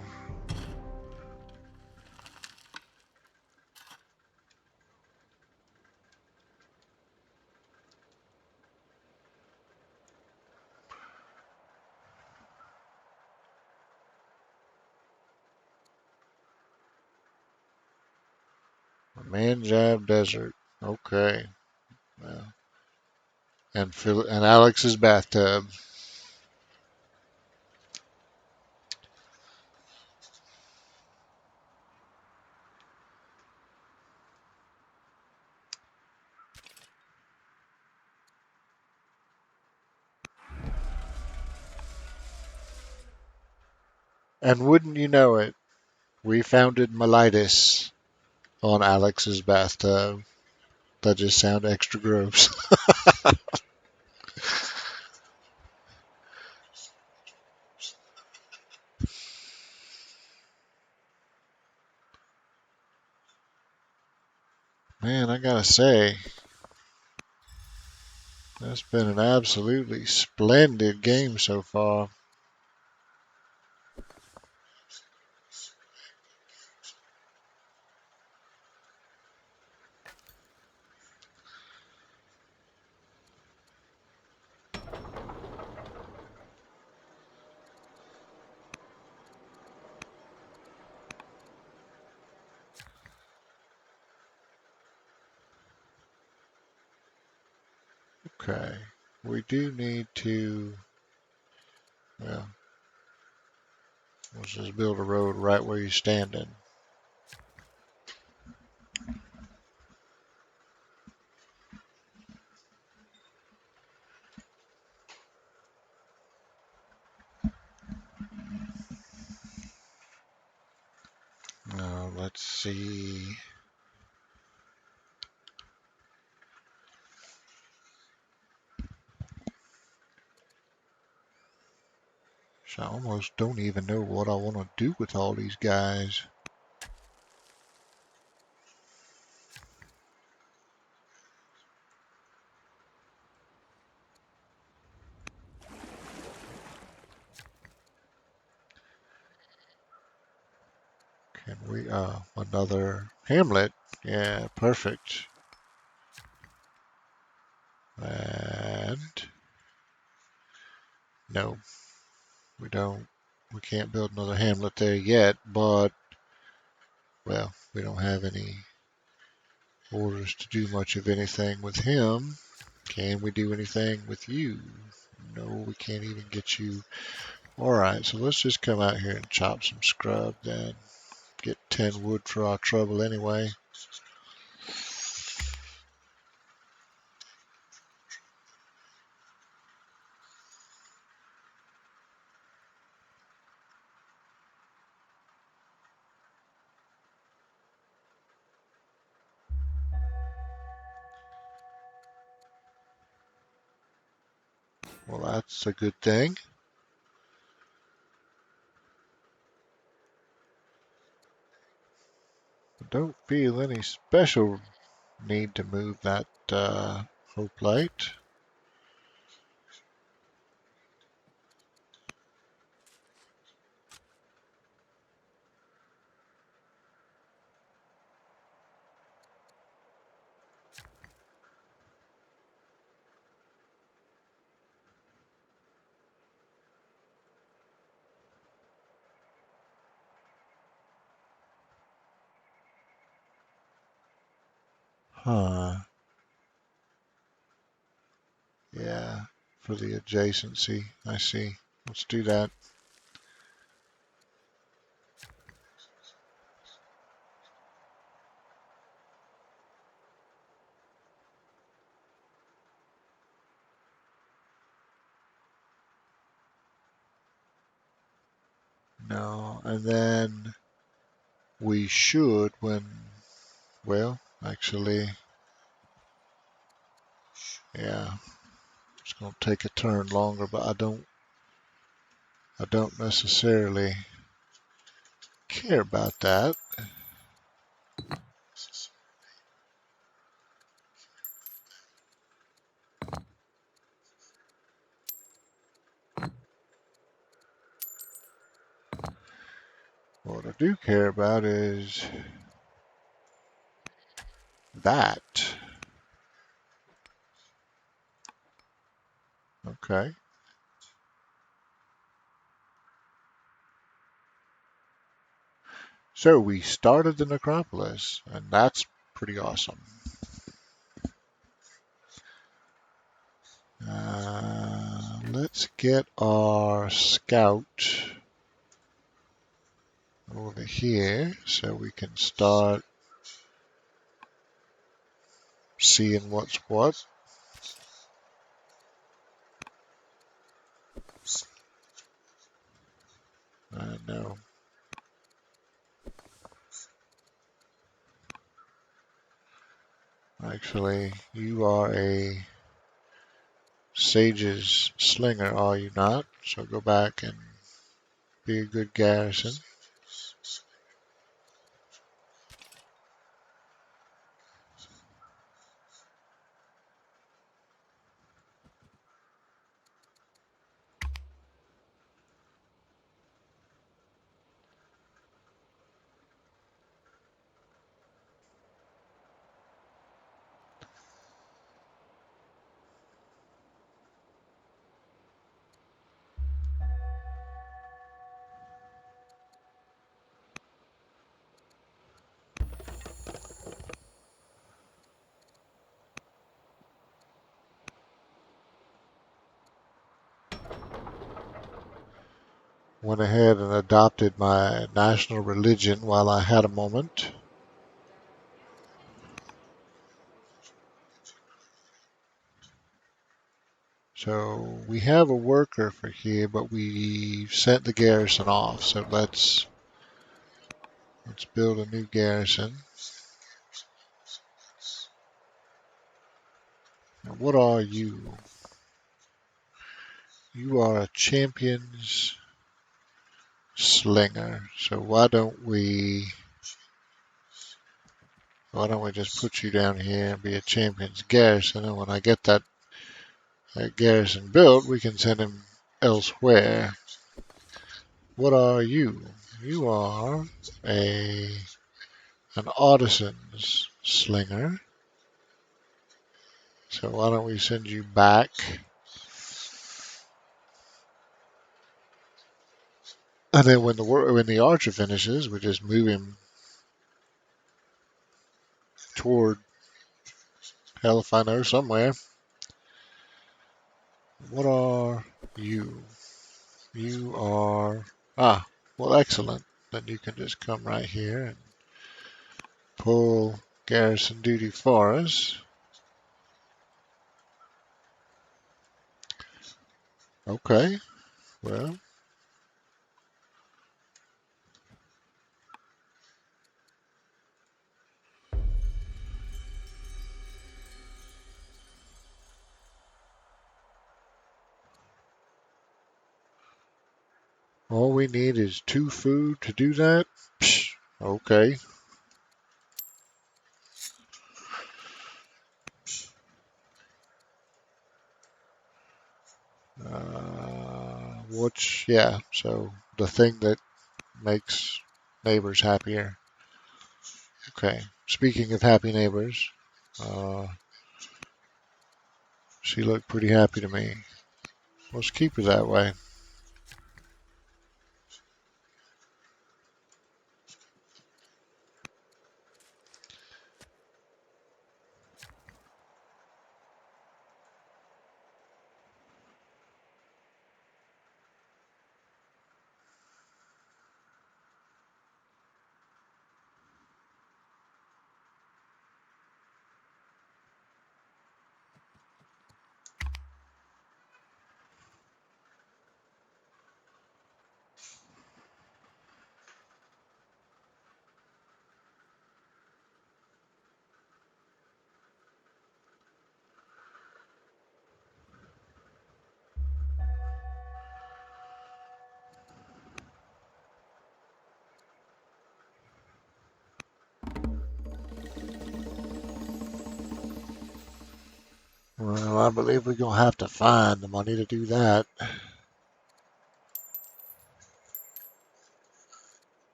Manjab Desert. Okay. Well, and Alex's bathtub. And wouldn't you know it, we founded Miletus on Alex's bathtub. That just sounded extra gross. Man, I gotta say, that's been an absolutely splendid game so far. Okay, we do need to, well, let's just build a road right where you're standing. Now, let's see. So I almost don't even know what I want to do with all these guys. Can we, another hamlet? Yeah, perfect. And no, we don't. We can't build another hamlet there yet, but, well, we don't have any orders to do much of anything with him. Can we do anything with you? No, we can't even get you. Alright, so let's just come out here and chop some scrub then. Get 10 wood for our trouble anyway. Well, that's a good thing. I don't feel any special need to move that hoplite. Huh. Yeah, for the adjacency. I see. Let's do that. No, and then we should when, well, actually, yeah, it's going to take a turn longer, but I don't necessarily care about that. What I do care about is that. Okay. So we started the necropolis, and that's pretty awesome. Let's get our scout over here so we can start seeing what's what. No. Actually, you are a Sage's Slinger, are you not? So go back and be a good garrison. Went ahead and adopted my national religion while I had a moment. So we have a worker for here, but we sent the garrison off. So let's build a new garrison. Now, what are you? You are a champion's slinger. So why don't we just put you down here and be a champion's garrison, and when I get that garrison built, we can send him elsewhere. What are you? You are an artisan's slinger. So why don't we send you back? And then when the archer finishes, we just move him toward hell if I know somewhere. What are you? You are well, excellent. Then you can just come right here and pull garrison duty for us. Okay, well, all we need is 2 food to do that. Psh, okay. So the thing that makes neighbors happier. Okay, speaking of happy neighbors, uh, she looked pretty happy to me. Let's keep her that way. Well, I believe we're going to have to find the money to do that.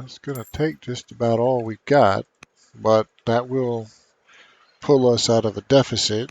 It's going to take just about all we got, but that will pull us out of a deficit.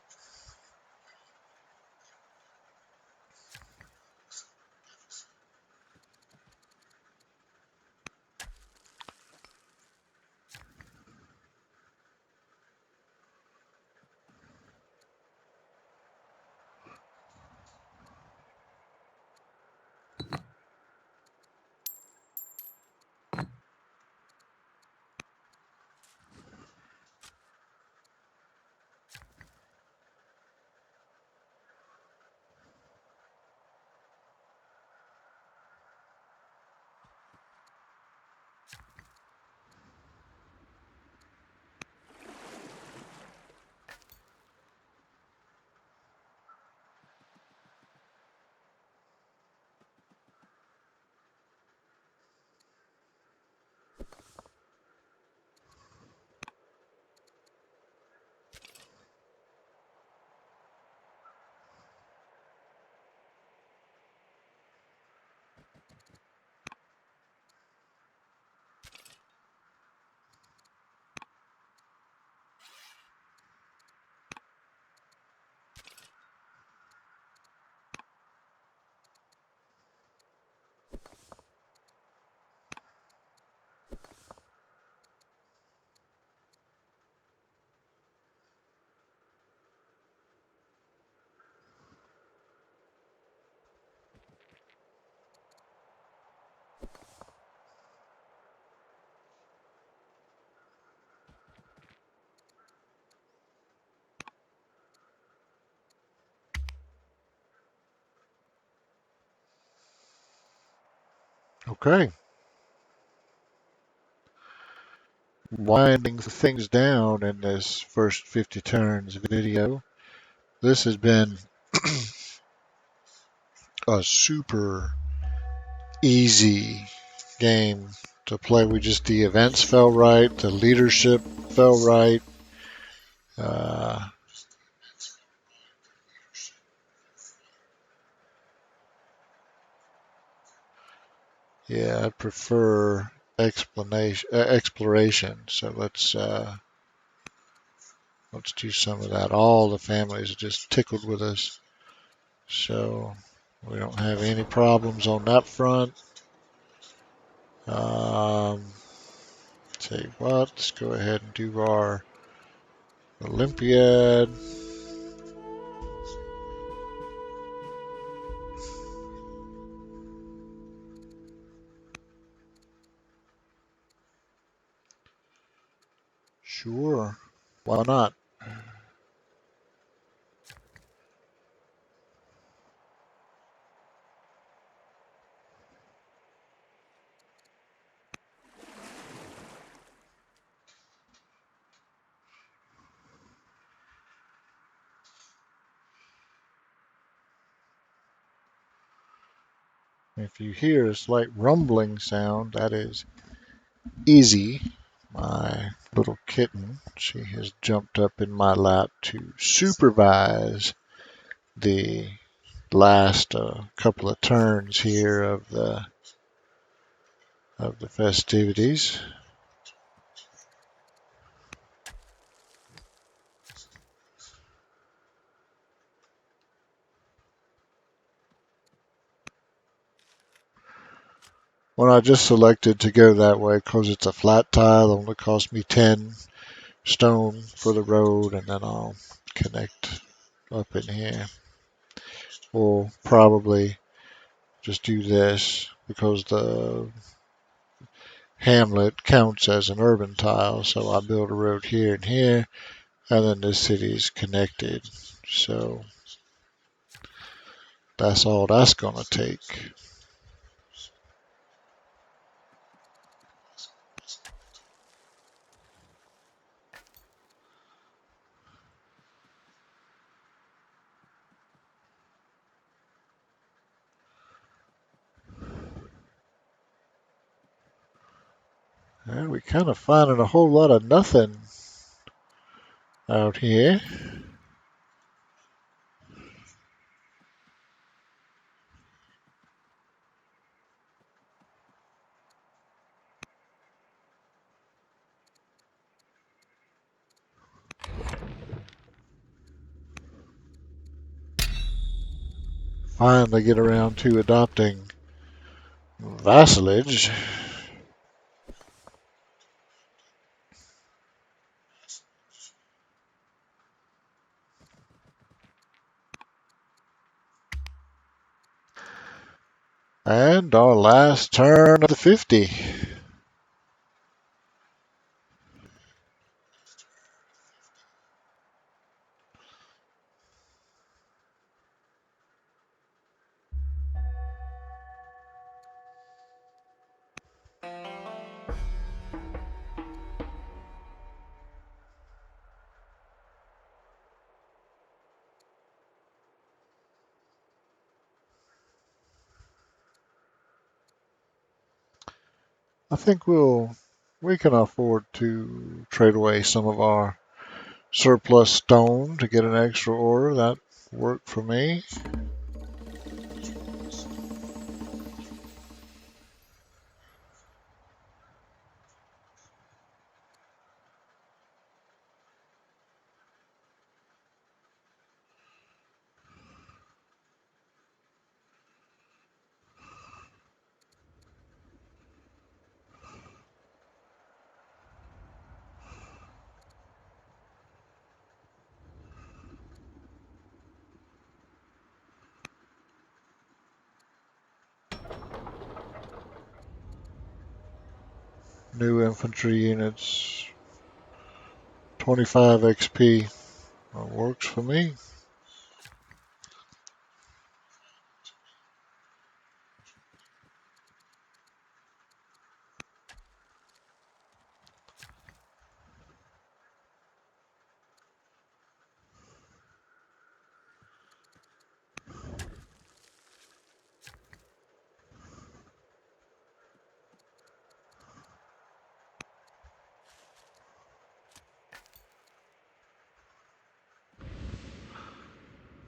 Okay. Winding things down in this first 50 turns video. This has been a super easy game to play. The events fell right, the leadership fell right. Uh, yeah, I prefer exploration. So let's do some of that. All the families are just tickled with us, so we don't have any problems on that front. Tell you what, let's go ahead and do our Olympiad. Sure, why not? If you hear a slight rumbling sound, that is Izzy, my little kitten. She has jumped up in my lap to supervise the last couple of turns here of the festivities. Well, I just selected to go that way because it's a flat tile. It only cost me 10 stone for the road, and then I'll connect up in here. We'll probably just do this because the hamlet counts as an urban tile. So I build a road here and here, and then this city is connected. So that's all that's going to take. And we kind of finding a whole lot of nothing out here. Finally get around to adopting vassalage. And our last turn of the 50. I think we can afford to trade away some of our surplus stone to get an extra order. That worked for me. New infantry units, 25 XP. That works for me.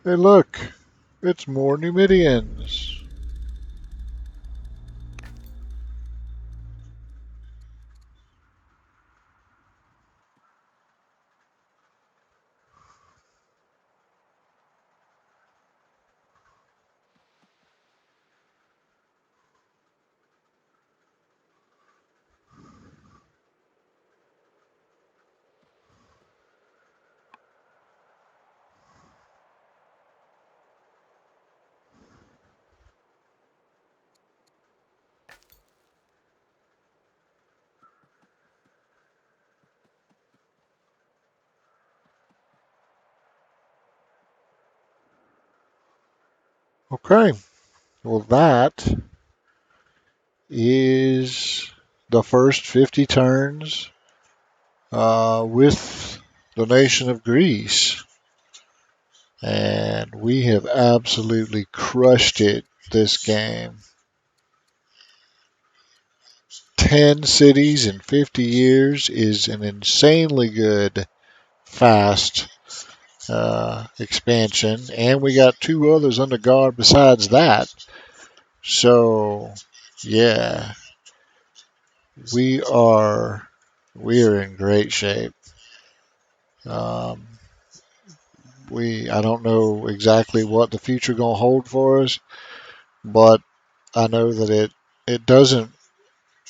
Hey, look, it's more Numidians. Okay, well, that is the first 50 turns with the nation of Greece. And we have absolutely crushed it this game. 10 cities in 50 years is an insanely good, fast expansion. And we got two others under guard besides that. So, yeah, we are we are in great shape. Um, I don't know exactly what the future gonna hold for us, but I know that it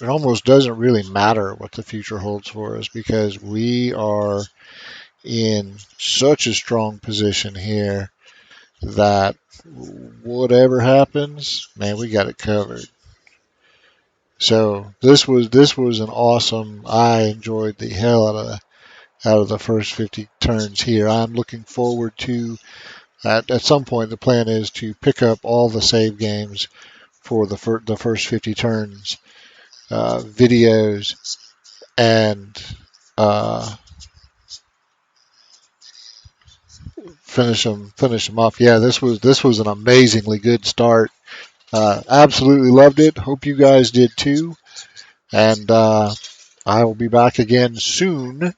almost doesn't really matter what the future holds for us because we are in such a strong position here that whatever happens, man, we got it covered. So this was an awesome. I enjoyed the hell out of the first 50 turns here. I'm looking forward to at some point. The plan is to pick up all the save games for the first 50 turns videos and uh, finish them off. Yeah, this was an amazingly good start. Absolutely loved it. Hope you guys did too. And I will be back again soon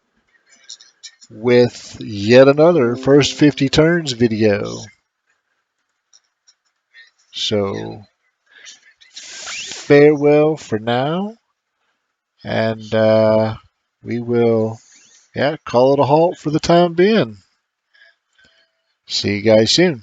with yet another first 50 turns video. So farewell for now, and we will call it a halt for the time being. See you guys soon.